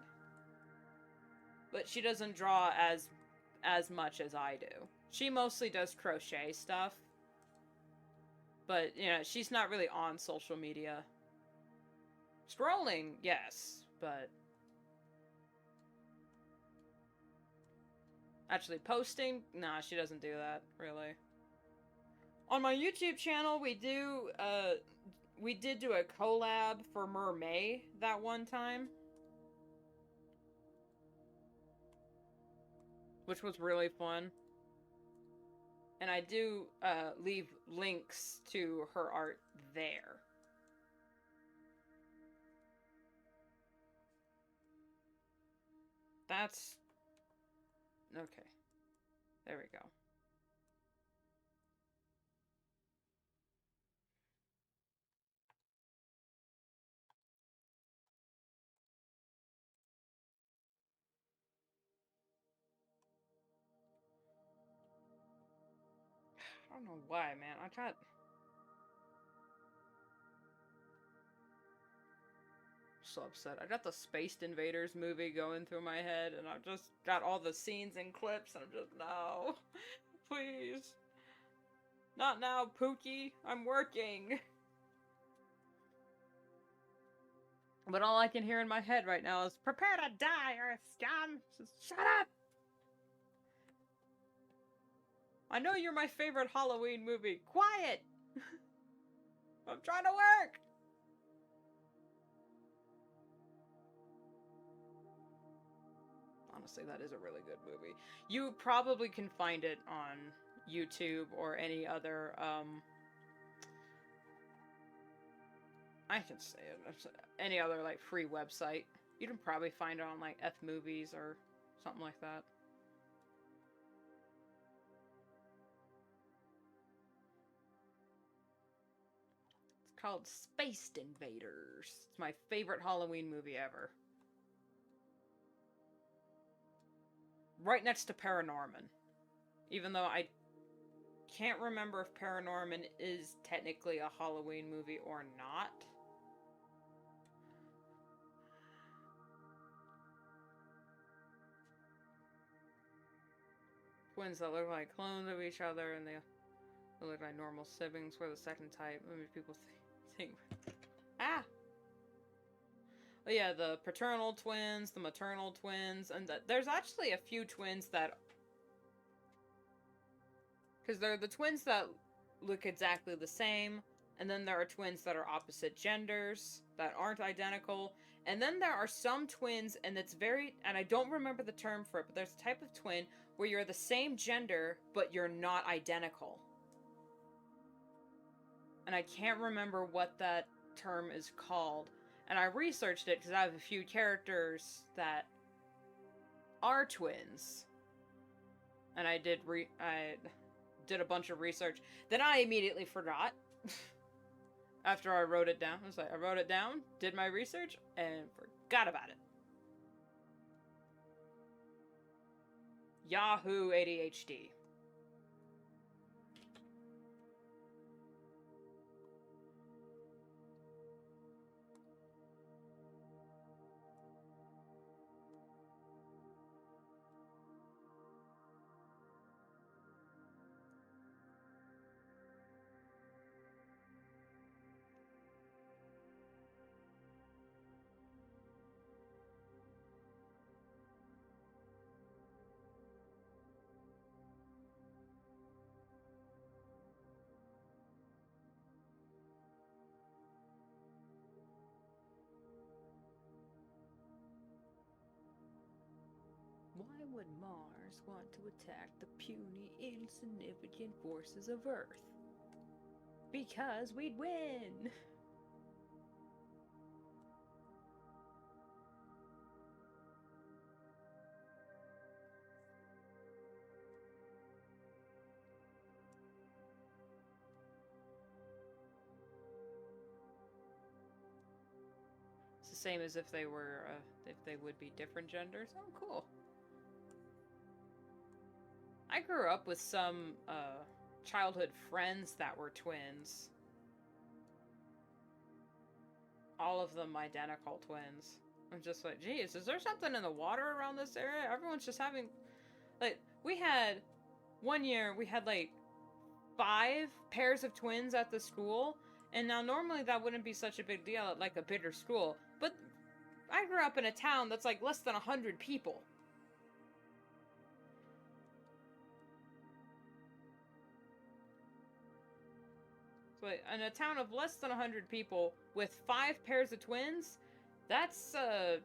but she doesn't draw as much as I do. She mostly does crochet stuff. But, you know, she's not really on social media. Scrolling, yes, but... actually posting? Nah, she doesn't do that, really. On my YouTube channel, we did do a collab for Mermay that one time. Which was really fun. And I do leave links to her art there. That's... okay. There we go. I don't know why, man. I got... so upset. I got the Spaced Invaders movie going through my head, and I've just got all the scenes and clips, and I'm just, no. Please. Not now, Pookie. I'm working. But all I can hear in my head right now is, prepare to die, Earth scum! Just shut up! I know you're my favorite Halloween movie. Quiet! I'm trying to work! Honestly, that is a really good movie. You probably can find it on YouTube or any other, I can say it. Any other, like, free website. You can probably find it on, like, F-Movies or something like that. It's called Spaced Invaders. It's my favorite Halloween movie ever. Right next to Paranorman. Even though I can't remember if Paranorman is technically a Halloween movie or not. Twins that look like clones of each other, and they look like normal siblings. We're the second type. Maybe people think... ah! Oh yeah, the paternal twins, the maternal twins, and there's actually a few twins that... because they're the twins that look exactly the same, and then there are twins that are opposite genders, that aren't identical, and then there are some twins, and it's very... and I don't remember the term for it, but there's a type of twin where you're the same gender, but you're not identical. And I can't remember what that term is called. And I researched it because I have a few characters that are twins. And I did a bunch of research that I immediately forgot. After I wrote it down. I was like, I wrote it down, did my research, and forgot about it. Yahoo ADHD. Why would Mars want to attack the puny, insignificant forces of Earth? Because we'd win! same as if they were, if they would be different genders. Oh, cool. I grew up with some, childhood friends that were twins. All of them identical twins. I'm just like, geez, is there something in the water around this area? Everyone's just having, like, we had, one year, we had, like, 5 pairs of twins at the school, and now normally that wouldn't be such a big deal at, like, a bigger school, but I grew up in a town that's, like, less than 100 people. So, in a town of less than 100 people, with 5 pairs of twins, that's, a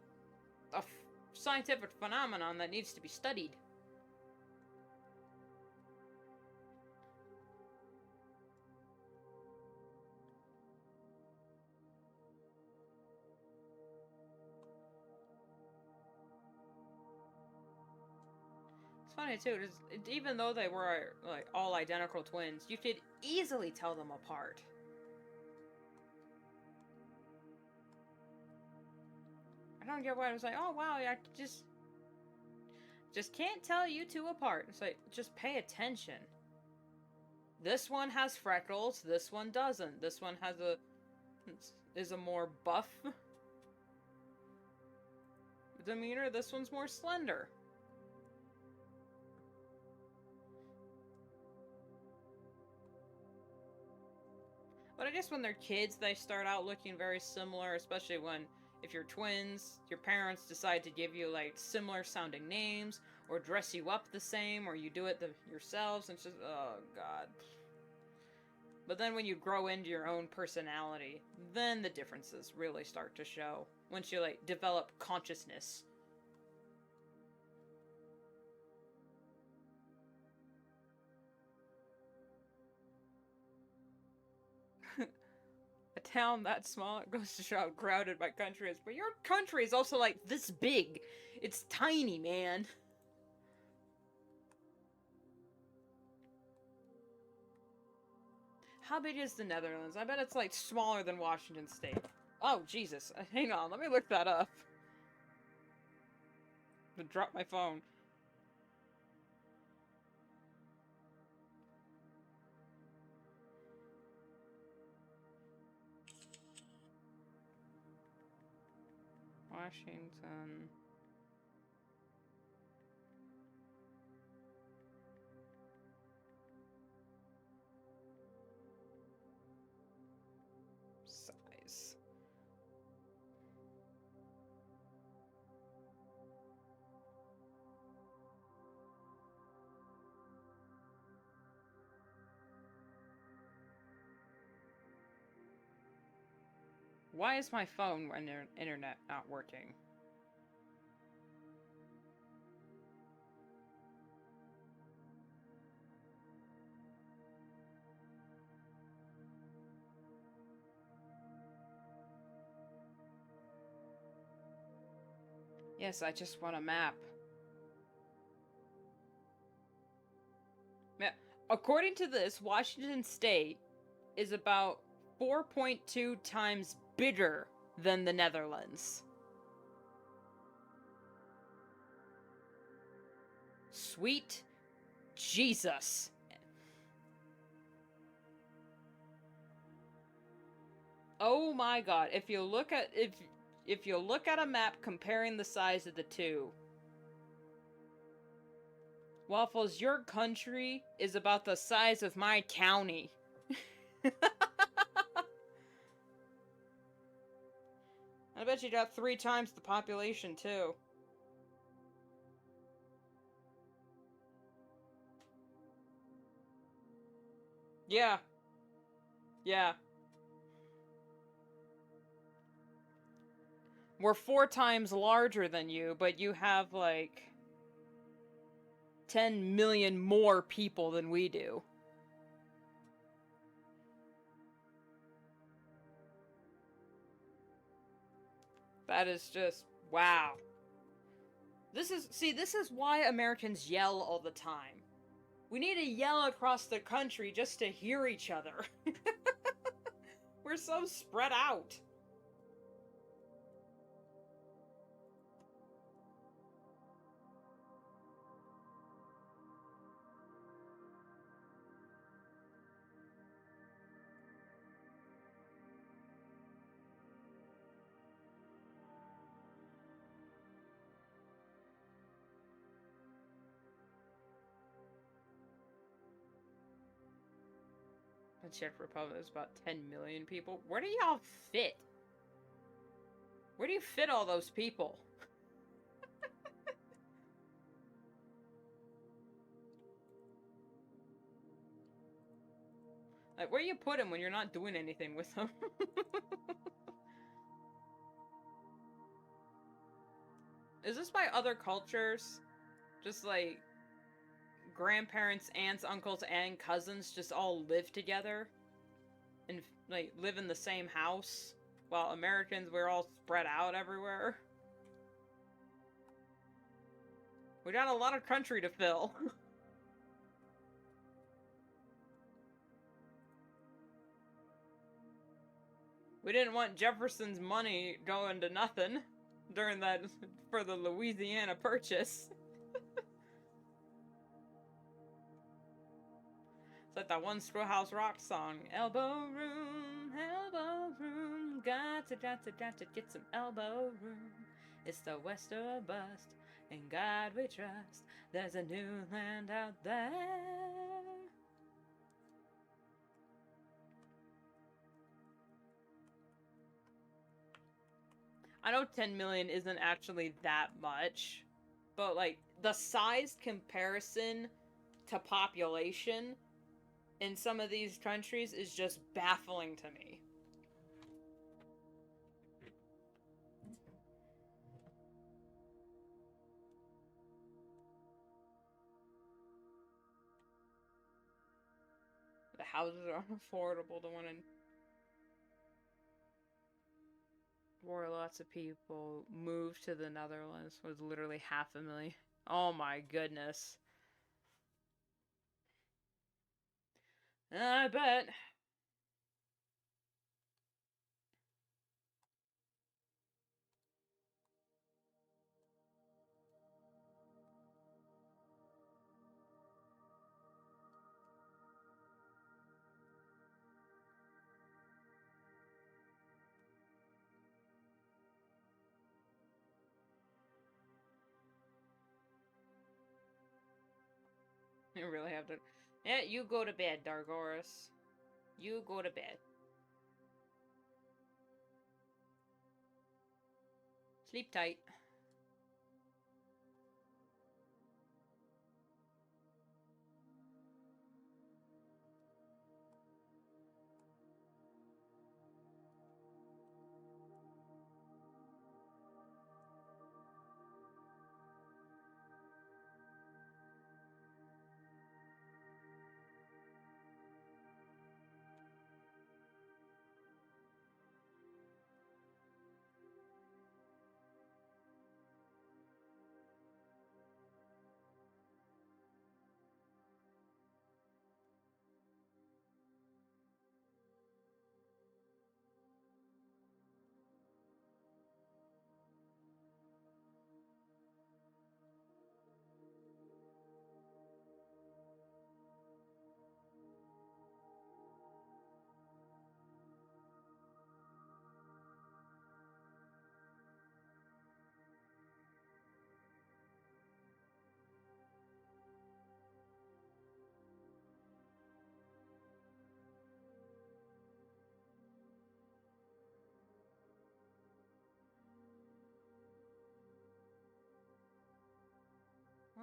scientific phenomenon that needs to be studied. It's funny too, even though they were like all identical twins, you could easily tell them apart. I don't get why I was like, oh wow, I just can't tell you two apart. It's like, just pay attention. This one has freckles, this one doesn't. This one has is a more buff demeanor, this one's more slender. But I guess when they're kids, they start out looking very similar, especially when, if you're twins, your parents decide to give you, like, similar sounding names, or dress you up the same, or you do it yourselves, and it's just, oh god. But then when you grow into your own personality, then the differences really start to show. Once you, like, develop consciousness. A town that small, it goes to show how crowded my country is. But your country is also, like, this big. It's tiny, man. How big is the Netherlands? I bet it's, like, smaller than Washington State. Oh, Jesus. Hang on, let me look that up. I'm gonna drop my phone. Washington. Size. Why is my phone when internet not working? Yes, I just want a map. Yeah, according to this, Washington State is about 4.2 times bigger than the Netherlands. Sweet Jesus. Oh my god, if you look at if you look at a map comparing the size of the two, Waffles, your country is about the size of my county. I bet you got 3 times the population, too. Yeah. Yeah. We're 4 times larger than you, but you have, like, 10 million more people than we do. That is just, wow. This is why Americans yell all the time. We need to yell across the country just to hear each other. We're so spread out. The Czech Republic is about 10 million people. Where do y'all fit? Where do you fit all those people? Like, where do you put them when you're not doing anything with them? Is this by other cultures? Just like grandparents, aunts, uncles, and cousins just all live together and like live in the same house, while Americans, we're all spread out everywhere. We got a lot of country to fill. We didn't want Jefferson's money going to nothing during that, for the Louisiana Purchase. It's like that one Schoolhouse Rock song. Elbow room, got to get some elbow room. It's the West or bust, in God we trust. There's a new land out there. I know 10 million isn't actually that much, but like the size comparison to population in some of these countries is just baffling to me. The houses are unaffordable. The one in where lots of people moved to the Netherlands was literally 500,000. Oh my goodness. I bet. You really have to. Yeah, you go to bed, Dargoris. You go to bed. Sleep tight.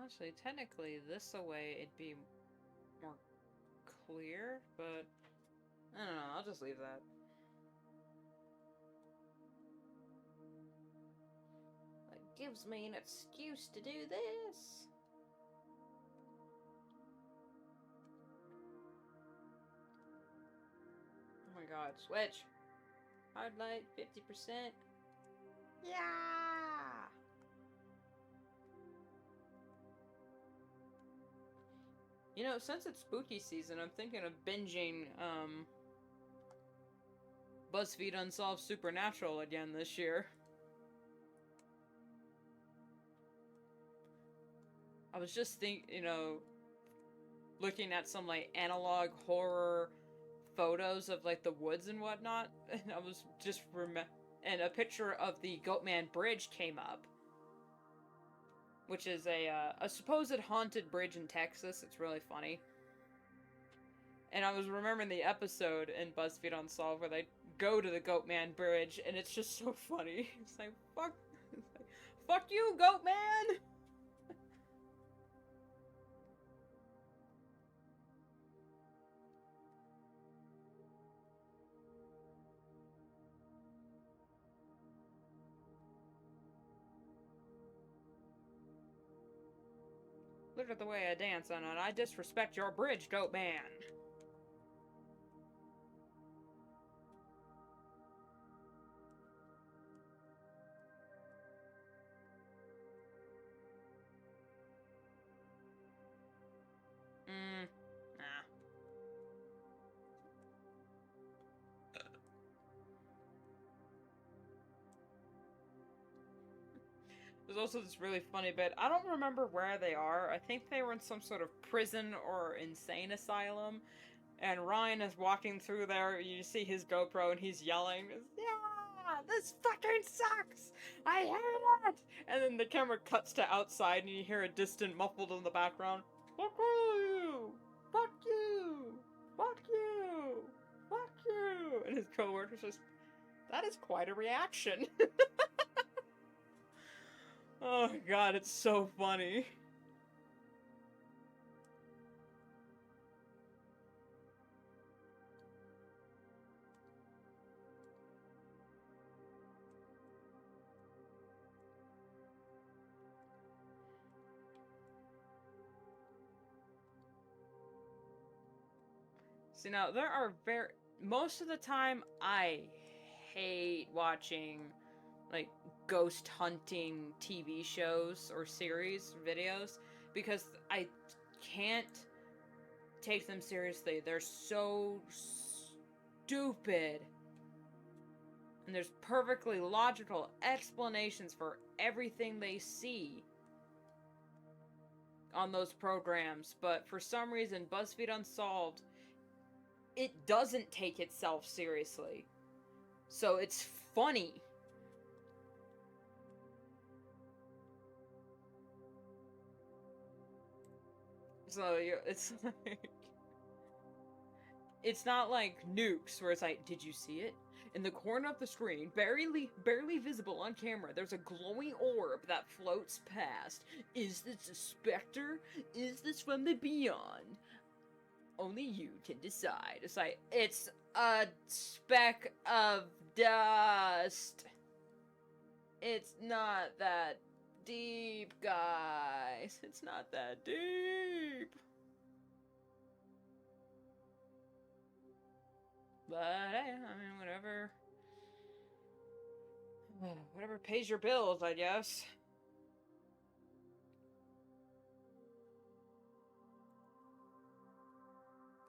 Actually, technically, this away it'd be more clear, but I don't know, I'll just leave that. That gives me an excuse to do this. Oh my god, switch! Hard light, 50%. Yeah! You know, since it's spooky season, I'm thinking of binging, BuzzFeed Unsolved Supernatural again this year. I was just looking at some, like, analog horror photos of, like, the woods and whatnot, and I was just and a picture of the Goatman Bridge came up. Which is a supposed haunted bridge in Texas. It's really funny. And I was remembering the episode in BuzzFeed Unsolved where they go to the Goatman Bridge, and it's just so funny. It's like, fuck, it's like, fuck you, Goatman! Look at the way I dance on it. I disrespect your bridge, Goatman. Nah. There's also this really funny bit. I don't remember where they are. I think they were in some sort of prison or insane asylum. And Ryan is walking through there. You see his GoPro and he's yelling, "Yeah, this fucking sucks! I hate it!" And then the camera cuts to outside and you hear a distant muffled in the background, "Fuck you! Fuck you! Fuck you! Fuck you!" And his coworker's just, that is quite a reaction. Oh god, it's so funny. See, now, there are most of the time, I hate watching, like, ghost hunting TV shows or series, videos, because I can't take them seriously. They're so stupid. And there's perfectly logical explanations for everything they see on those programs, but for some reason, BuzzFeed Unsolved, it doesn't take itself seriously. So it's funny. So it's like, it's not like Nukes where it's like, did you see it? In the corner of the screen, barely visible on camera, there's a glowing orb that floats past. Is this a specter? Is this from the beyond? Only you can decide. It's like, it's a speck of dust. It's not that deep, guys. It's not that deep. But hey, I mean, whatever pays your bills, I guess.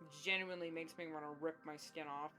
It genuinely makes me want to rip my skin off.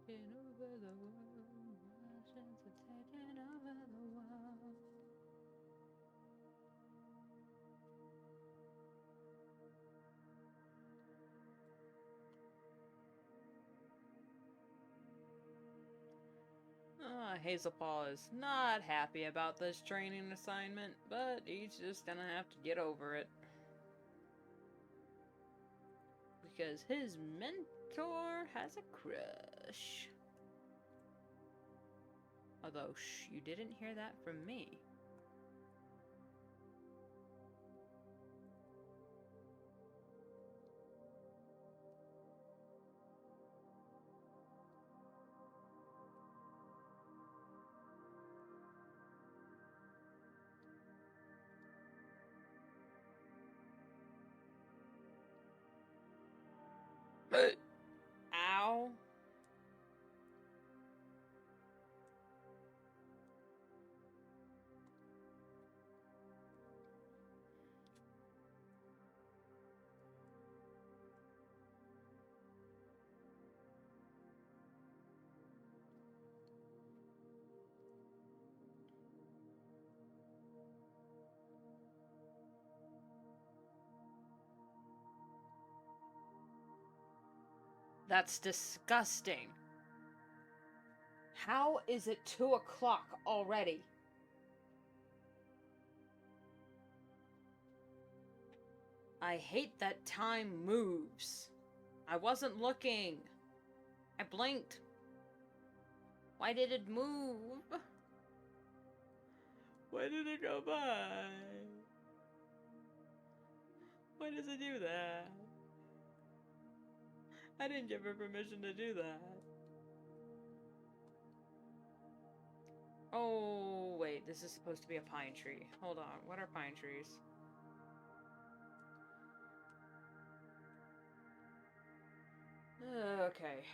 taking over the world. Russians are taking over the world. Hazelpaw is not happy about this training assignment, but he's just gonna have to get over it. Because his mentor has a crush. Although, shh, you didn't hear that from me. Ow. That's disgusting. How is it 2 o'clock already? I hate that time moves. I wasn't looking. I blinked. Why did it move? Why did it go by? Why does it do that? I didn't give her permission to do that. Oh, wait, this is supposed to be a pine tree. Hold on, what are pine trees? Okay.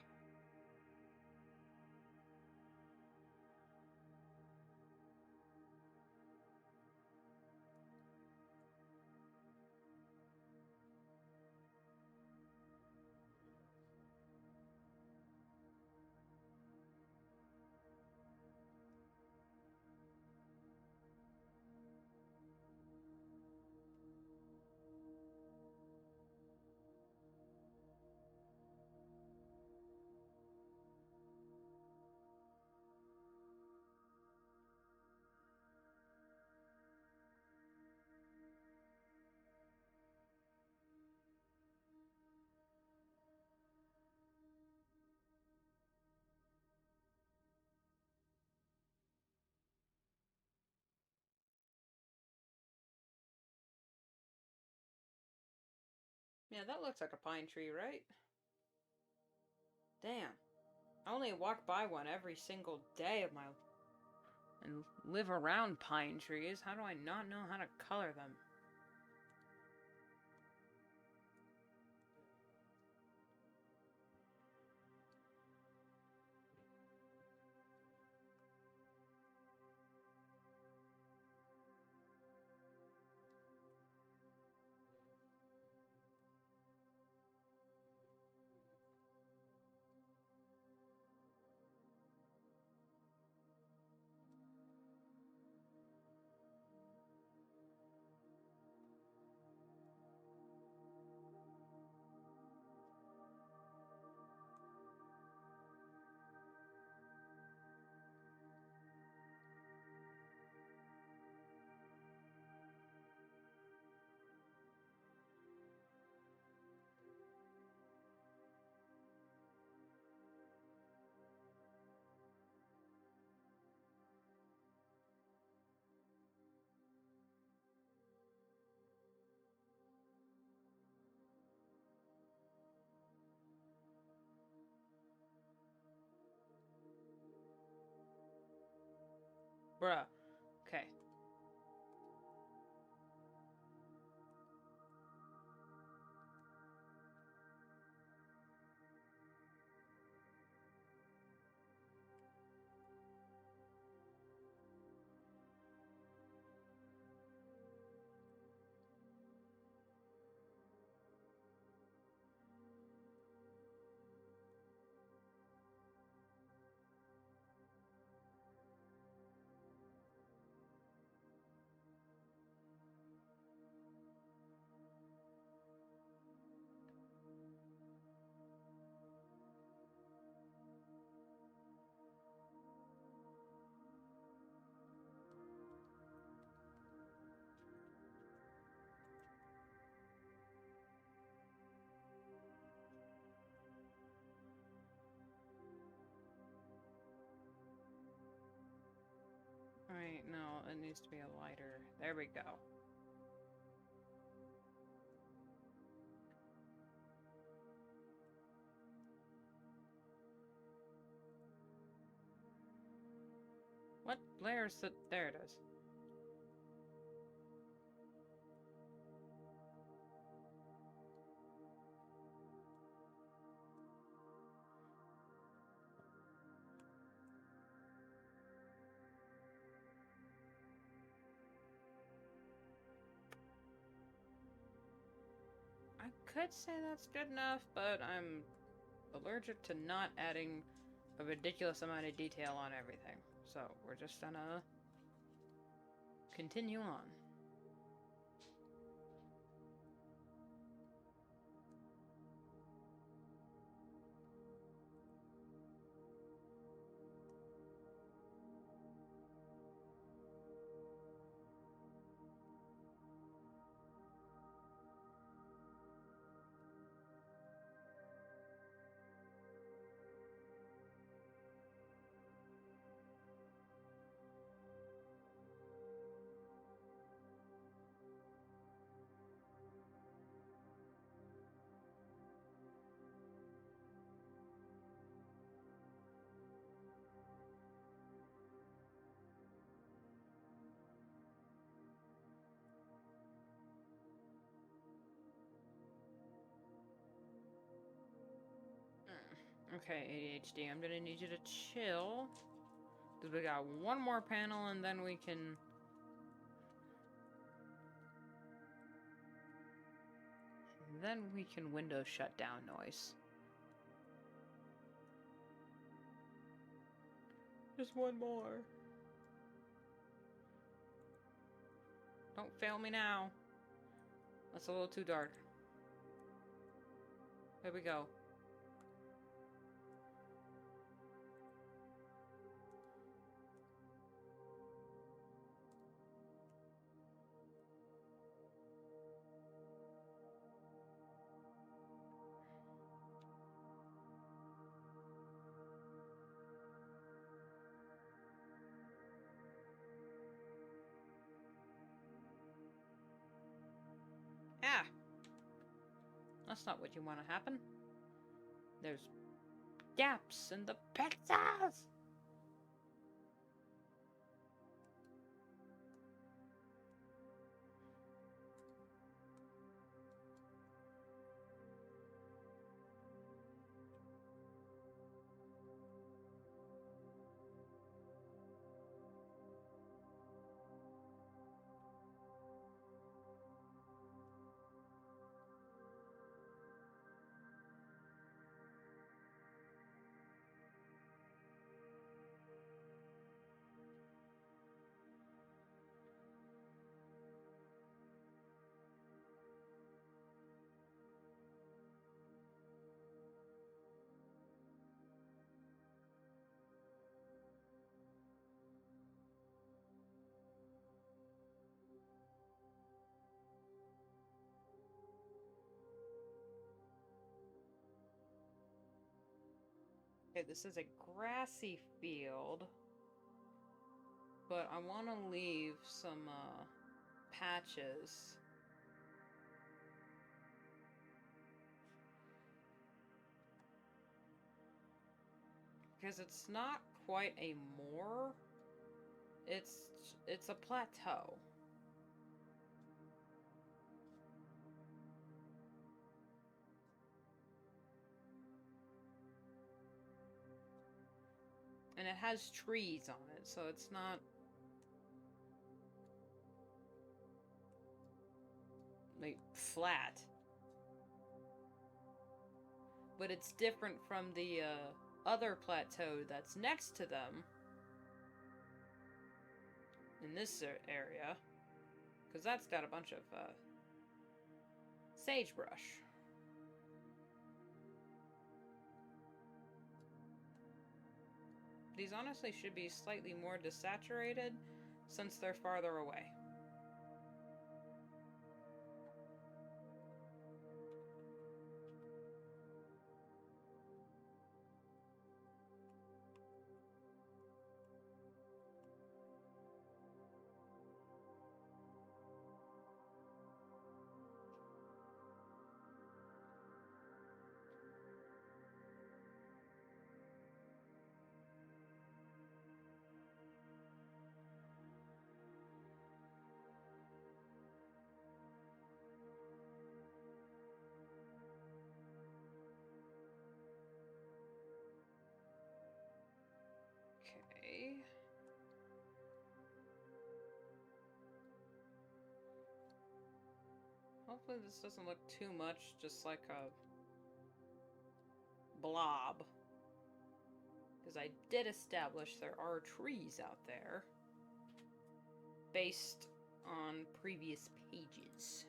Yeah, that looks like a pine tree, right? Damn. I only walk by one every single day of my and live around pine trees. How do I not know how to color them? Bruh. Okay. No, it needs to be a lighter. There we go. What layer's the... There it is. I could say that's good enough, but I'm allergic to not adding a ridiculous amount of detail on everything. So we're just gonna continue on. Okay, ADHD, I'm gonna need you to chill. Because we got one more panel and then we can... Then we can Windows shutdown noise. Just one more. Don't fail me now. That's a little too dark. There we go. Ah! That's not what you want to happen. There's gaps in the pixels! Okay, this is a grassy field, but I want to leave some patches. Because it's not quite a moor, it's a plateau. And it has trees on it, so it's not like flat. But it's different from the other plateau that's next to them in this area, because that's got a bunch of sagebrush. These honestly should be slightly more desaturated since they're farther away. Hopefully this doesn't look too much just like a blob. Because I did establish there are trees out there. Based on previous pages.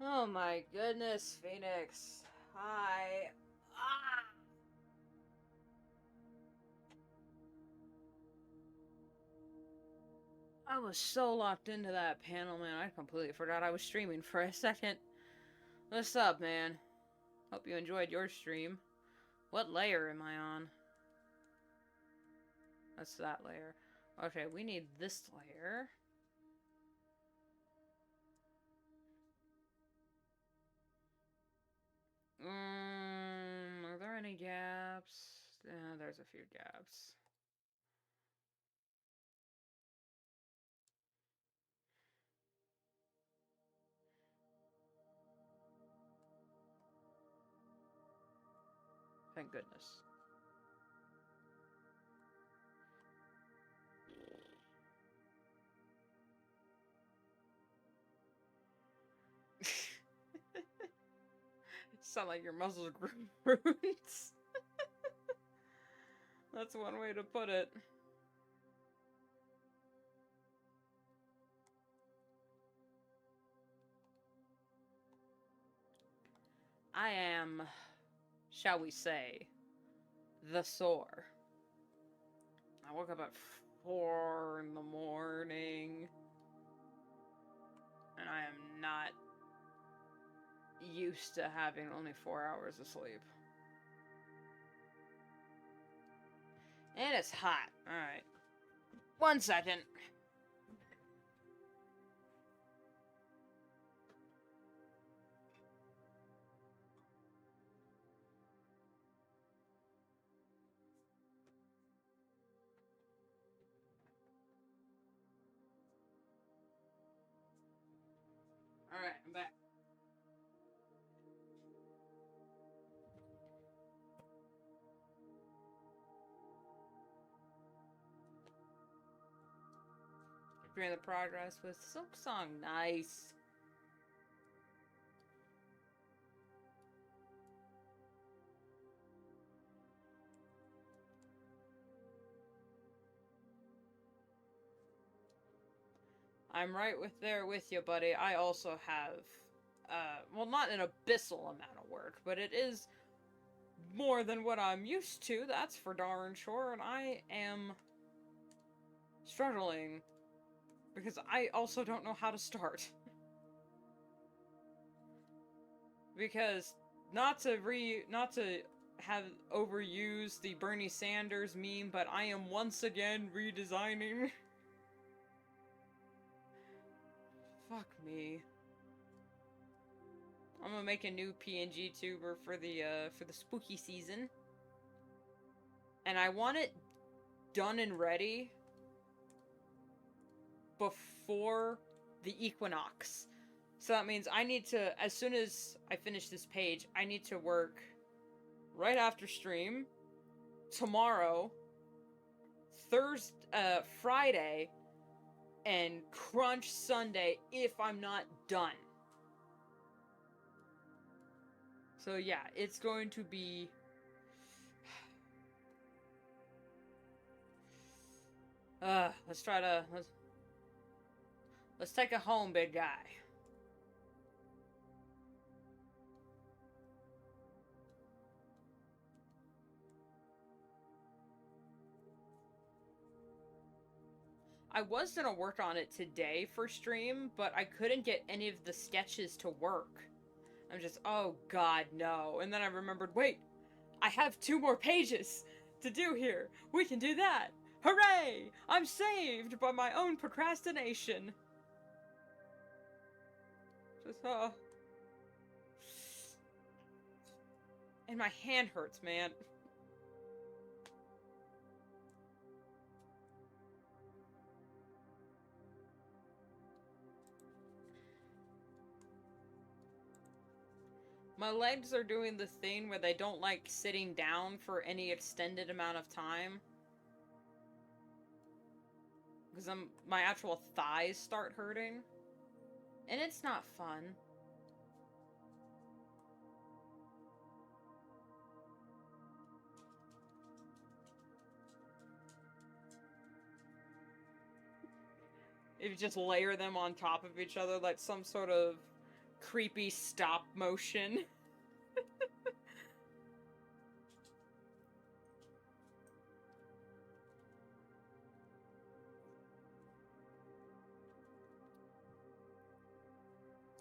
Oh my goodness, Phoenix. Hi. Ah! I was so locked into that panel, man. I completely forgot I was streaming for a second. What's up, man? Hope you enjoyed your stream. What layer am I on? That's that layer. Okay, we need this layer. Are there any gaps? There's a few gaps. Thank goodness. Sound like your muscles grew roots. That's one way to put it. I am, shall we say, the sore. I woke up at 4 in the morning, and I am not used to having only 4 hours of sleep. And it's hot. Alright. 1 second. Alright, I'm back. During the progress with Silk Song. Nice. I'm right there with you, buddy. I also have, well, not an abyssal amount of work, but it is more than what I'm used to, that's for darn sure, and I am struggling because I also don't know how to start. Because not to have overused the Bernie Sanders meme, but I am once again redesigning. Fuck me. I'm gonna make a new PNG tuber for the spooky season. And I want it done and ready before the equinox. So that means I need to, as soon as I finish this page, I need to work right after stream, tomorrow, Friday, and crunch Sunday if I'm not done. So yeah, it's going to be... let's try to... Let's take it home, big guy. I was gonna work on it today for stream, but I couldn't get any of the sketches to work. I'm just, oh god, no. And then I remembered, wait, I have 2 more pages to do here. We can do that. Hooray! I'm saved by my own procrastination. Just, and my hand hurts, man. My legs are doing the thing where they don't like sitting down for any extended amount of time. Because my actual thighs start hurting. And it's not fun. If you just layer them on top of each other like some sort of creepy stop motion.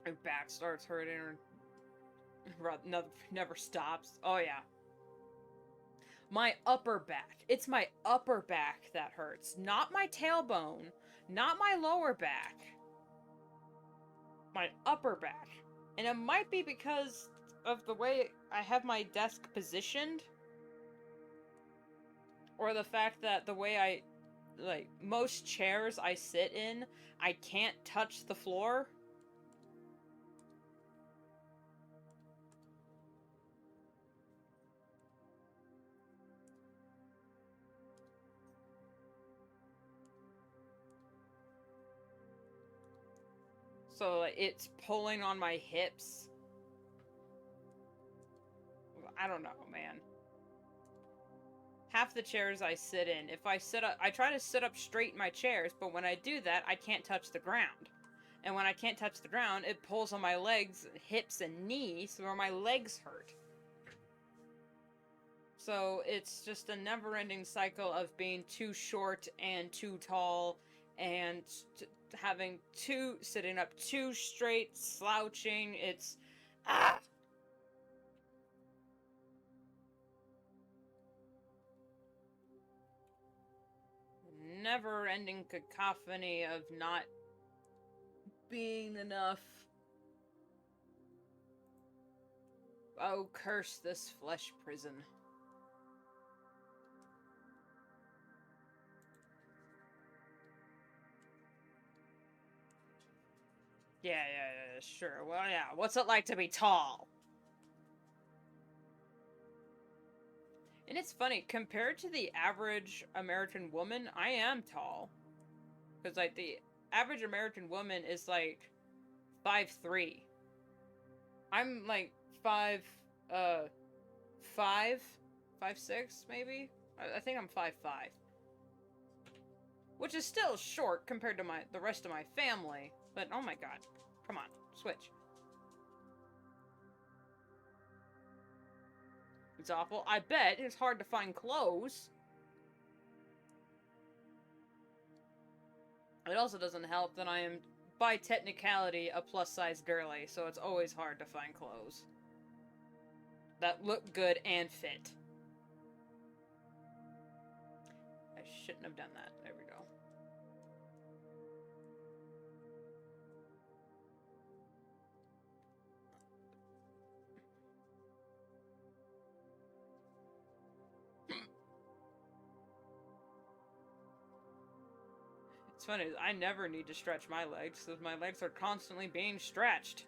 My back starts hurting or never stops. Oh yeah. My upper back. It's my upper back that hurts. Not my tailbone. Not my lower back. My upper back. And it might be because of the way I have my desk positioned. Or the fact that the way I... like, most chairs I sit in, I can't touch the floor. So, like, it's pulling on my hips. I don't know, man. Half the chairs I sit in, if I sit up, I try to sit up straight in my chairs, but when I do that, I can't touch the ground. And when I can't touch the ground, it pulls on my legs, hips, and knees, where my legs hurt. So it's just a never-ending cycle of being too short and too tall, and having sitting up too straight, slouching. It's never-ending cacophony of not being enough. Oh, curse this flesh prison. Yeah, sure. Well, yeah. What's it like to be tall? And it's funny, compared to the average American woman, I am tall. Because, like, the average American woman is, like, 5'3". I'm, like, 5'6", maybe? I think I'm 5'5". which is still short compared to the rest of my family. But oh my god, come on, switch. It's awful. I bet it's hard to find clothes. It also doesn't help that I am, by technicality, a plus-size girly, so it's always hard to find clothes that look good and fit. I shouldn't have done that. There we go. It's funny, I never need to stretch my legs, because my legs are constantly being stretched.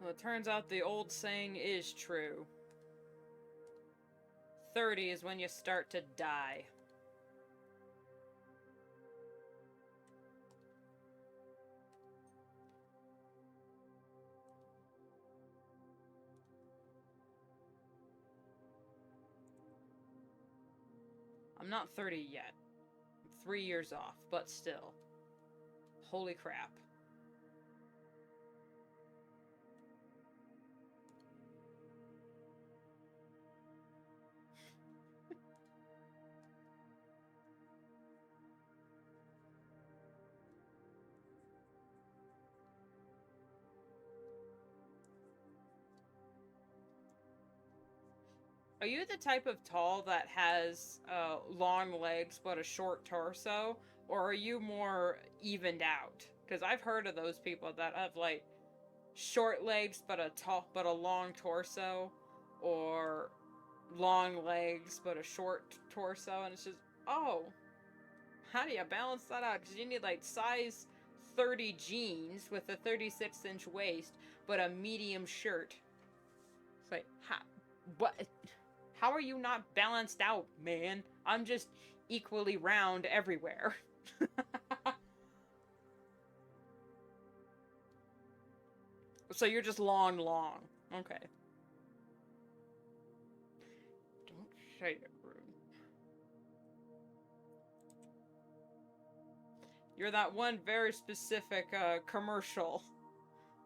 So it turns out the old saying is true. 30 is when you start to die. I'm not 30 yet. I'm 3 years off, but still. Holy crap. Are you the type of tall that has long legs but a short torso? Or are you more evened out? Because I've heard of those people that have, like, short legs but a long torso, or long legs but a short torso, and it's just, oh, how do you balance that out? Because you need, like, size 30 jeans with a 36-inch waist but a medium shirt. It's like, what? How are you not balanced out, man? I'm just equally round everywhere. So you're just long. Okay. Don't say it, rude. You're that one very specific commercial.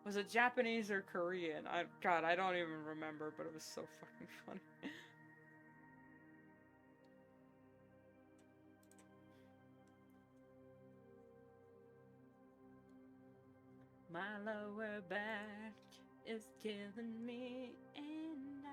Was it Japanese or Korean? God, I don't even remember, but it was so fucking funny. My lower back is killing me, and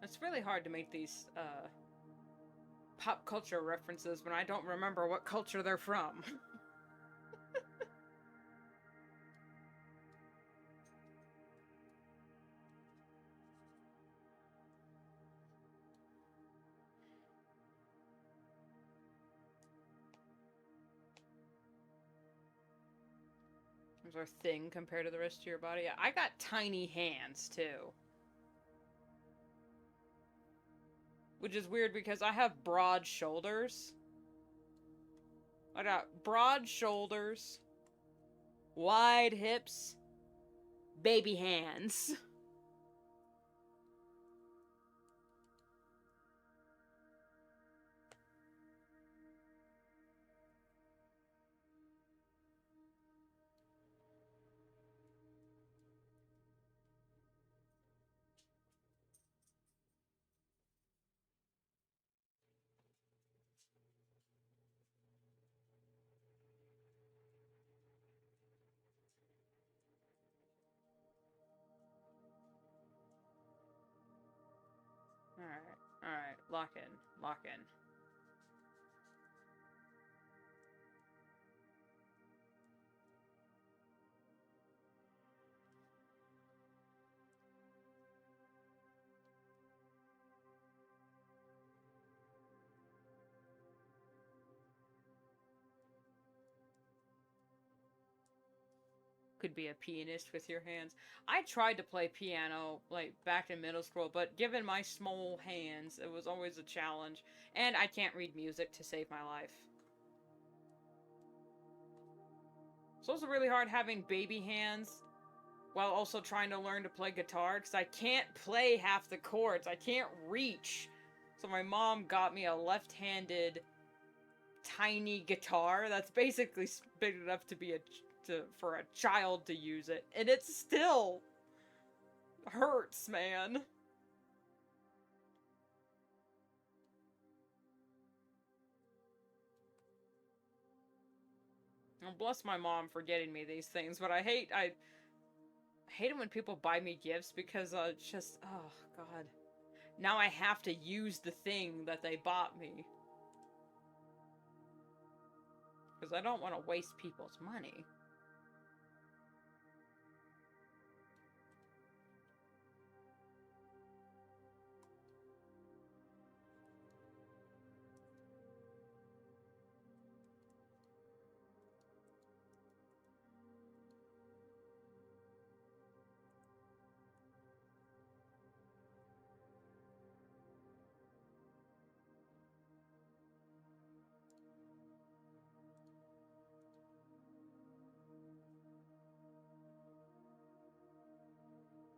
it's really hard to make these pop culture references when I don't remember what culture they're from. Those are thin compared to the rest of your body. Yeah, I got tiny hands too. Which is weird because I have broad shoulders. I got broad shoulders, wide hips, baby hands. Alright, lock in. could be a pianist with your hands. I tried to play piano, like, back in middle school, but given my small hands, it was always a challenge. And I can't read music to save my life. It's also really hard having baby hands while also trying to learn to play guitar, because I can't play half the chords. I can't reach. So my mom got me a left-handed tiny guitar that's basically big enough to be for a child to use it, and it still hurts, man. Well, bless my mom for getting me these things, but I hate it when people buy me gifts because it's just, oh god. Now I have to use the thing that they bought me. Because I don't want to waste people's money.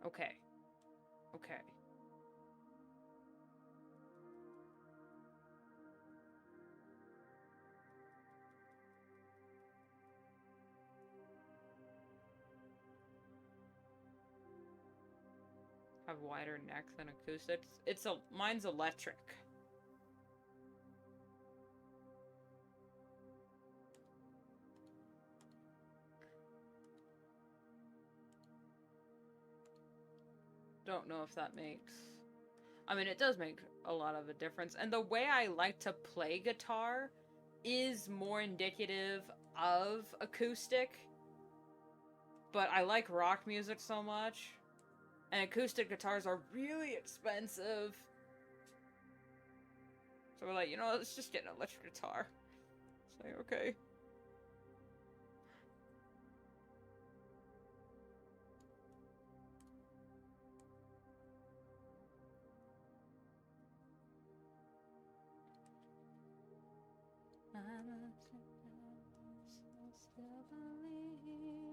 Okay. Okay. Have wider neck than acoustics. Mine's electric. Don't know if that makes... I mean, it does make a lot of a difference. And the way I like to play guitar is more indicative of acoustic. But I like rock music so much. And acoustic guitars are really expensive. So we're like, you know, let's just get an electric guitar. It's like, okay.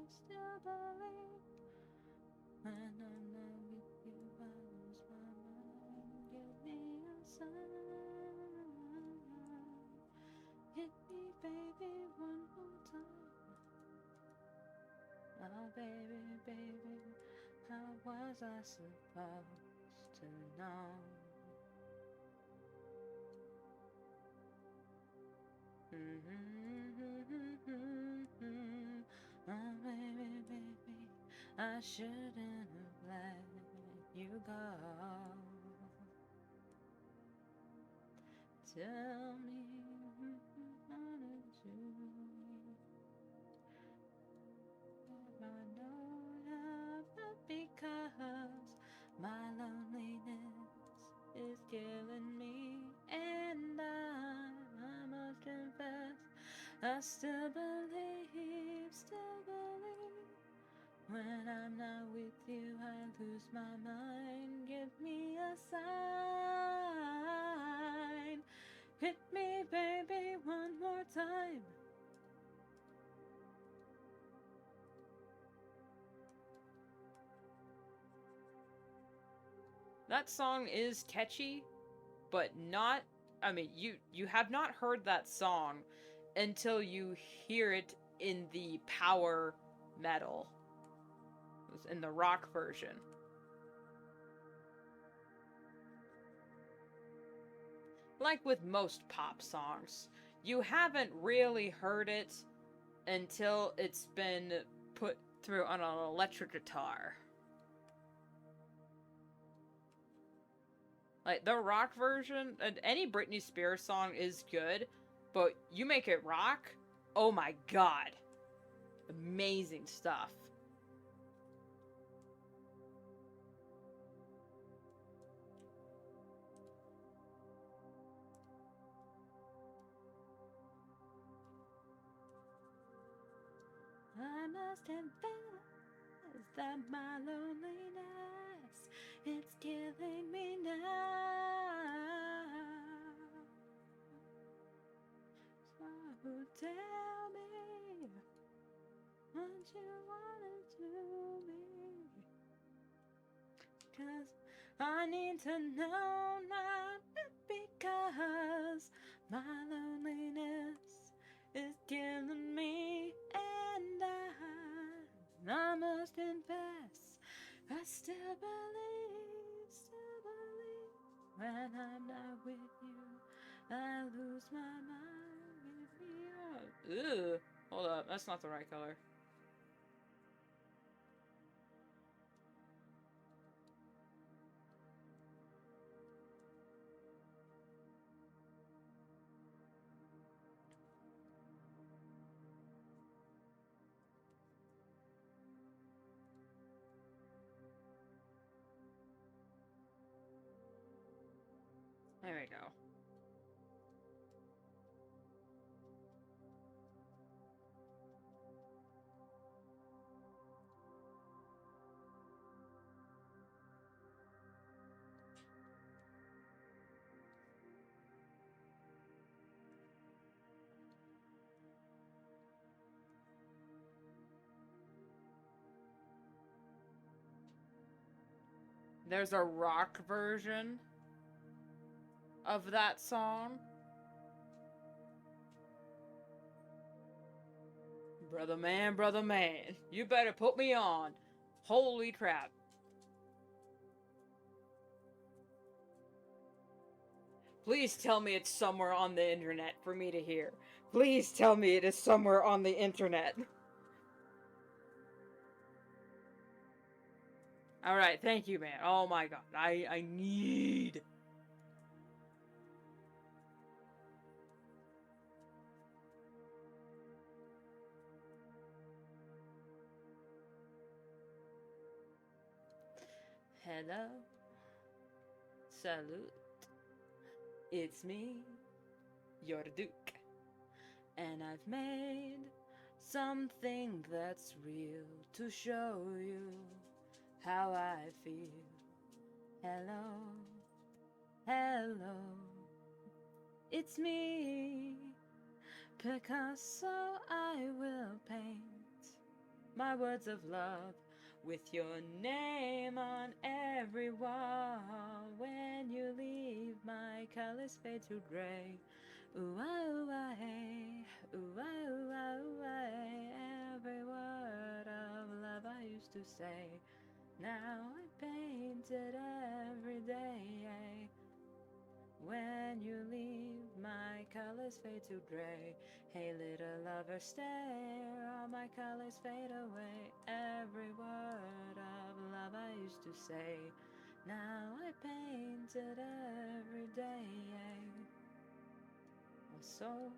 Still believe. When I'm not with you, I lose my mind. Give me a sign. Hit me, baby, one more time. Oh, baby, baby, how was I supposed to know? Oh, baby, baby, I shouldn't have let you go. Tell me how to do. I know that because my loneliness is killing me, and I must confess, I still believe, when I'm not with you, I lose my mind. Give me a sign. Hit me, baby, one more time. That song is catchy, but not... I mean, you have not heard that song until you hear it in the power metal. In the rock version. Like with most pop songs, you haven't really heard it until it's been put through on an electric guitar. Like, the rock version, and any Britney Spears song is good, but you make it rock, oh my god. Amazing stuff. I
must confess that my loneliness is killing me now. So tell me what you wanna do me, 'cause I need to know now, because my loneliness is killing me, and I must confess, I still believe, when I'm not with you, I lose my mind. Give me up.
Ew. Hold up, that's not the right color. There we go. There's a rock version of that song. Brother man, you better put me on. Holy crap. Please tell me it's somewhere on the internet for me to hear. Please tell me it is somewhere on the internet. Alright, thank you, man. Oh my god. I need...
Hello, salute, it's me, your Duke, and I've made something that's real to show you how I feel. Hello, hello, it's me, Picasso. I will paint my words of love with your name on every wall. When you leave, my colors fade to gray. Ooh, ah, ooh, ah, hey. Ooh, ah, ooh, ah, ooh, ah, hey. Every word of love I used to say, now I paint it every day. When you leave, my colors fade to gray. Hey, little lover, stay, all my colors fade away. Every word of love I used to say, now I paint it every day. My soul,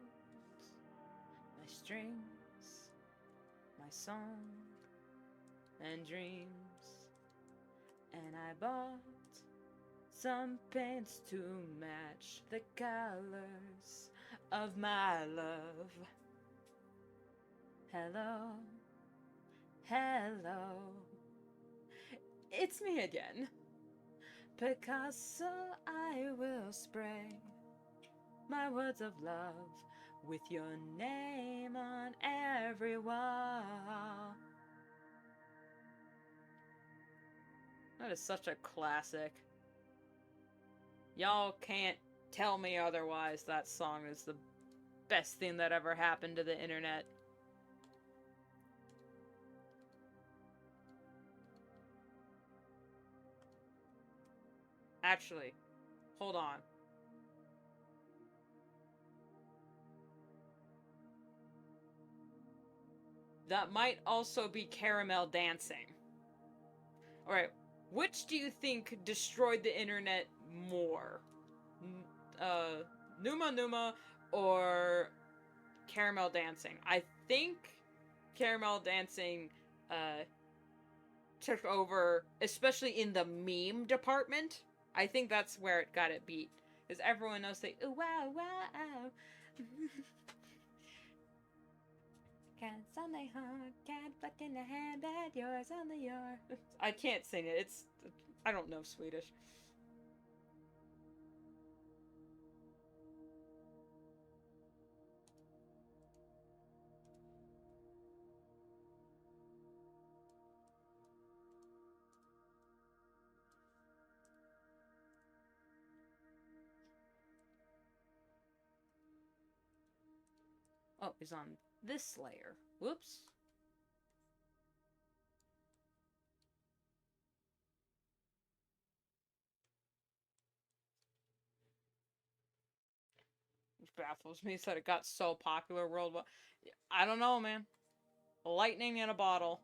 my strings, my song, and dreams. And I bought some paints to match the colors of my love. Hello, hello, it's me again. Picasso, I will spray my words of love with your name on every wall.
That is such a classic. Y'all can't tell me otherwise. That song is the best thing that ever happened to the internet. Actually, hold on. That might also be Caramel Dancing. Alright, which do you think destroyed the internet more? Numa Numa or Caramel Dancing? I think Caramel Dancing took over, especially in the meme department. I think that's where it got it beat. Because everyone knows they, ooh, wow, wow.
Cats on the heart, cat butt in the hand, and yours on the yard.
I can't sing it. I don't know Swedish. Oh, he's on this layer. Whoops. Which baffles me that it got so popular worldwide. I don't know, man. Lightning in a bottle.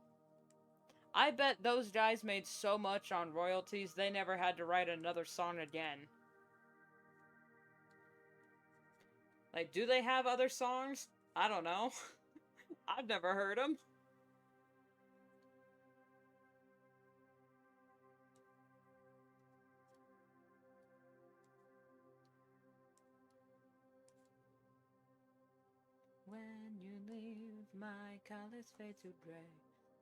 I bet those guys made so much on royalties they never had to write another song again. Like, do they have other songs? I don't know. I've never heard them.
When you leave, my colors fade to gray.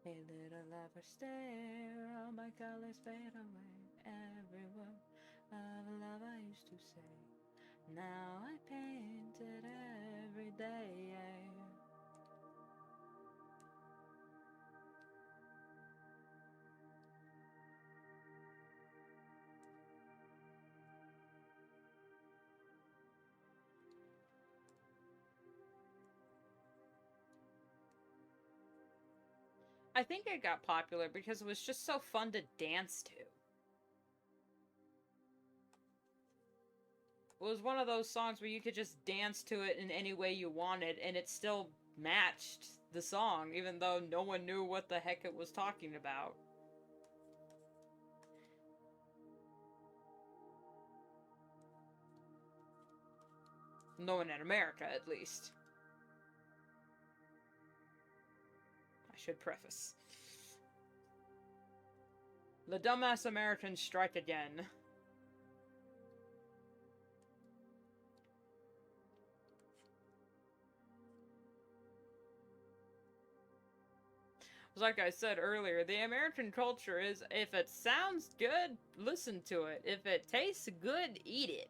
Hey, little lover, stay, all my colors fade away. Every word of love I used to say, now I paint it every day.
I think it got popular because it was just so fun to dance to. It was one of those songs where you could just dance to it in any way you wanted, and it still matched the song, even though no one knew what the heck it was talking about. No one in America, at least. I should preface. The dumbass Americans strike again. Like I said earlier, the American culture is, if it sounds good, listen to it. If it tastes good, eat it.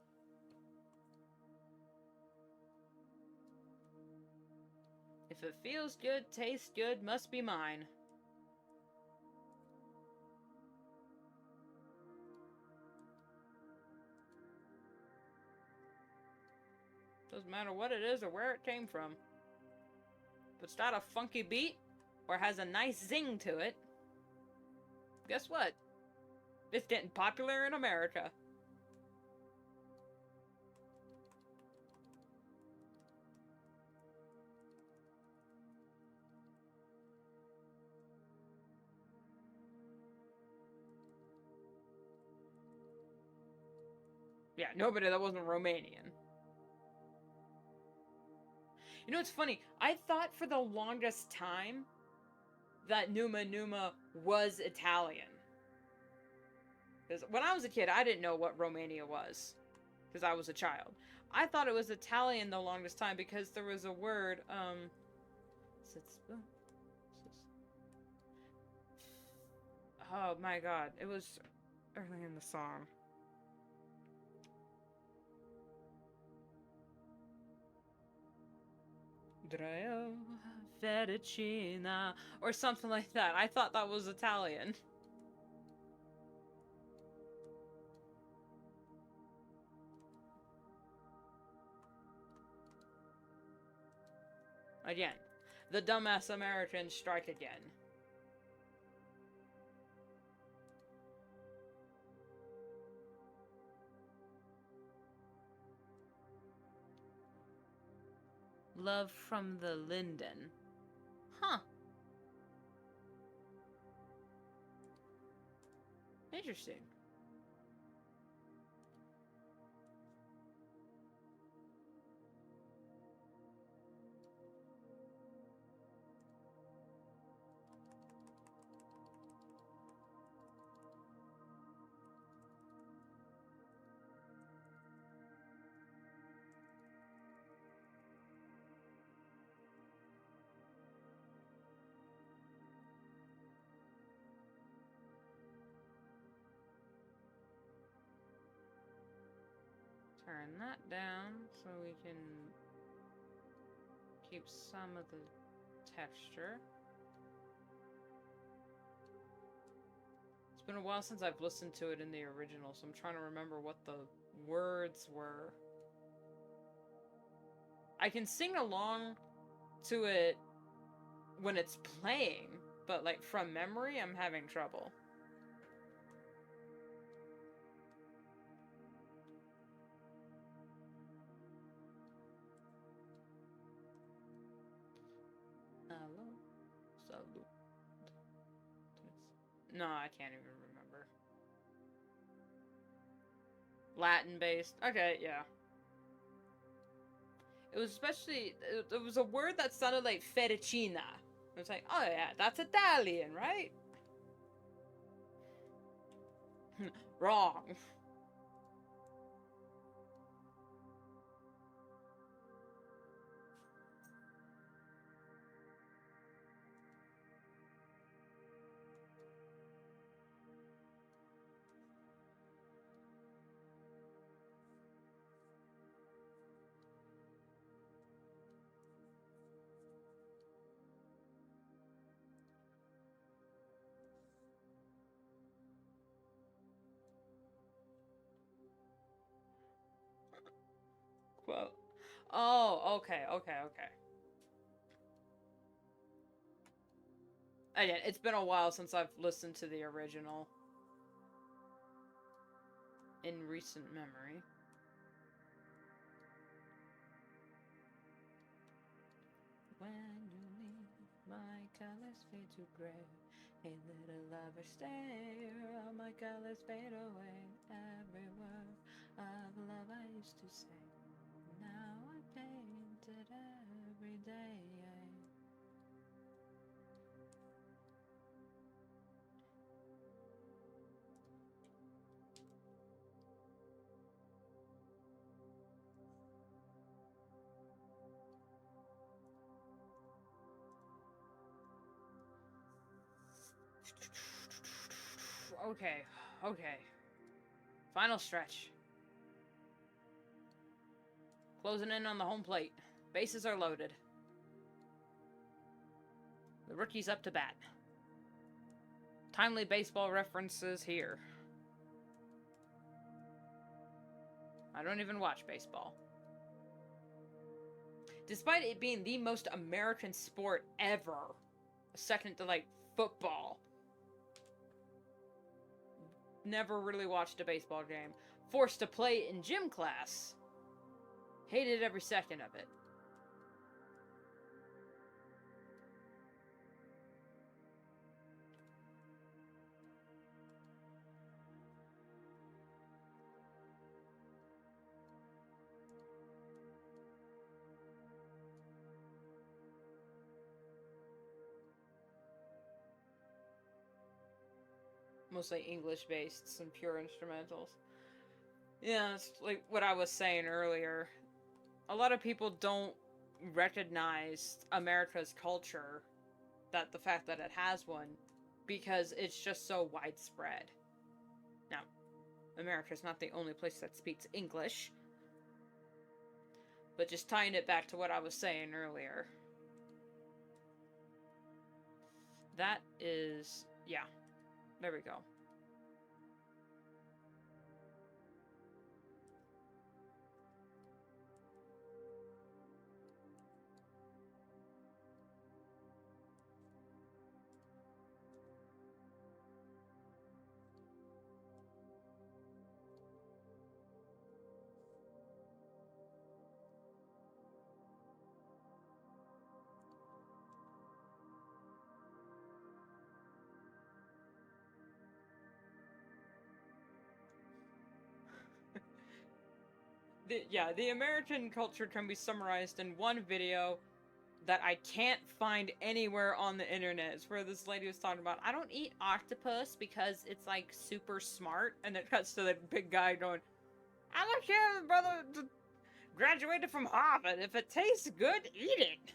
If it feels good, tastes good, must be mine. Doesn't matter what it is or where it came from. If it's got a funky beat, or has a nice zing to it, guess what? It's getting popular in America. Yeah, nobody that wasn't Romanian. You know what's funny? I thought for the longest time that Numa Numa was Italian. Because when I was a kid, I didn't know what Romania was. Because I was a child. I thought it was Italian the longest time because there was a word, oh my god, it was early in the song. Dreo fettuccina, or something like that. I thought that was Italian. Again, the dumbass Americans strike again.
Love from the Linden.
Huh. Interesting.
turn that down so we can keep some of the texture. It's been a while since I've listened to it in the original, so I'm trying to remember what the words were. I can sing along to it when it's playing, but like from memory, I'm having trouble. Hello, salute. No, I can't even remember. Latin based. Okay, yeah. It was especially, it was a word that sounded like fettuccine. It was like, oh yeah, that's Italian, right? Wrong. Quote. Oh, okay. Again, it's been a while since I've listened to the original. In recent memory. When you leave, my colors fade to gray. A little lover stare, all my colors fade away. Every word of love I used to say. Now I paint it every day. Okay. Final stretch. Closing in on the home plate. Bases are loaded. The rookie's up to bat. Timely baseball references here. I don't even watch baseball. Despite it being the most American sport ever, second to, like, football, never really watched a baseball game. Forced to play in gym class. Hated every second of it. Mostly English-based, some pure instrumentals. Yeah, it's like what I was saying earlier. A lot of people don't recognize America's culture, that the fact that it has one, because it's just so widespread. Now, America's not the only place that speaks English, but just tying it back to what I was saying earlier. That is, yeah. There we go. The American culture can be summarized in one video that I can't find anywhere on the internet. It's where this lady was talking about, I don't eat octopus because it's, like, super smart, and it cuts to the big guy going, I don't care, brother, graduated from Harvard. If it tastes good, eat it.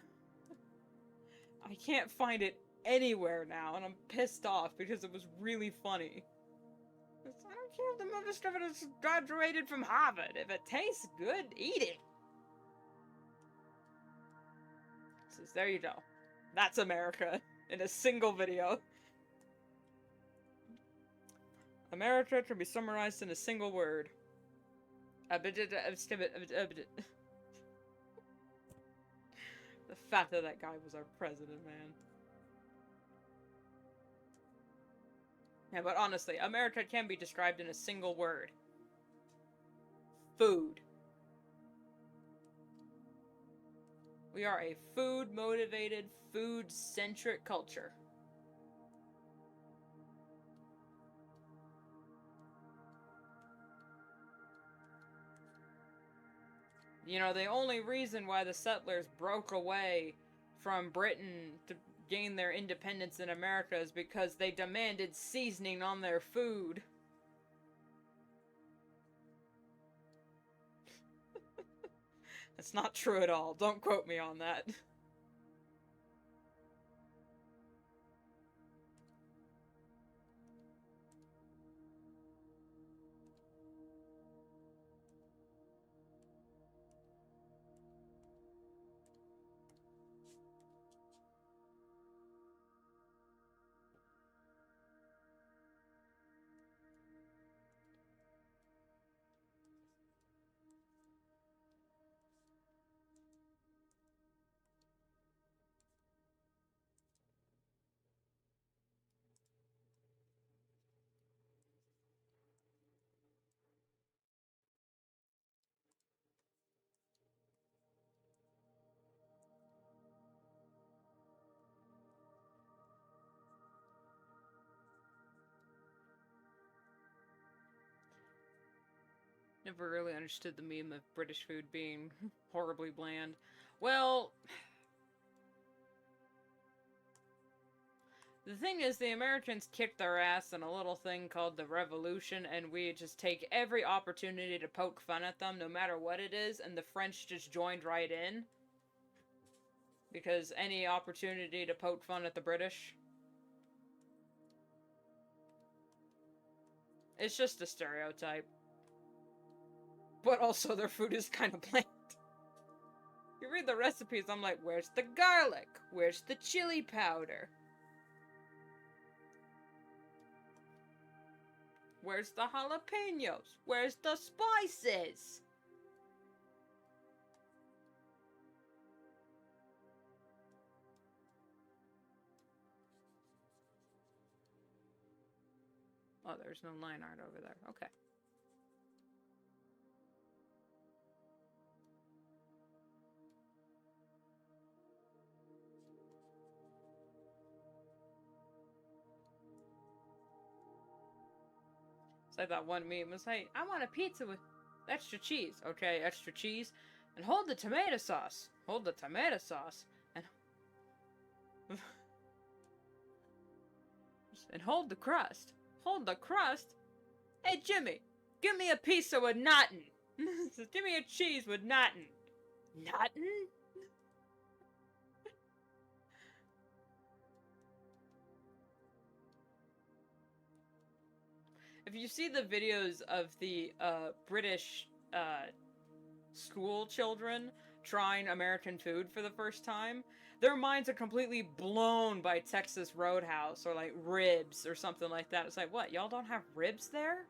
I can't find it anywhere now, and I'm pissed off because it was really funny.
I don't care if the mother stuff is graduated from Harvard. If it tastes good, eat it. Says, there you go. That's America in a single video. America can be summarized in a single word. The fact that that guy was our president, man. Yeah, but honestly, America can be described in a single word. Food. We are a food-motivated, food-centric culture. You know, the only reason why the settlers broke away from Britain to gain their independence in America is because they demanded seasoning on their food. That's not true at all. Don't quote me on that. Never really understood the meme of British food being horribly bland. Well, the thing is, the Americans kicked their ass in a little thing called the Revolution, and we just take every opportunity to poke fun at them, no matter what it is, and the French just joined right in. Because any opportunity to poke fun at the British. It's just a stereotype. But also their food is kind of bland. You read the recipes, I'm like, where's the garlic? Where's the chili powder? Where's the jalapenos? Where's the spices? Oh, there's no line art over there. Okay. It's like that one meme was like, I want a pizza with extra cheese. Okay, extra cheese. And hold the tomato sauce. Hold the tomato sauce. And hold the crust. Hold the crust? Hey, Jimmy, give me a pizza with nothing. Give me a cheese with nothing. Nothing? If you see the videos of the British school children trying American food for the first time, their minds are completely blown by Texas Roadhouse or like ribs or something like that. It's like, what, y'all don't have ribs there?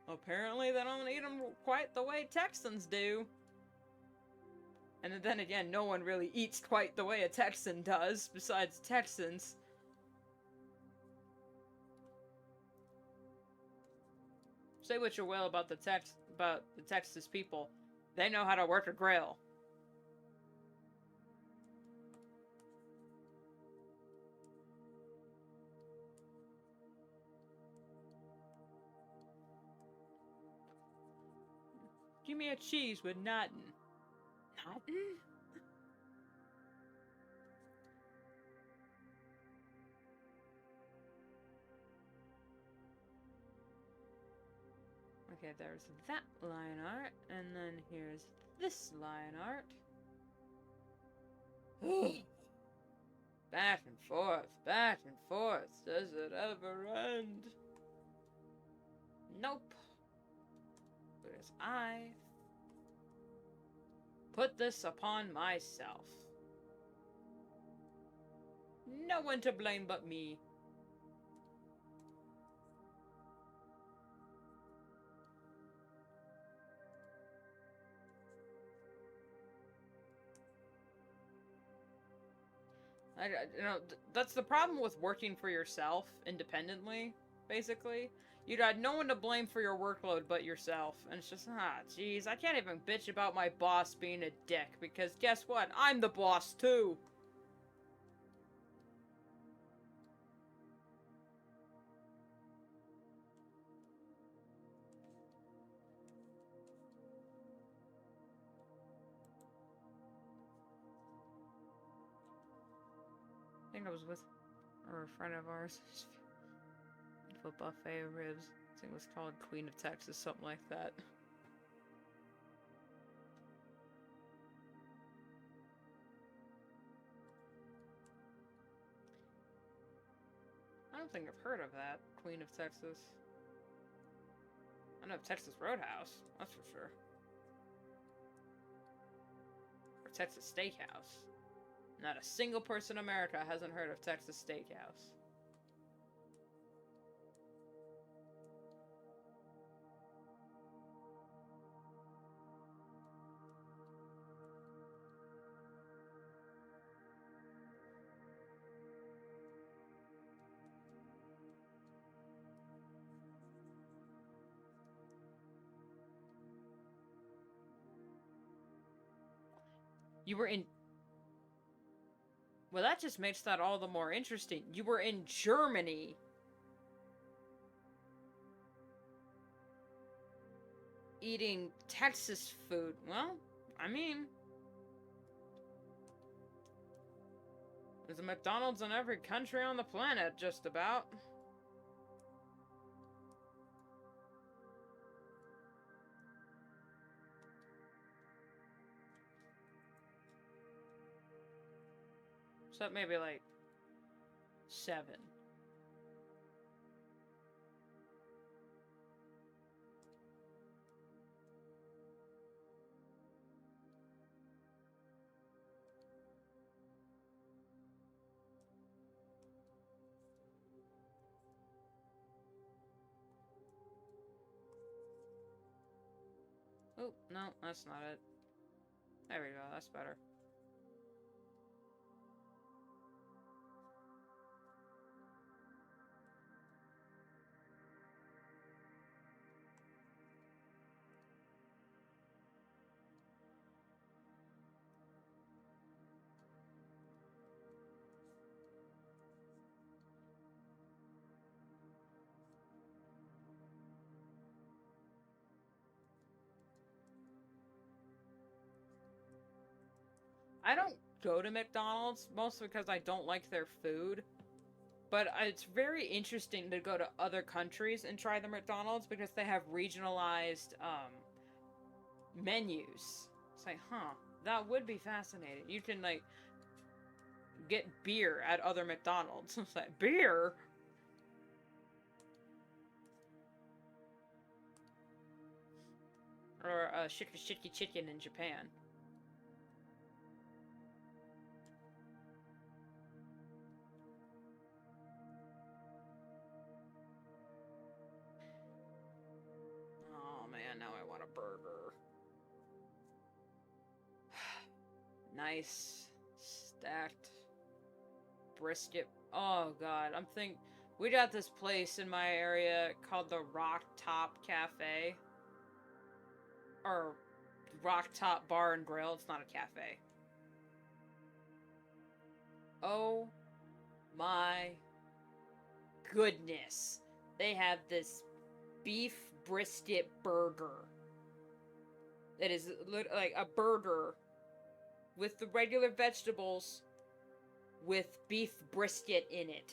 Apparently they don't eat them quite the way Texans do. And then again, no one really eats quite the way a Texan does, besides Texans. Say what you will about the Texas people. They know how to work a grill. Give me a cheese with nothing. Nothing? Okay, there's that line art, and then here's this line art. Back and forth, back and forth. Does it ever end? Nope. Because I put this upon myself. No one to blame but me. That's the problem with working for yourself independently, basically. You got no one to blame for your workload but yourself. And it's just, jeez, I can't even bitch about my boss being a dick, because guess what? I'm the boss, too! I think I was with a friend of ours. A buffet of ribs. I think it was called Queen of Texas, something like that. I don't think I've heard of that, Queen of Texas. I know of Texas Roadhouse, that's for sure. Or Texas Steakhouse. Not a single person in America hasn't heard of Texas Steakhouse. You were in... Well, that just makes that all the more interesting. You were in Germany. Eating Texas food. Well, I mean... There's a McDonald's in every country on the planet, just about. So maybe like 7. Oh, no, that's not it. There we go, that's better. I don't go to McDonald's, mostly because I don't like their food. But it's very interesting to go to other countries and try the McDonald's because they have regionalized menus. It's like, that would be fascinating. You can, like, get beer at other McDonald's. It's like, beer? Or shiki chicken in Japan. Oh man, now I want a burger. Nice stacked brisket. Oh god, we got this place in my area called the Rock Top Cafe. Or Rock Top Bar and Grill. It's not a cafe. Oh my goodness. They have this beef brisket burger. That is like a burger with the regular vegetables with beef brisket in it.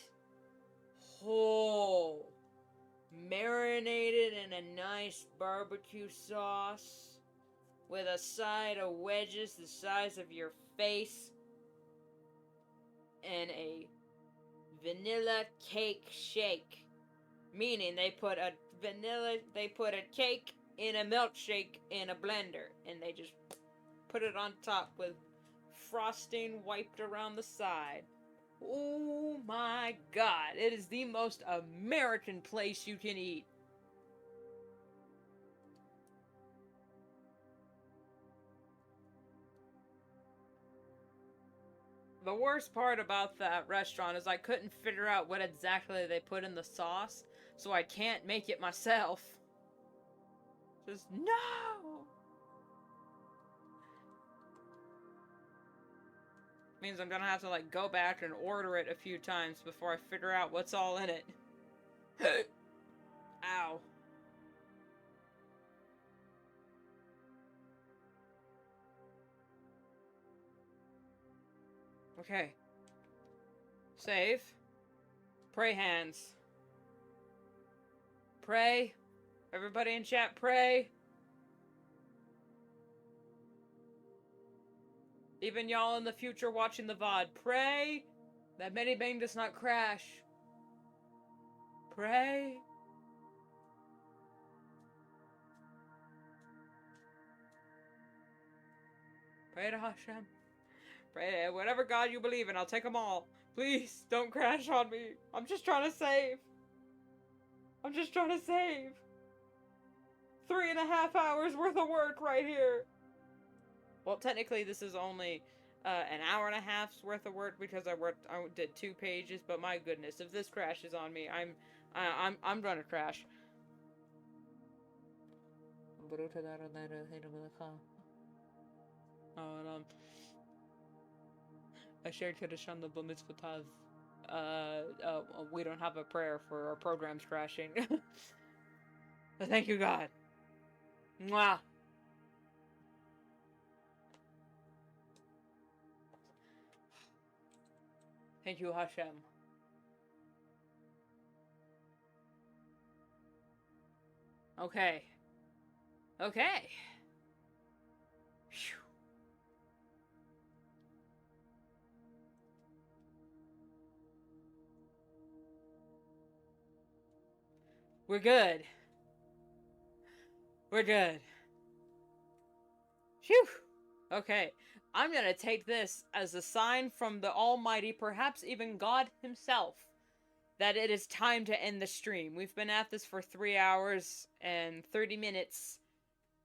Oh, marinated in a nice barbecue sauce with a side of wedges the size of your face. in a vanilla cake shake. Meaning they put a cake in a milkshake in a blender, and they just put it on top with frosting wiped around the side. Oh my god, it is the most American place you can eat. The worst part about that restaurant is I couldn't figure out what exactly they put in the sauce, so I can't make it myself. Just no! Means I'm gonna have to like go back and order it a few times before I figure out what's all in it. Ow. Okay. Save. Pray hands. Pray. Everybody in chat, pray. Even y'all in the future watching the VOD, pray that MediBang does not crash. Pray. Pray to Hashem. Pray to whatever God you believe in, I'll take them all. Please, don't crash on me. I'm just trying to save. I'm just trying to save. 3.5 hours worth of work right here. Well, technically this is only an hour and a half's worth of work because I did 2 pages, but my goodness, if this crashes on me, I'm gonna crash. Oh, and I shared Kaddish on the Bar Mitzvotav. We don't have a prayer for our programs crashing. But thank you, God. Mwah. Thank you, Hashem. Okay. Okay. Phew. We're good. We're good. Phew. Okay. I'm gonna take this as a sign from the Almighty, perhaps even God himself, that it is time to end the stream. We've been at this for 3 hours and 30 minutes,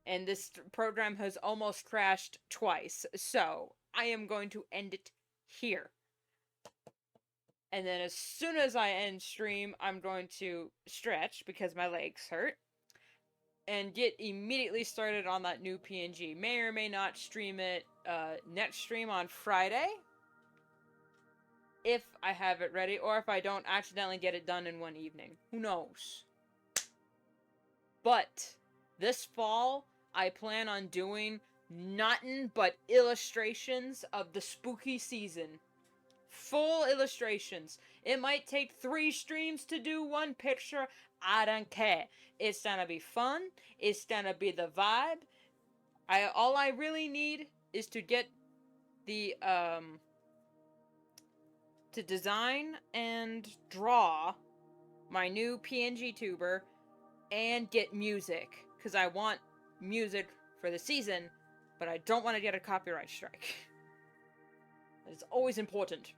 and this program has almost crashed twice, so I am going to end it here. And then as soon as I end stream, I'm going to stretch because my legs hurt and get immediately started on that new PNG. May or may not stream it next stream on Friday, if I have it ready, or if I don't accidentally get it done in one evening. Who knows? But this fall, I plan on doing nothing but illustrations of the spooky season. Full illustrations. It might take 3 streams to do 1 picture. I don't care. It's gonna be fun. It's gonna be the vibe. All I really need is to get the to design and draw my new PNG tuber and get music, because I want music for the season, but I don't want to get a copyright strike. It's always important.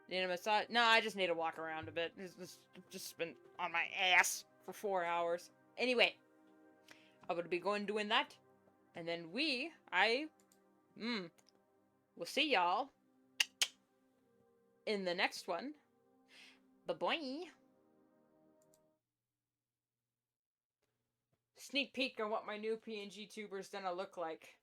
Need a massage? No, I just need to walk around a bit. It's just been on my ass for 4 hours. Anyway, I would be going doing that, and then we'll see y'all in the next one. Bye-bye. Sneak peek on what my new PNG tuber is gonna look like.